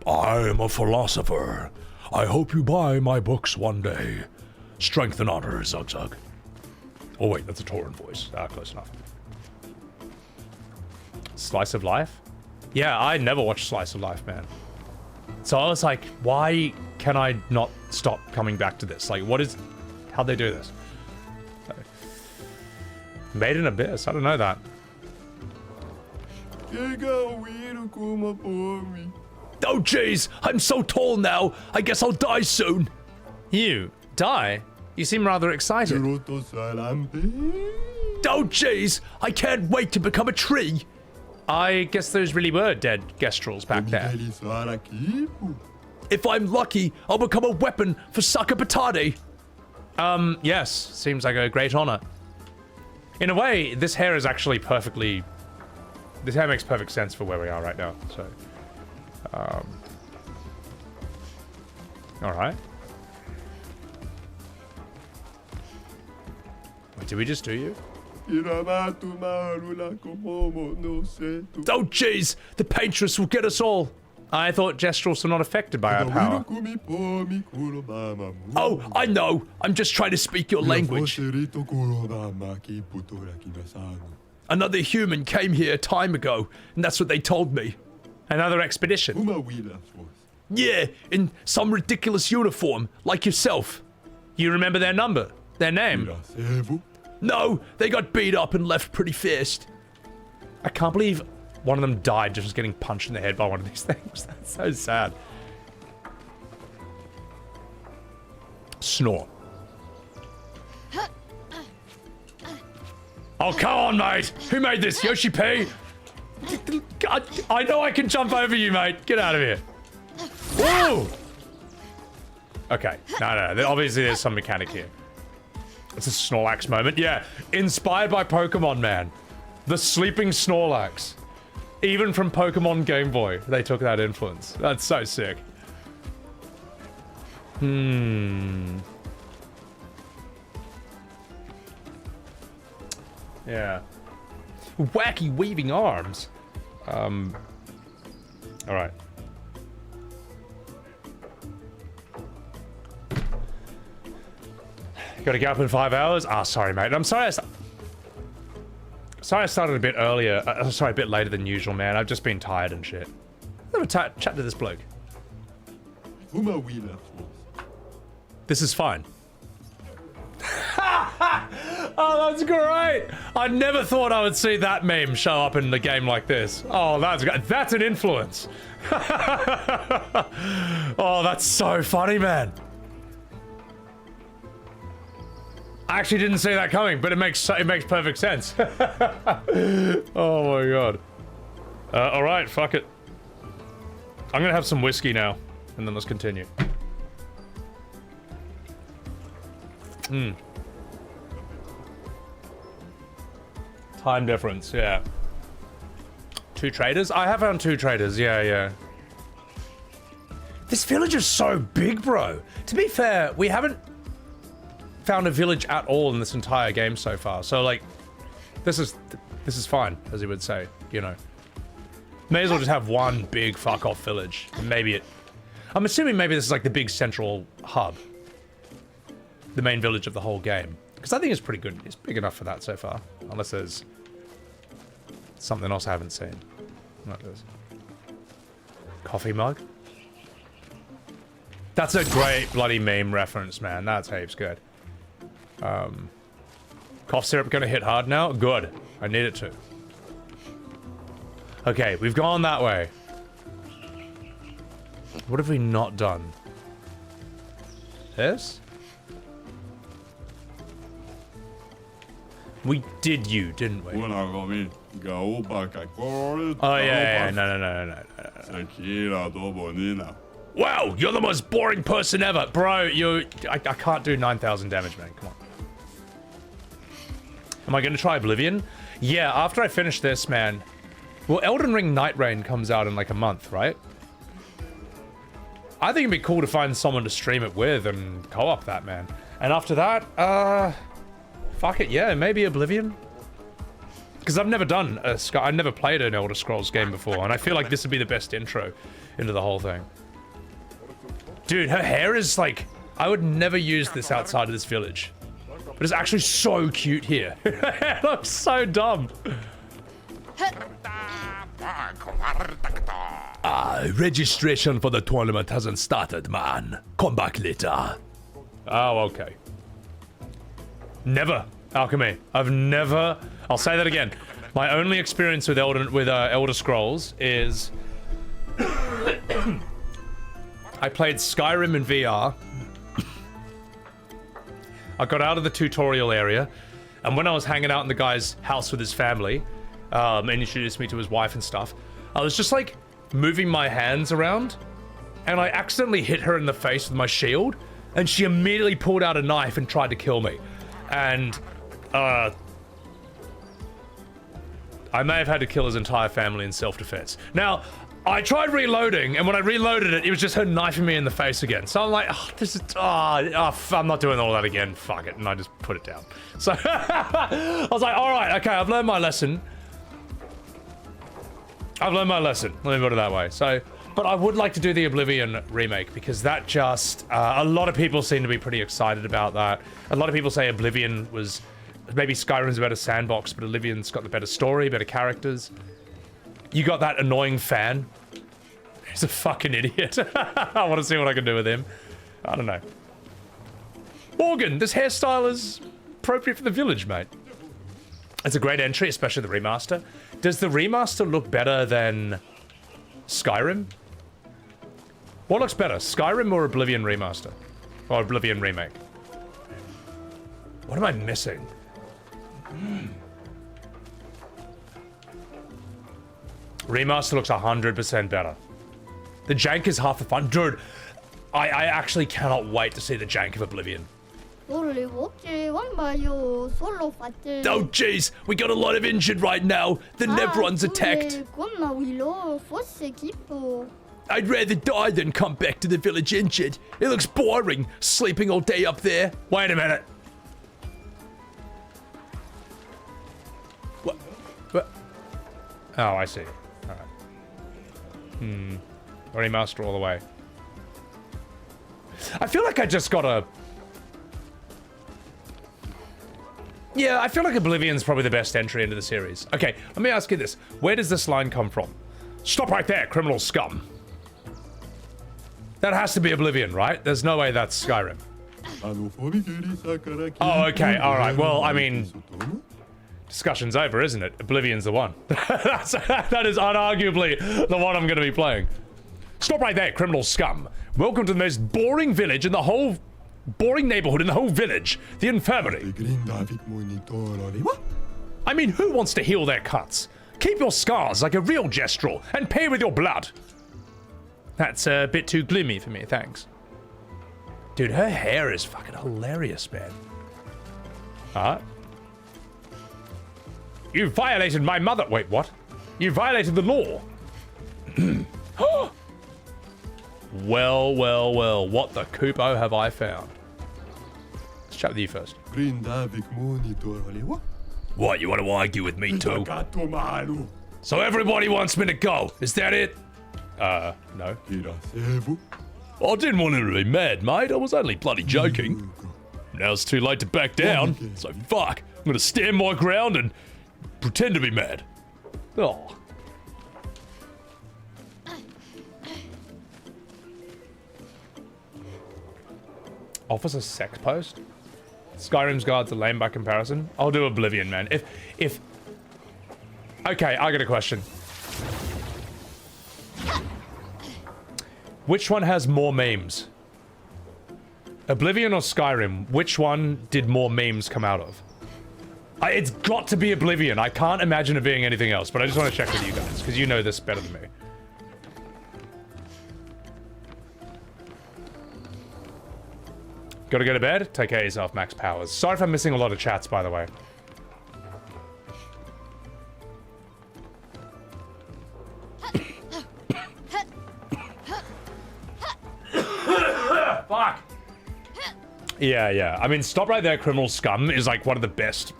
I am a philosopher. I hope you buy my books one day. Strength and honor, Zug Zug. Oh wait, that's a Tauren voice. Close enough. Slice of Life? Yeah, I never watched Slice of Life, man. So I was like, why can I not stop coming back to this? Like, how'd they do this? Made in Abyss, I don't know that. Oh jeez, I'm so tall now, I guess I'll die soon. You? Die? You seem rather excited. Oh jeez, I can't wait to become a tree. I guess those really were dead Gestrels back there. If I'm lucky, I'll become a weapon for Saka Batade. Yes, seems like a great honor. In a way, this hair is actually this hair makes perfect sense for where we are right now, so. Alright. Wait, did we just do you? Oh jeez, the paintress will get us all. I thought Gestrels were not affected by our power. Oh, I know. I'm just trying to speak your language. Another human came here time ago, and that's what they told me. Another expedition? Yeah, in some ridiculous uniform, like yourself. You remember their number? Their name? No, they got beat up and left pretty fast. I can't believe one of them died just getting punched in the head by one of these things. That's so sad. Snore. Oh, come on, mate. Who made this? Yoshi P? I know I can jump over you, mate. Get out of here. Whoa! Okay. No. Obviously, there's some mechanic here. It's a Snorlax moment. Yeah. Inspired by Pokemon, man. The sleeping Snorlax. Even from Pokemon Game Boy, they took that influence. That's so sick. Yeah. Wacky weaving arms. Alright. Got a gap in 5 hours? Ah, sorry, mate. I'm sorry I started a bit earlier. Sorry, a bit later than usual, man. I've just been tired and shit. Let me chat to this bloke. This is fine. Oh, that's great! I never thought I would see that meme show up in the game like this. Oh, that's an influence. Oh, that's so funny, man. I actually didn't see that coming, but it makes perfect sense. Oh my god. All right, fuck it. I'm gonna have some whiskey now, and then let's continue. Time difference, yeah. 2 traders? I have found 2 traders, yeah. This village is so big, bro. To be fair, we haven't found a village at all in this entire game so far. So, like, this is fine, as you would say, you know. May as well just have one big fuck-off village. Maybe I'm assuming maybe this is like the big central hub. The main village of the whole game. Because I think it's pretty good. It's big enough for that so far. Unless there's something else I haven't seen. Not this. Coffee mug? That's a great bloody meme reference, man. That's heaps good. Cough syrup gonna hit hard now? Good. I need it to. Okay, we've gone that way. What have we not done? This? We did you, didn't we? Oh yeah, no. Wow, you're the most boring person ever. Bro, I can't do 9,000 damage, man. Come on. Am I gonna try Oblivion? Yeah, after I finish this, man. Well, Elden Ring Night Rain comes out in like a month, right? I think it'd be cool to find someone to stream it with and co-op that, man. And after that, fuck it, yeah, maybe Oblivion. Because I've never done I've never played an Elder Scrolls game before, and I feel like this would be the best intro into the whole thing. Dude, her hair is like, I would never use this outside of this village. But it's actually so cute here. It looks so dumb. Registration for the tournament hasn't started, man. Come back later. Oh, okay. Never, Alchemy. I've never... I'll say that again. My only experience with Elder Scrolls is... I played Skyrim in VR. I got out of the tutorial area, and when I was hanging out in the guy's house with his family, and introduced me to his wife and stuff, I was just like moving my hands around, and I accidentally hit her in the face with my shield, and she immediately pulled out a knife and tried to kill me. And I may have had to kill his entire family in self-defense. Now, I tried reloading, and when I reloaded it, it was just her knifing me in the face again. So I'm like, oh, this is, I'm not doing all that again. Fuck it, and I just put it down. So I was like, all right, okay, I've learned my lesson. Let me put it that way. So, but I would like to do the Oblivion remake, because that just, a lot of people seem to be pretty excited about that. A lot of people say Oblivion was, maybe Skyrim's a better sandbox, but Oblivion's got the better story, better characters. You got that annoying fan. He's a fucking idiot. I want to see what I can do with him. I don't know. Morgan, this hairstyle is appropriate for the village, mate. It's a great entry, especially the remaster. Does the remaster look better than Skyrim? What looks better, Skyrim or Oblivion remaster? Or Oblivion remake? What am I missing? Remaster looks 100% better. The jank is half the fun. Dude, I actually cannot wait to see the jank of Oblivion. Oh jeez, we got a lot of injured right now. The Nevron's attacked. I'd rather die than come back to the village injured. It looks boring, sleeping all day up there. Wait a minute. What? Oh, I see. Alright. Remaster all the way. I feel like I just gotta... Yeah, I feel like Oblivion's probably the best entry into the series. Okay, let me ask you this. Where does this line come from? Stop right there, criminal scum. That has to be Oblivion, right? There's no way that's Skyrim. Oh, okay, alright. Well, I mean... Discussion's over, isn't it? Oblivion's the one. That is unarguably the one I'm going to be playing. Stop right there, criminal scum. Welcome to the most boring village in the whole... boring neighborhood in the whole village. The infirmary. I mean, who wants to heal their cuts? Keep your scars like a real gestrel and pay with your blood. That's a bit too gloomy for me, thanks. Dude, her hair is fucking hilarious, man. Alright. You violated my mother. Wait, what? You violated the law. Well, well, well. What the Kupo have I found? Let's chat with you first. What, you want to argue with me too? So everybody wants me to go. Is that it? No. I didn't want to be mad, mate. I was only bloody joking. Now it's too late to back down. So fuck. I'm gonna stand my ground and pretend to be mad. Oh. Offers a sex post? Skyrim's guards are lame by comparison. I'll do Oblivion, man. If... Okay, I got a question. Which one has more memes? Oblivion or Skyrim? Which one did more memes come out of? It's got to be Oblivion. I can't imagine it being anything else, but I just want to check with you guys, because you know this better than me. Gotta go to bed? Take care of yourself, Max Powers. Sorry if I'm missing a lot of chats, by the way. Fuck! Yeah. I mean, stop right there, criminal scum is like one of the best...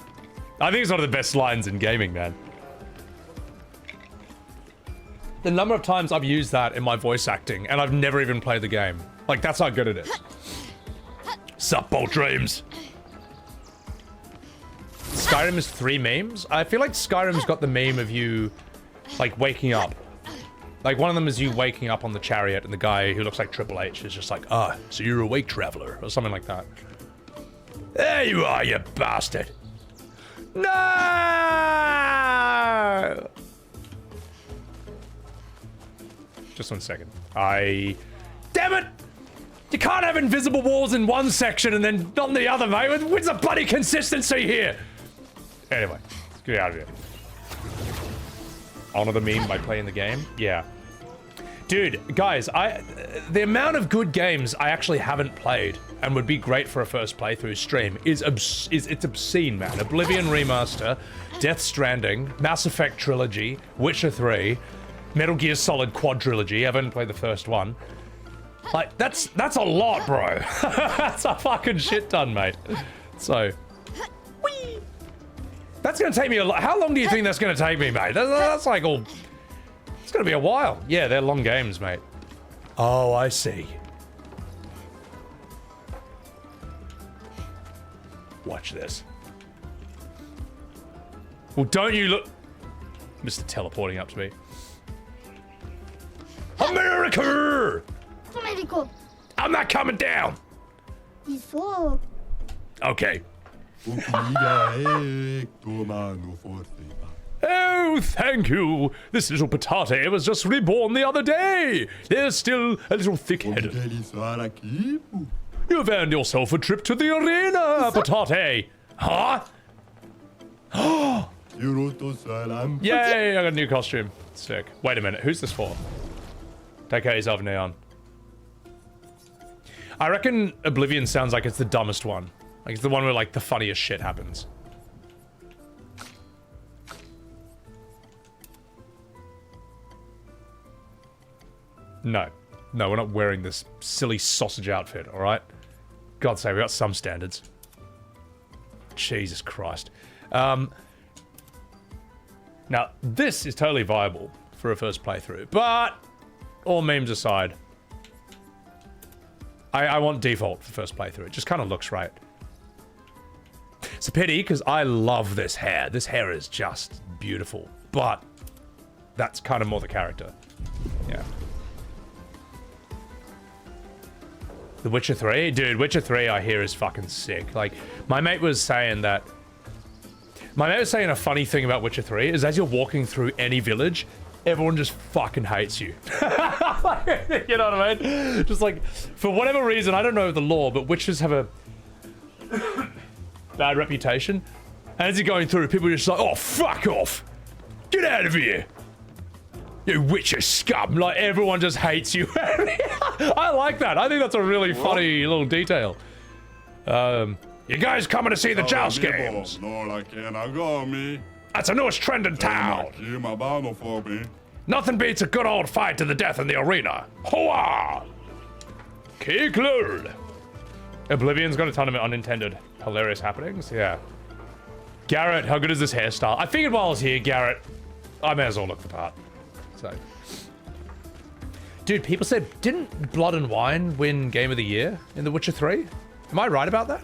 I think it's one of the best lines in gaming, man. The number of times I've used that in my voice acting, and I've never even played the game. Like, that's how good it is. Sup, bold dreams. Skyrim is 3 memes? I feel like Skyrim's got the meme of you, like, waking up. Like, one of them is you waking up on the chariot, and the guy who looks like Triple H is just like, ah, so you're awake, traveler, or something like that. There you are, you bastard. No! Just 1 second. Damn it! You can't have invisible walls in one section and then not in the other, mate. Where's the bloody consistency here? Anyway, let's get out of here. Honor the meme by playing the game? Yeah. Dude, guys, the amount of good games I actually haven't played and would be great for a first playthrough stream is it's obscene, man. Oblivion Remaster, Death Stranding, Mass Effect Trilogy, Witcher 3, Metal Gear Solid Quadrilogy. I haven't played the first one. Like, that's a lot, bro. That's a fucking shit ton, mate. So, whee! That's gonna take me a lot. How long do you think that's gonna take me, mate? That's like all... It's gonna be a while. Yeah, they're long games, mate. Oh, I see. Watch this. Well, don't you look... Mr. Teleporting up to me. America! I'm not coming down. Okay. Oh, thank you. This little potato was just reborn the other day. They're still a little thick-headed. You've earned yourself a trip to the arena, potato. Huh? Yay, I got a new costume. Sick. Wait a minute, who's this for? Take care of yourself, Neon. I reckon Oblivion sounds like it's the dumbest one. Like, it's the one where, like, the funniest shit happens. No. No, we're not wearing this silly sausage outfit, alright? God's sake, we got some standards. Jesus Christ. Now, this is totally viable for a first playthrough, but all memes aside, I want default for first playthrough. It just kind of looks right. It's a pity, because I love this hair. This hair is just beautiful, but that's kind of more the character. Yeah. The Witcher 3? Dude, Witcher 3 I hear is fucking sick. Like, my mate was saying that... My mate was saying a funny thing about Witcher 3 is as you're walking through any village, everyone just fucking hates you. You know what I mean? Just like, for whatever reason, I don't know the lore, but witches have a bad reputation. And as you're going through, people are just like, oh, fuck off! Get out of here! You witcher scum! Like, everyone just hates you. I like that. I think that's a really funny little detail. You guys coming to see the joust games? That's a newest trend in town. Nothing beats a good old fight to the death in the arena. Hoa! Kiklul! Oblivion's got a ton of unintended hilarious happenings. Yeah. Garrett, how good is this hairstyle? I figured while I was here, Garrett, I may as well look the part. So. Dude, people said, didn't Blood and Wine win Game of the Year in The Witcher 3? Am I right about that?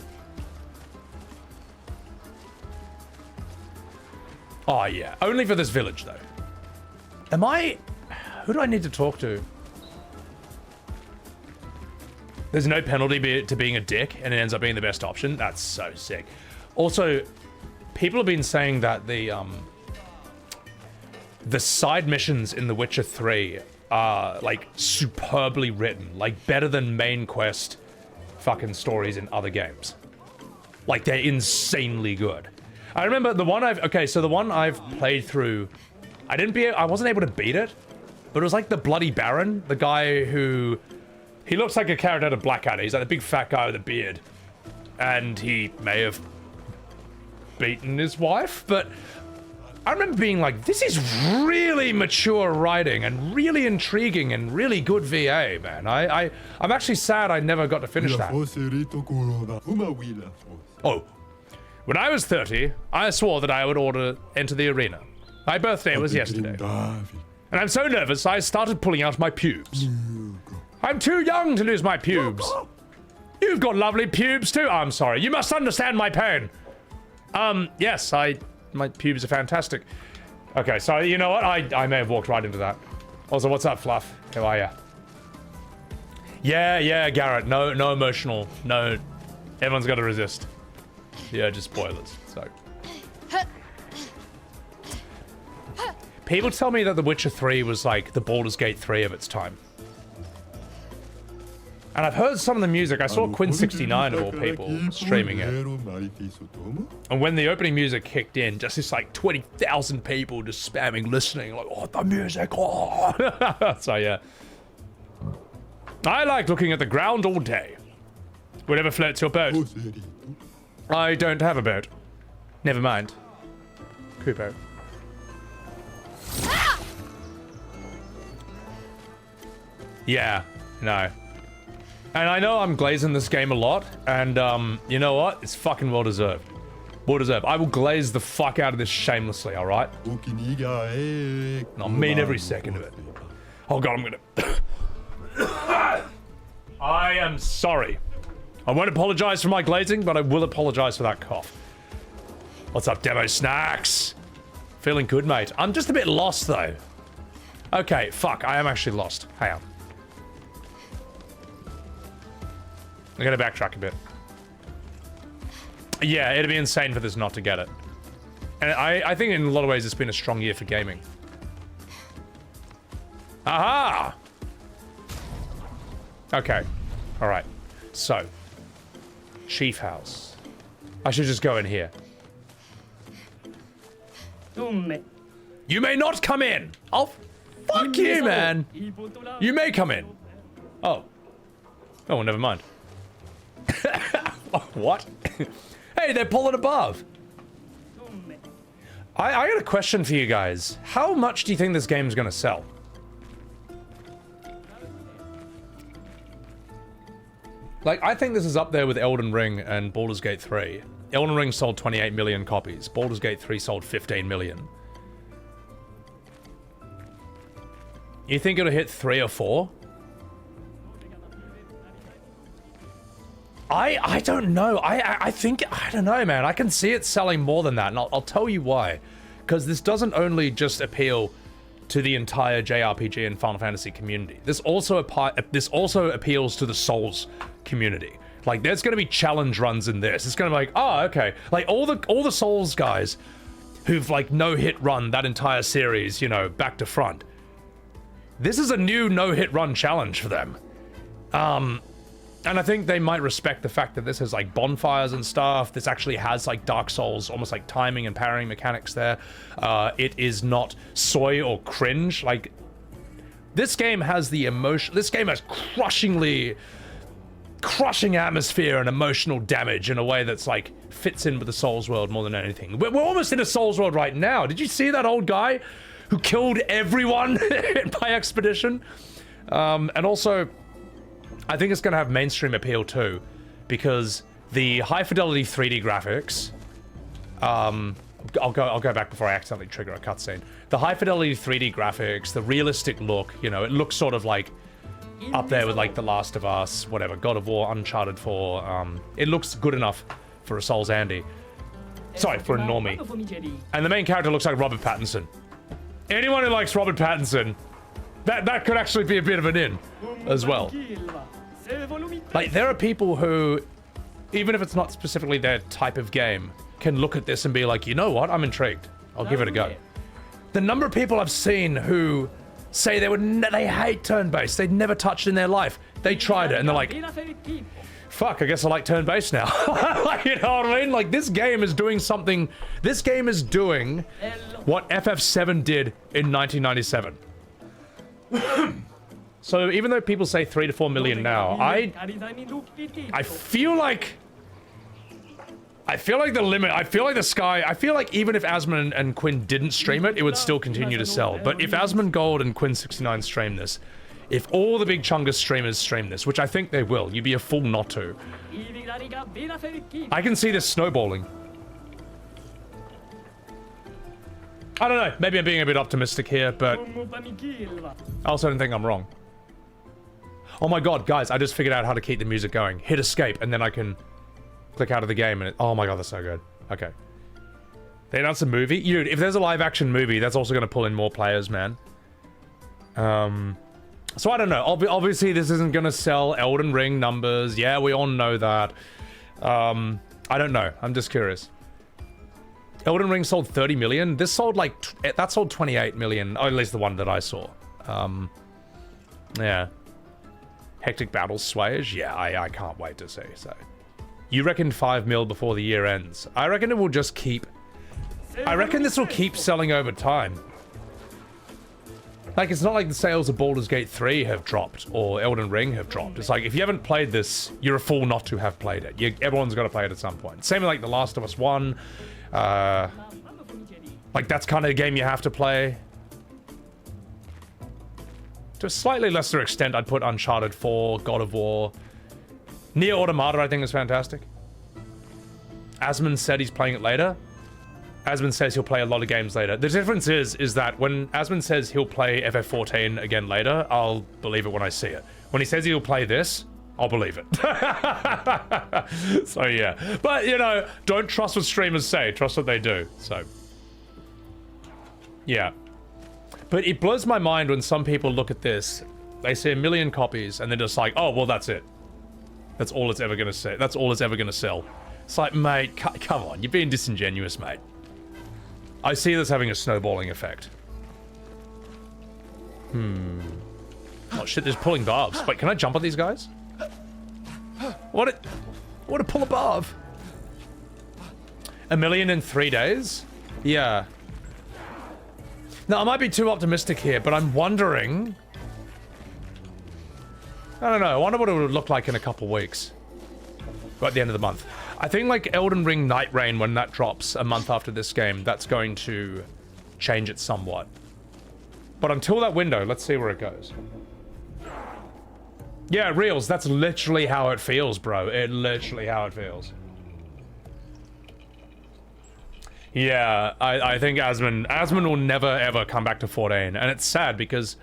Oh, yeah. Only for this village, though. Am I... Who do I need to talk to? There's no penalty to being a dick, and it ends up being the best option. That's so sick. Also, people have been saying that the side missions in The Witcher 3 are, like, superbly written. Like, better than main quest fucking stories in other games. Like, they're insanely good. I remember the one the one I've played through, I wasn't able to beat it, but it was like the Bloody Baron, the guy who, he looks like a character out of Blackadder. He's like a big fat guy with a beard, and he may have beaten his wife, but I remember being like, this is really mature writing and really intriguing and really good VA, man. I'm actually sad I never got to finish that. Oh. When I was 30, I swore that I would enter the arena. My birthday was yesterday. And I'm so nervous, I started pulling out my pubes. I'm too young to lose my pubes. You've got lovely pubes too. I'm sorry, you must understand my pain. Yes, my pubes are fantastic. Okay, so you know what? I may have walked right into that. Also, what's up, Fluff? How are ya? Yeah, Garrett. No emotional. No, everyone's got to resist. Yeah, just spoilers. So, people tell me that The Witcher 3 was like the Baldur's Gate 3 of its time. And I've heard some of the music. I saw Quinn69 of all people streaming it. And when the opening music kicked in, just this like 20,000 people just spamming, listening, like, oh, the music, oh. So yeah. I like looking at the ground all day. Whatever floats your boat. I don't have a boat. Never mind. Kupo. Yeah, no. And I know I'm glazing this game a lot, and you know what? It's fucking well deserved. Well deserved. I will glaze the fuck out of this shamelessly, alright? And I'll mean every second of it. Oh god, I'm gonna... I am sorry. I won't apologize for my glazing, but I will apologize for that cough. What's up, Demo Snacks? Feeling good, mate. I'm just a bit lost, though. Okay, fuck. I am actually lost. Hang on. I'm gonna backtrack a bit. Yeah, it'd be insane for this not to get it. And I think in a lot of ways it's been a strong year for gaming. Aha! Okay. Alright. So. Chief House. I should just go in here. You may not come in! Oh, fuck you, man! You may come in. Oh. Oh, never mind. What? Hey, they're pulling above. I got a question for you guys. How much do you think this game's gonna sell? Like, I think this is up there with Elden Ring and Baldur's Gate 3. Elden Ring sold 28 million copies. Baldur's Gate 3 sold 15 million. You think it'll hit 3 or 4? I don't know. I think, I don't know, man. I can see it selling more than that, and I'll tell you why. Because this doesn't only just appeal to the entire JRPG and Final Fantasy community. This also appeals to the Souls community. Like, there's going to be challenge runs in this. It's going to be like, oh, okay. Like, all the Souls guys who've, like, no-hit run that entire series, you know, back to front. This is a new no-hit run challenge for them. And I think they might respect the fact that this has, like, bonfires and stuff. This actually has, like, Dark Souls, almost like timing and parrying mechanics there. It is not soy or cringe. Like, this game has the emotion. This game has crushing atmosphere and emotional damage in a way that's, like, fits in with the Souls world more than anything. We're almost in a Souls world right now. Did you see that old guy who killed everyone by expedition? And also, I think it's going to have mainstream appeal too, because the high fidelity 3D graphics, I'll go back before I accidentally trigger a cutscene. The high fidelity 3D graphics, the realistic look, you know, it looks sort of like up there with like The Last of Us, whatever, God of War, Uncharted 4. It looks good enough for a Souls Andy. Sorry, for a normie. And the main character looks like Robert Pattinson. Anyone who likes Robert Pattinson, that could actually be a bit of an in as well. Like, there are people who, even if it's not specifically their type of game, can look at this and be like, you know what, I'm intrigued. I'll give it a go. The number of people I've seen who say they hate turn-based, they'd never touched it in their life. They tried it and they're like, fuck, I guess I like turn-based now. Like, you know what I mean? Like, this game is doing something, this game is doing what FF7 did in 1997. So even though people say 3 to 4 million now, I feel like the limit, I feel like the sky, I feel like even if Asmon and Quinn didn't stream it, it would still continue to sell. But if Asmon Gold and Quinn69 stream this, if all the big Chungus streamers stream this, which I think they will, you'd be a fool not to. I can see this snowballing. I don't know, maybe I'm being a bit optimistic here, but I also don't think I'm wrong. Oh my god, guys, I just figured out how to keep the music going. Hit escape, and then I can click out of the game, and oh my god, that's so good. Okay. They announced a movie? Dude, if there's a live-action movie, that's also going to pull in more players, man. So I don't know. Obviously, this isn't going to sell Elden Ring numbers. Yeah, we all know that. I don't know. I'm just curious. Elden Ring sold 30 million. This sold like... that sold 28 million. Or at least the one that I saw. Yeah. Hectic Battles Swayers? Yeah, I can't wait to see, so... You reckon 5 mil before the year ends? I reckon it will just keep... I reckon this will keep selling over time. Like, it's not like the sales of Baldur's Gate 3 have dropped, or Elden Ring have dropped. It's like, if you haven't played this, you're a fool not to have played it. Everyone's got to play it at some point. Same with, like, The Last of Us 1. Like, that's kind of the game you have to play. To a slightly lesser extent, I'd put Uncharted 4, God of War. Nier Automata, I think, is fantastic. Asmon said he's playing it later. Asmon says he'll play a lot of games later. The difference is that when Asmon says he'll play FF14 again later, I'll believe it when I see it. When he says he'll play this, I'll believe it. So, yeah. But, you know, don't trust what streamers say. Trust what they do. So, yeah. But it blows my mind when some people look at this, they see 1 million copies, and they're just like, oh, well, that's it. That's all it's ever going to say. That's all it's ever going to sell. It's like, mate, come on, you're being disingenuous, mate. I see this having a snowballing effect. Oh shit, there's pulling barbs. Wait, can I jump on these guys? What a pull a barb. 1 million in 3 days? Yeah. Now, I might be too optimistic here, but I'm wondering... I don't know, I wonder what it would look like in a couple weeks. Right at the end of the month. I think like Elden Ring Night Rain, when that drops a month after this game, that's going to change it somewhat. But until that window, let's see where it goes. Yeah, Reels, that's literally how it feels, bro. Literally how it feels. Yeah, I think Asmund will never ever come back to 14, and it's sad because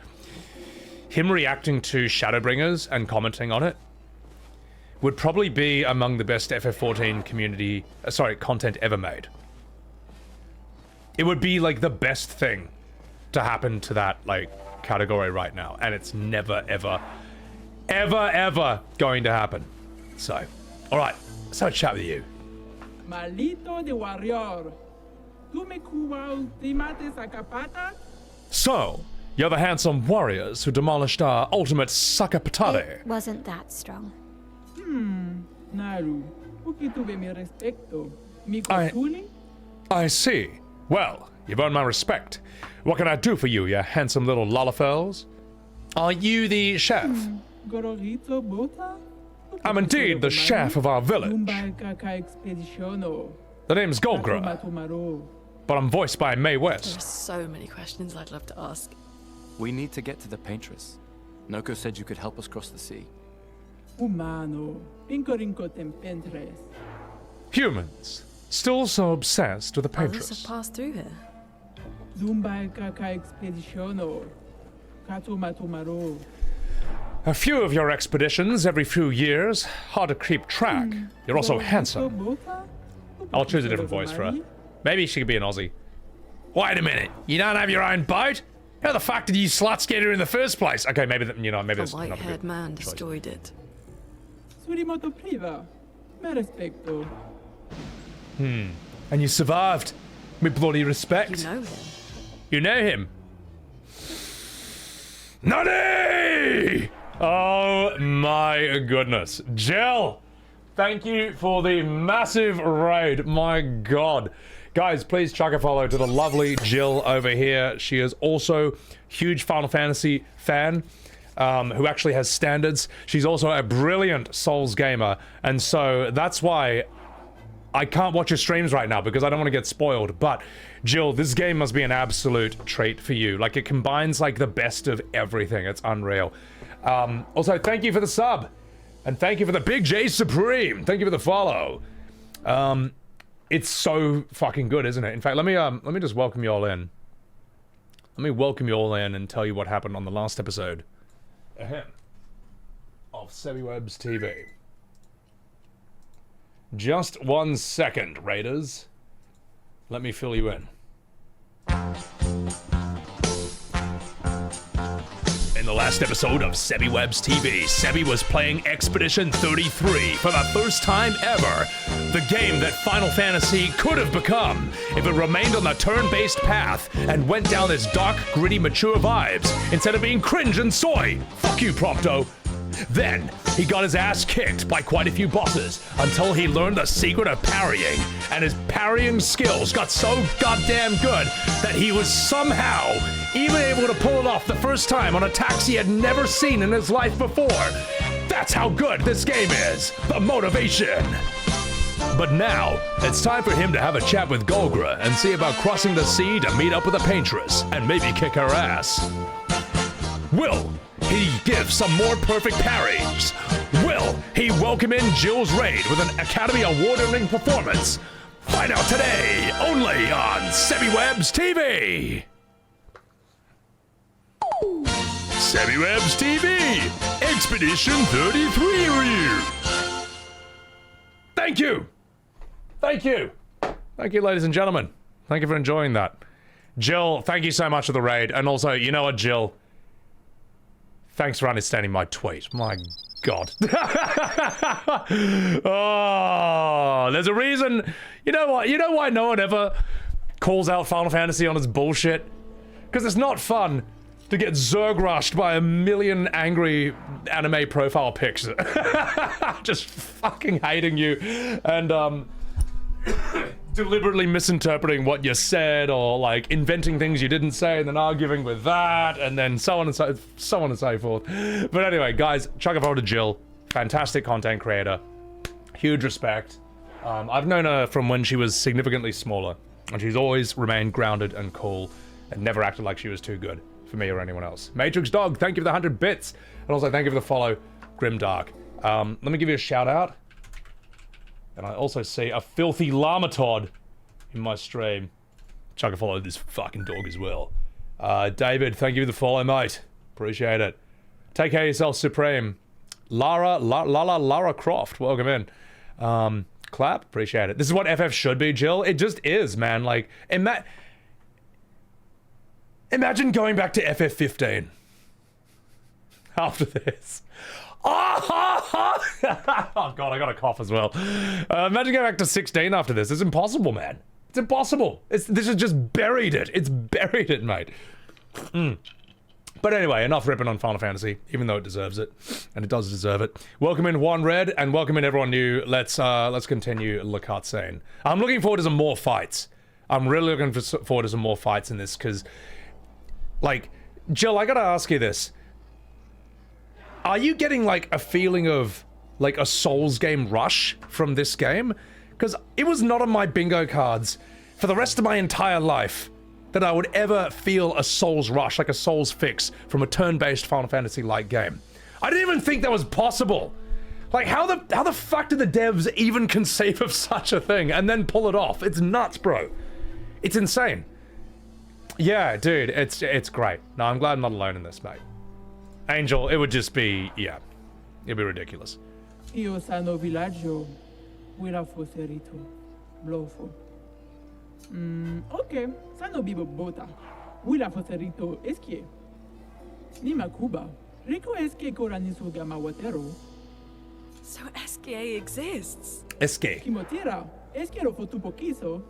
him reacting to Shadowbringers and commenting on it would probably be among the best FF14 community, content ever made. It would be like the best thing to happen to that like category right now, and it's never ever going to happen. So, all right, let's have a chat with you. Malito de warrior. Tu me cuba ultimate sacapata? So, you're the handsome warriors who demolished our ultimate sacapatare. It wasn't that strong. Naru, porque tuve mi respecto. Mi cosuli? I see. Well, you've earned my respect. What can I do for you, you handsome little lollifels? Are you the chef? Gororito bota? I'm indeed the chef of our village. The name's Golgra, but I'm voiced by Mae There West. are so many questions I'd love to ask. We need to get to the Paintress. Noko said you could help us cross the sea. Humano, pincorinco tempentres. Humans, still so obsessed with the Others Paintress. have passed through here. Zumba caca expeditiono. Katumatumaro. A few of your expeditions every few years. Hard to keep track. You're also handsome. I'll choose a different voice for her. Maybe she could be an Aussie. Wait a minute. You don't have your own boat? How the fuck did you sluts get here in the first place? Okay, maybe maybe A that's not a white-haired good man choice. destroyed it. Surimoto priva. Me respecto. And you survived. With bloody respect. You know him. You know him? Nani! Oh my goodness. Jill, thank you for the massive raid. My god. Guys, please chuck a follow to the lovely Jill over here. She is also a huge Final Fantasy fan who actually has standards. She's also a brilliant Souls gamer. And so that's why I can't watch your streams right now because I don't want to get spoiled. But Jill, this game must be an absolute treat for you. Like, it combines like the best of everything. It's unreal. Also, thank you for the sub. And thank you for the Big J Supreme. Thank you for the follow. It's so fucking good, isn't it? In fact, let me just welcome you all in. Let me welcome you all in and tell you what happened on the last episode of Sebbywebz TV. Just 1 second, Raiders. Let me fill you in. In the last episode of Sebbywebz TV, Sebby was playing Expedition 33 for the first time ever. The game that Final Fantasy could have become if it remained on the turn-based path and went down its dark, gritty, mature vibes instead of being cringe and soy. Fuck you, Prompto. Then, he got his ass kicked by quite a few bosses until he learned the secret of parrying, and his parrying skills got so goddamn good that he was somehow even able to pull it off the first time on attacks he had never seen in his life before. That's how good this game is. The motivation. But now, it's time for him to have a chat with Golgra and see about crossing the sea to meet up with the Paintress and maybe kick her ass. Will he give some more perfect parries? Will he welcome in Jill's raid with an Academy Award-winning performance? Find out today, only on Sebbywebz TV! Sebbywebz TV! Expedition 33 review! Thank you! Thank you! Thank you, ladies and gentlemen. Thank you for enjoying that. Jill, thank you so much for the raid. And also, you know what, Jill? Thanks for understanding my tweet. My God. Oh, there's a reason. You know what? You know why no one ever calls out Final Fantasy on its bullshit? Because it's not fun to get Zerg rushed by a million angry anime profile pics. Just fucking hating you and deliberately misinterpreting what you said, or like inventing things you didn't say and then arguing with that, and then so on and so forth. But anyway, guys, chuck a photo to Jill. Fantastic content creator. Huge respect. I've known her from when she was significantly smaller, and she's always remained grounded and cool and never acted like she was too good for me or anyone else. Matrix Dog, thank you for the 100 bits. And also thank you for the follow, Grimdark. Let me give you a shout out. And I also see a filthy Llamatod in my stream. Chuck a follow this fucking dog as well. David, thank you for the follow, mate. Appreciate it. Take care of yourself, Supreme. Lara Croft, welcome in. Clap, appreciate it. This is what FF should be, Jill. It just is, man. Like, imagine going back to FF15 after this. Oh god, I got a cough as well. Imagine going back to 16 after this. It's impossible, man. It's impossible. This has just buried it. It's buried it, mate. But anyway, enough ripping on Final Fantasy, even though it deserves it, and it does deserve it. Welcome in Juan Red, and welcome in everyone new. Let's continue the cutscene. I'm looking forward to some more fights. I'm really looking forward to some more fights in this, because, like, Jill, I gotta ask you this. Are you getting, like, a feeling of, like, a Souls game rush from this game? Because it was not on my bingo cards for the rest of my entire life that I would ever feel a Souls rush, like a Souls fix from a turn-based Final Fantasy-like game. I didn't even think that was possible. Like, how the fuck did the devs even conceive of such a thing and then pull it off? It's nuts, bro. It's insane. Yeah, dude, it's great. No, I'm glad I'm not alone in this, mate. Angel, it would just be, yeah, it'd be ridiculous. Io sano villaggio, wira foserito, blofo. Okay, sano bibo bota, wira foserito eskie. Nima Cuba, rico eskie koranisu gama watero. So SKA exists? SK. Kimotira, eskiero fotupo kiso.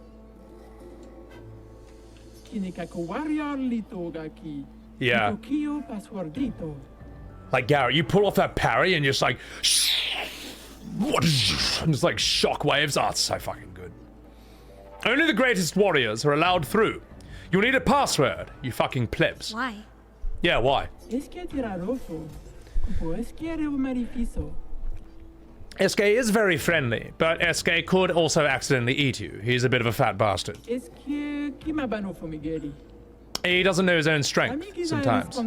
Kinikako warrior litogaki. Yeah. Like, Garrett, you pull off that parry and you're just like, what is this? And it's like shockwaves. Oh, it's so fucking good. Only the greatest warriors are allowed through. You'll need a password, you fucking plebs. Why? Yeah, why? SK is very friendly, but SK could also accidentally eat you. He's a bit of a fat bastard. He doesn't know his own strength sometimes. It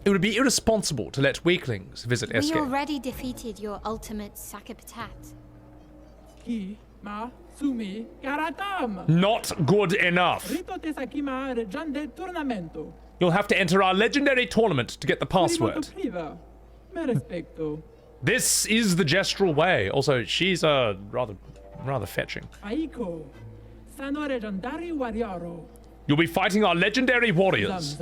would be irresponsible to let weaklings visit SK. We already defeated your ultimate Sakapatat. Not good enough. You'll have to enter our legendary tournament to get the password. This is the gestural way. Also, she's rather fetching. You'll be fighting our legendary warriors.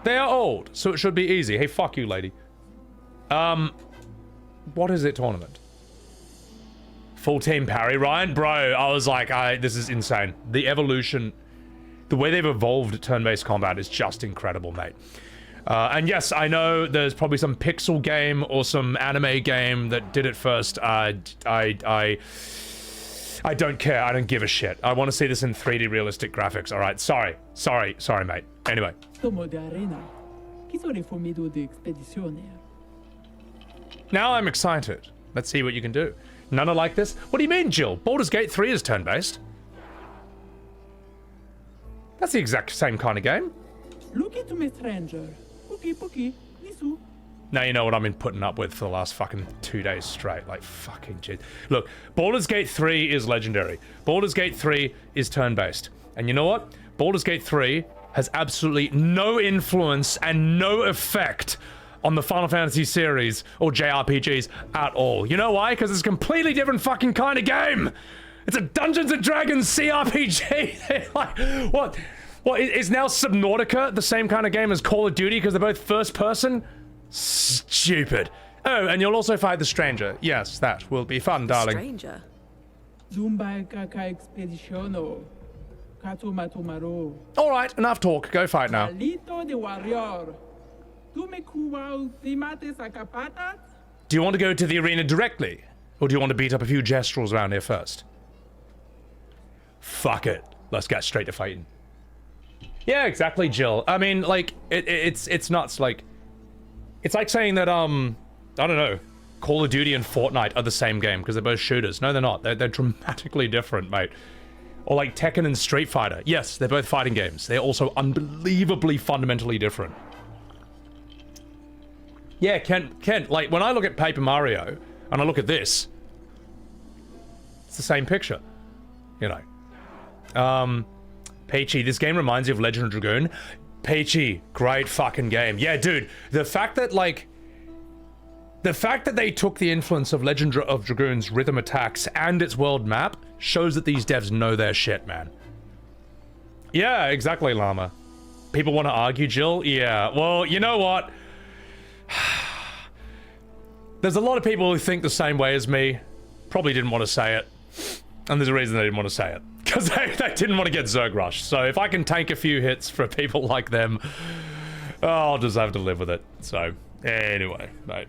They are old, so it should be easy. Hey, fuck you, lady. What is it tournament? Full team parry, Ryan? Bro, I was like, this is insane. The evolution, the way they've evolved turn-based combat is just incredible, mate. And yes, I know there's probably some pixel game or some anime game that did it first. I don't care. I don't give a shit. I want to see this in 3D realistic graphics. All right. Sorry, mate. Anyway. Now I'm excited. Let's see what you can do. None are like this? What do you mean, Jill? Baldur's Gate 3 is turn-based. That's the exact same kind of game. Look into me, stranger. Puki, nisu. Now you know what I've been putting up with for the last fucking 2 days straight. Like, fucking shit. Look, Baldur's Gate 3 is legendary. Baldur's Gate 3 is turn-based. And you know what? Baldur's Gate 3 has absolutely no influence and no effect on the Final Fantasy series or JRPGs at all. You know why? Because it's a completely different fucking kind of game. It's a Dungeons and Dragons CRPG. Like, what? What, is now Subnautica the same kind of game as Call of Duty because they're both first person? Stupid. Oh, and you'll also fight the stranger. Yes, that will be fun, darling. Stranger? Zumba kaka expeditiono. Katumatumaro. Alright, enough talk. Go fight now. Alito de warrior. Tu me kuwa ultimates acapata? Do you want to go to the arena directly? Or do you want to beat up a few gestrels around here first? Fuck it. Let's get straight to fighting. Yeah, exactly, Jill. I mean, like, it's nuts. Like, it's like saying that, I don't know, Call of Duty and Fortnite are the same game because they're both shooters. No, they're not. They're dramatically different, mate. Or like Tekken and Street Fighter. Yes, they're both fighting games. They're also unbelievably fundamentally different. Yeah, Kent, like, when I look at Paper Mario and I look at this, it's the same picture, you know. Peachy, this game reminds you of Legend of Dragoon. Peachy, great fucking game. Yeah, dude, the fact that they took the influence of Legend of Dragoon's rhythm attacks and its world map shows that these devs know their shit, man. Yeah, exactly, Llama. People want to argue, Jill? Yeah, well, you know what? There's a lot of people who think the same way as me. Probably didn't want to say it. And there's a reason they didn't want to say it. Because they didn't want to get Zerg rushed. So if I can tank a few hits for people like them, I'll just have to live with it. So, anyway, mate.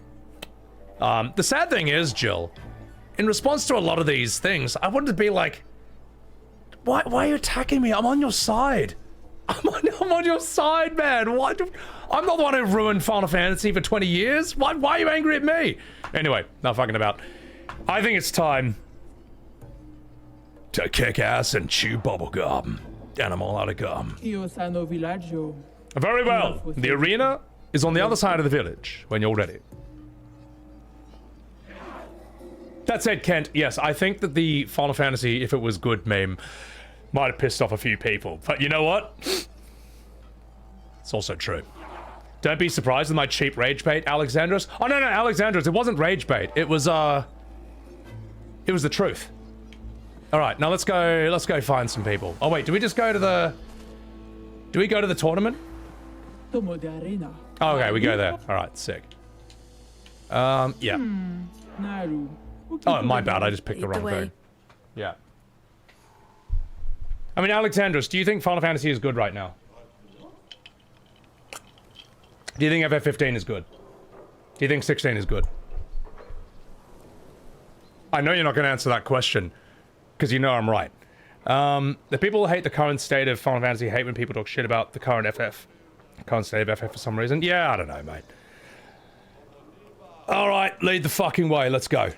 The sad thing is, Jill, in response to a lot of these things, I wanted to be like, why are you attacking me? I'm on your side. I'm on your side, man. Why? I'm not the one who ruined Final Fantasy for 20 years. Why are you angry at me? Anyway, not fucking about. I think it's time to kick ass and chew bubblegum. And I'm all out of gum. Very well. The arena is on the other side of the village when you're ready. That said, Kent, yes, I think that the Final Fantasy, if it was good meme, might have pissed off a few people. But you know what? It's also true. Don't be surprised with my cheap rage bait, Alexandros. Oh, no, Alexandros, it wasn't rage bait. It was the truth. All right, now let's go find some people. Oh, wait, do we just go to the... Do we go to the tournament? Oh, okay, we go there. All right, sick. Yeah. Oh, my bad, I just picked the wrong thing. Yeah. I mean, Alexandros, do you think Final Fantasy is good right now? Do you think FF15 is good? Do you think 16 is good? I know you're not going to answer that question, because you know I'm right. The people who hate the current state of Final Fantasy hate when people talk shit about the current current state of FF for some reason. Yeah, I don't know, mate. Alright, lead the fucking way, let's go.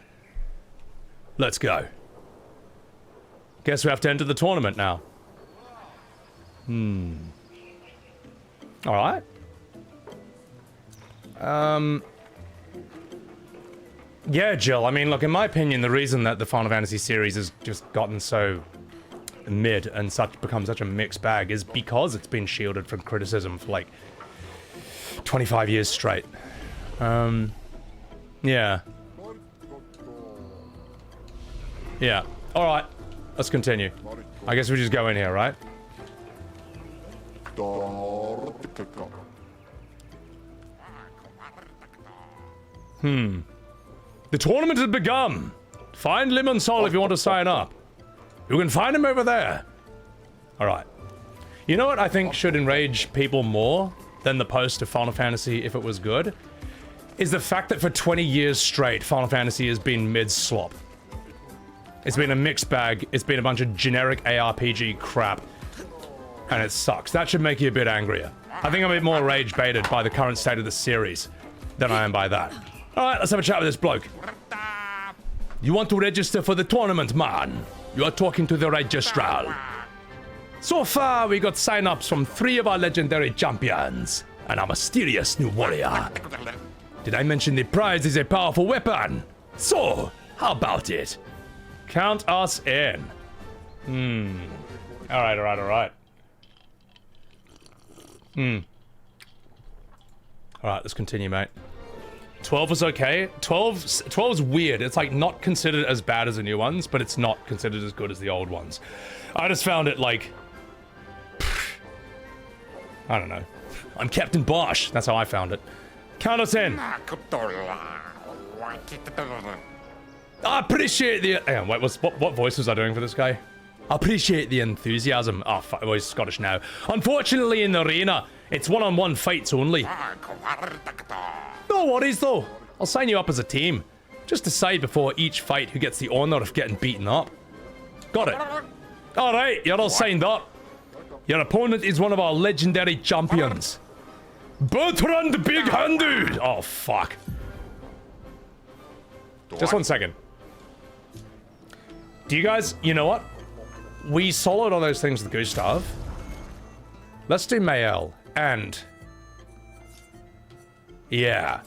Let's go. Guess we have to enter the tournament now. Alright. Yeah, Jill, I mean, look, in my opinion, the reason that the Final Fantasy series has just gotten so mid and become such a mixed bag is because it's been shielded from criticism for, like, 25 years straight. Yeah. Yeah. Alright, let's continue. I guess we just go in here, right? The tournament has begun. Find Lemon Soul if you want to sign up. You can find him over there. Alright. You know what I think should enrage people more than the post of Final Fantasy if it was good? Is the fact that for 20 years straight, Final Fantasy has been mid-slop. It's been a mixed bag, it's been a bunch of generic ARPG crap, and it sucks. That should make you a bit angrier. I think I'm a bit more rage-baited by the current state of the series than I am by that. Alright, let's have a chat with this bloke. You want to register for the tournament, man? You are talking to the registrar. So far, we got sign-ups from 3 of our legendary champions, and a mysterious new warrior. Did I mention the prize is a powerful weapon? So, how about it? Count us in. Alright. Alright, let's continue, mate. 12 was okay. 12 is weird. It's like not considered as bad as the new ones, but it's not considered as good as the old ones. I just found it like... I don't know. I'm Captain Bosch. That's how I found it. Count us in. I appreciate the... Hang on, wait, what voice was I doing for this guy? I appreciate the enthusiasm. Oh, fuck, well, he's Scottish now. Unfortunately, in the arena, it's one-on-one fights only. No worries, though. I'll sign you up as a team. Just decide before each fight who gets the honor of getting beaten up. Got it. All right, you're all signed up. Your opponent is one of our legendary champions. Bertrand Big Hand Dude. Oh, fuck. Just 1 second. Do you guys... You know what? We soloed all those things with Gustave. Let's do Maelle. And... Yeah.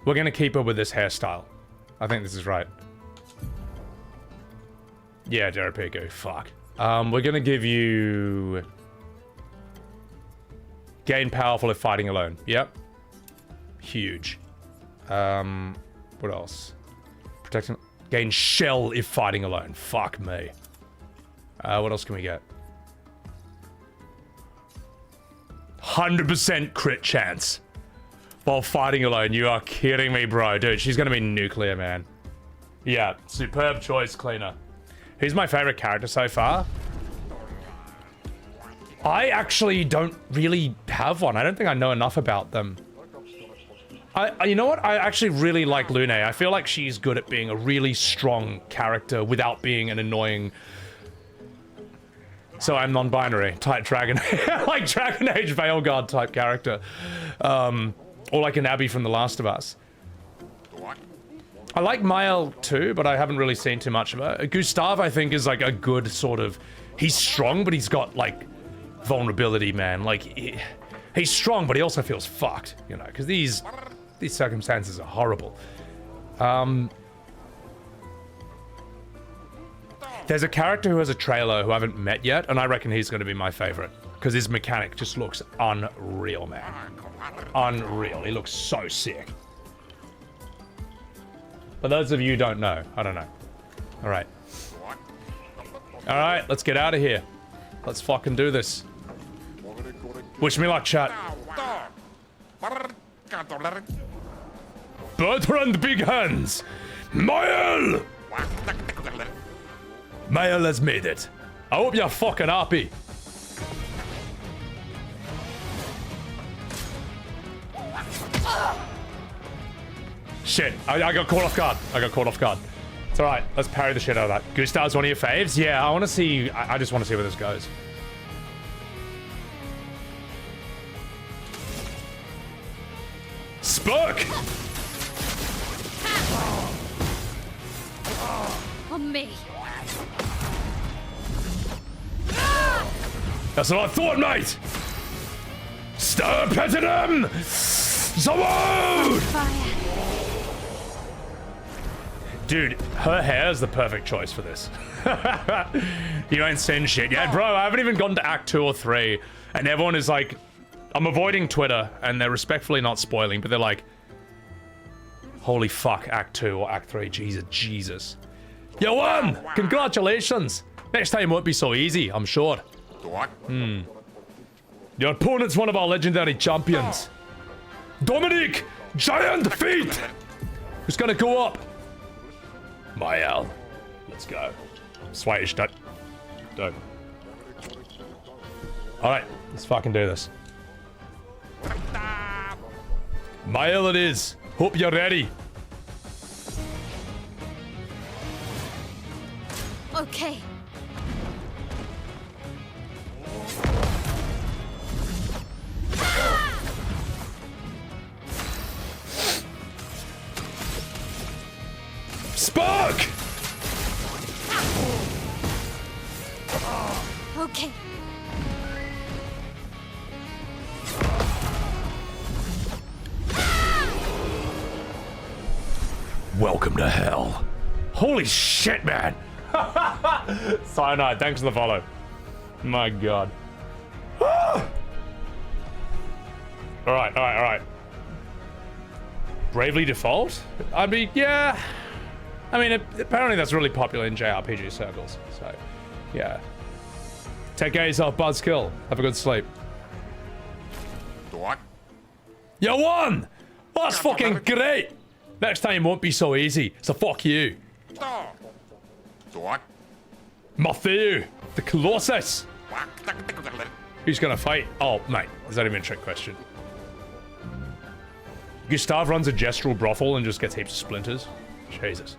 We're gonna keep her with this hairstyle. I think this is right. Yeah, Derapico. Fuck. We're gonna give you... Gain powerful if fighting alone. Yep. Huge. What else? Protection. Gain shell if fighting alone. Fuck me. What else can we get? 100% crit chance while fighting alone. You are kidding me, bro. Dude, she's gonna be nuclear, man. Yeah, superb choice, Cleaner. Who's my favorite character so far? I actually don't really have one. I don't think I know enough about them. You know what? I actually really like Lune. I feel like she's good at being a really strong character without being an annoying... So I'm non-binary type dragon, like Dragon Age Veilguard type character, or like an Abby from The Last of Us. I like Maelle too, but I haven't really seen too much of her. Gustave, I think, is like a good sort of... He's strong, but he's got like vulnerability, man. Like he's strong, but he also feels fucked, you know, because these circumstances are horrible. There's a character who has a trailer who I haven't met yet, and I reckon he's going to be my favorite. Because his mechanic just looks unreal, man. Unreal. He looks so sick. For those of you who don't know, I don't know. Alright. Alright, let's get out of here. Let's fucking do this. Wish me luck, chat. Bertrand Big Hands! Maelle! Maelle has made it. I hope you're fucking happy. Shit, I got caught off guard. It's alright, let's parry the shit out of that. Gustave's one of your faves? Yeah, I want to see... I just want to see where this goes. Spook! On me. That's what I thought, mate! Starr petted him! Zawod! Dude, her hair is the perfect choice for this. You ain't seen shit yet. Bro, I haven't even gotten to Act 2 or 3, and everyone is like... I'm avoiding Twitter, and they're respectfully not spoiling, but they're like... Holy fuck, Act 2 or Act 3, Jesus. You won! Congratulations! Next time won't be so easy, I'm sure. Your opponent's one of our legendary champions. Dominic! Giant feet! Who's gonna go up? Maelle. Let's go. Swedish, don't. Alright, let's fucking do this. Maelle it is. Hope you're ready. Okay. Spark! Okay. Welcome to hell. Holy shit, man. Cyanide, thanks for the follow. My god. Alright. Bravely Default? I mean, yeah. I mean, apparently that's really popular in JRPG circles, so, yeah. Take care of yourself, Buzzkill. Have a good sleep. You won! That's fucking great! Next time won't be so easy, so fuck you. Matthew, the Colossus. Who's gonna fight? Oh, mate, is that even a trick question? Gustave runs a gestural brothel and just gets heaps of splinters. Jesus.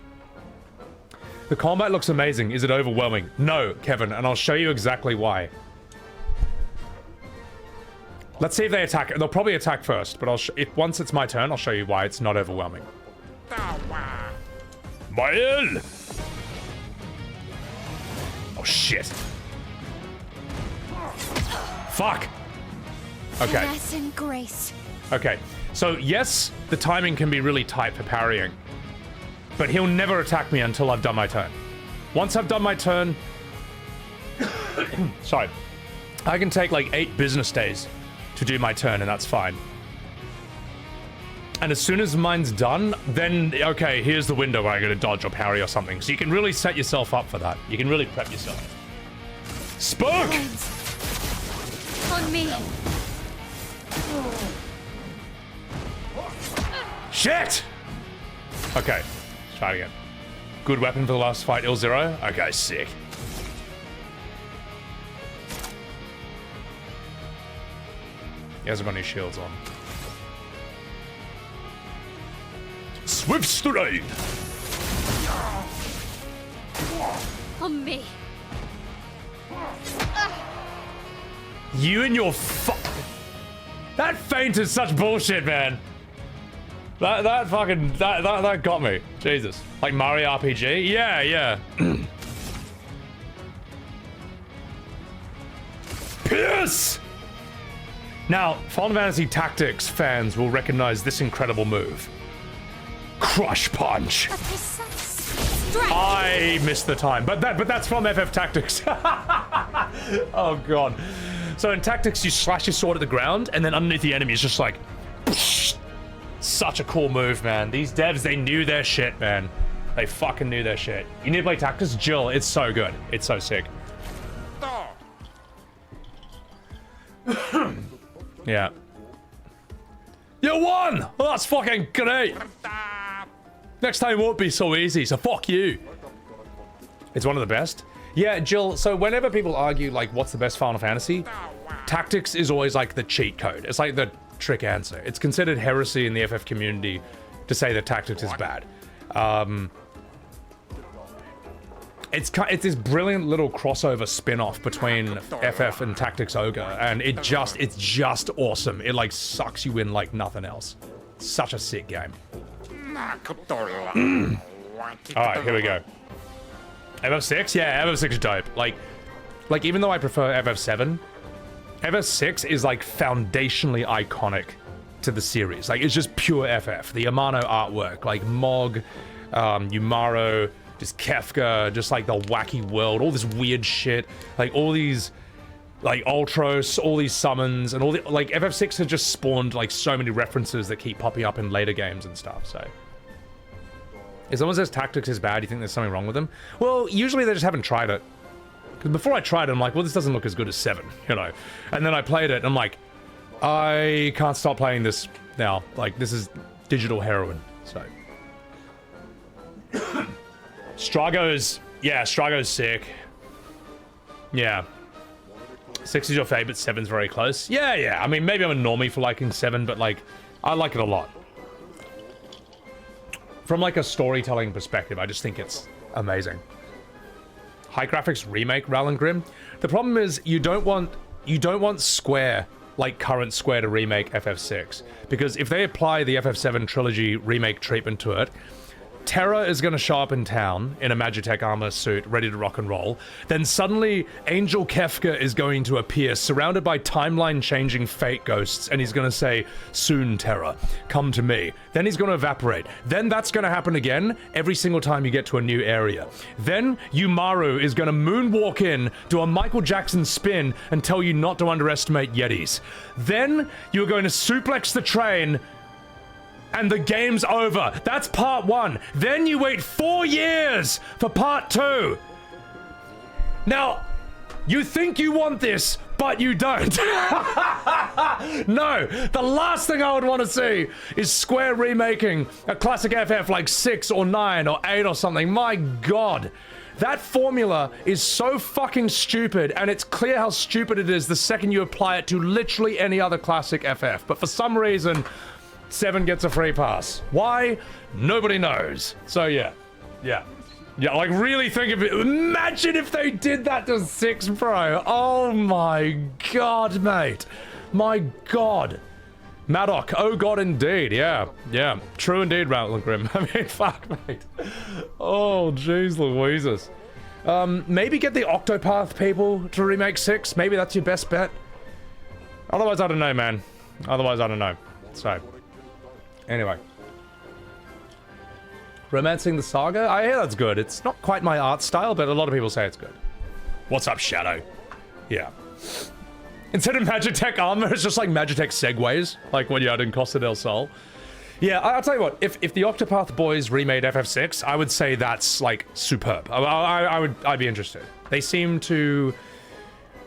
The combat looks amazing. Is it overwhelming? No, Kevin, and I'll show you exactly why. Let's see if they attack. They'll probably attack first, but once it's my turn, I'll show you why it's not overwhelming. Maelle! Oh, shit. Fuck! Okay. Finesse and grace. Okay, so yes, the timing can be really tight for parrying, but he'll never attack me until I've done my turn. Once I've done my turn... Sorry. I can take like 8 business days to do my turn, and that's fine. And as soon as mine's done, then, okay, here's the window where I gotta dodge or parry or something. So you can really set yourself up for that. You can really prep yourself. Spook! On me. Shit! Okay, let's try it again. Good weapon for the last fight, Il0. Okay, sick. He hasn't got any shields on. Swift stride! On me. You and your that feint is such bullshit, man. That got me. Jesus. Like Mario RPG? Yeah, yeah. Pierce! Now, Final Fantasy Tactics fans will recognize this incredible move. Crush Punch. I missed the time, but that's from FF Tactics. Oh god. So in Tactics, you slash your sword at the ground, and then underneath the enemy is just like... Such a cool move, man. These devs, they knew their shit, man. They fucking knew their shit. You need to play Tactics? Jill, it's so good. It's so sick. Yeah. You won! Oh, that's fucking great! Next time won't be so easy, so fuck you. It's one of the best. Yeah, Jill, so whenever people argue, like, what's the best Final Fantasy? Tactics is always, like, the cheat code. It's like the trick answer. It's considered heresy in the FF community to say that Tactics is bad. It's this brilliant little crossover spin-off between FF and Tactics Ogre, and it's just awesome. It, like, sucks you in like nothing else. Such a sick game. Alright, here we go. FF6? Yeah, FF6 is dope. Like even though I prefer FF7, FF6 is like foundationally iconic to the series. Like, it's just pure FF. The Amano artwork, like Mog, Umaro, just Kefka, just like the wacky world, all this weird shit, like all these like Ultros, all these summons, and all the like FF6 has just spawned like so many references that keep popping up in later games and stuff. So if someone says Tactics is bad, you think there's something wrong with them? Well, usually they just haven't tried it. Because before I tried it, I'm like, well, this doesn't look as good as 7, you know? And then I played it, and I'm like, I can't stop playing this now. Like, this is digital heroin, so. Strago's sick. Yeah. 6 is your favorite, 7's very close. Yeah. I mean, maybe I'm a normie for liking 7, but, like, I like it a lot. From, like, a storytelling perspective, I just think it's amazing. High graphics remake Rallengrim. The problem is you don't want Square, like current Square, to remake FF6, because if they apply the FF7 trilogy remake treatment to it, Terra is going to show up in town in a Magitech armor suit, ready to rock and roll. Then suddenly, Angel Kefka is going to appear, surrounded by timeline-changing fate ghosts, and he's going to say, "Soon, Terra, come to me." Then he's going to evaporate. Then that's going to happen again every single time you get to a new area. Then Umaru is going to moonwalk in, do a Michael Jackson spin, and tell you not to underestimate Yetis. Then you're going to suplex the train, and the game's over. That's part 1. Then you wait 4 years for part 2. Now, You think you want this, but you don't. No, the last thing I would want to see is Square remaking a classic FF like 6 or 9 or 8 or something. My God. That formula is so fucking stupid, and it's clear how stupid it is the second you apply it to literally any other classic FF. But for some reason, 7 gets a free pass. Why? Nobody knows. So yeah. Yeah, like really think of it. Imagine if they did that to 6, bro. Oh my God, mate. My God. Maddock, oh God, indeed. Yeah. True indeed, Rattling Grim. I mean, fuck, mate. Oh, jeez Louises. Maybe get the Octopath people to remake 6. Maybe that's your best bet. Otherwise, I don't know, man. Otherwise, I don't know. So, anyway. Romancing the Saga? I hear that's good. It's not quite my art style, but a lot of people say it's good. What's up, Shadow? Yeah. Instead of Magitech armor, it's just like Magitech segways, like what you had in Costa del Sol. Yeah, I'll tell you what, if the Octopath boys remade FF6, I would say that's, like, superb. I'd be interested. They seem to...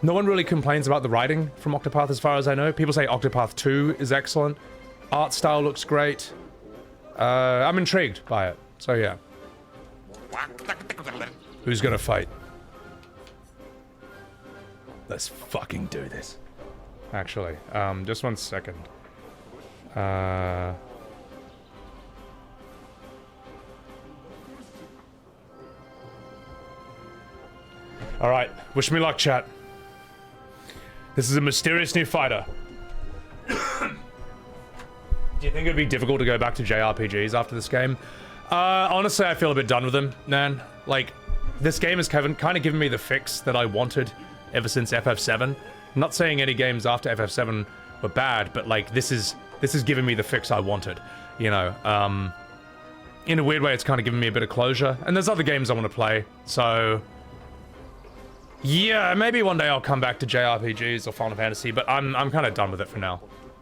No one really complains about the writing from Octopath as far as I know. People say Octopath 2 is excellent. Art style looks great. I'm intrigued by it. So yeah. Who's gonna fight? Let's fucking do this. Actually, just 1 second. Alright, wish me luck, chat. This is a mysterious new fighter. Do you think it'd be difficult to go back to JRPGs after this game? Honestly, I feel a bit done with them, man. Like, this game has kind of given me the fix that I wanted ever since FF7. I'm not saying any games after FF7 were bad, but like, this is giving me the fix I wanted. You know, in a weird way, it's kind of giving me a bit of closure. And there's other games I want to play, so... Yeah, maybe one day I'll come back to JRPGs or Final Fantasy, but I'm kind of done with it for now.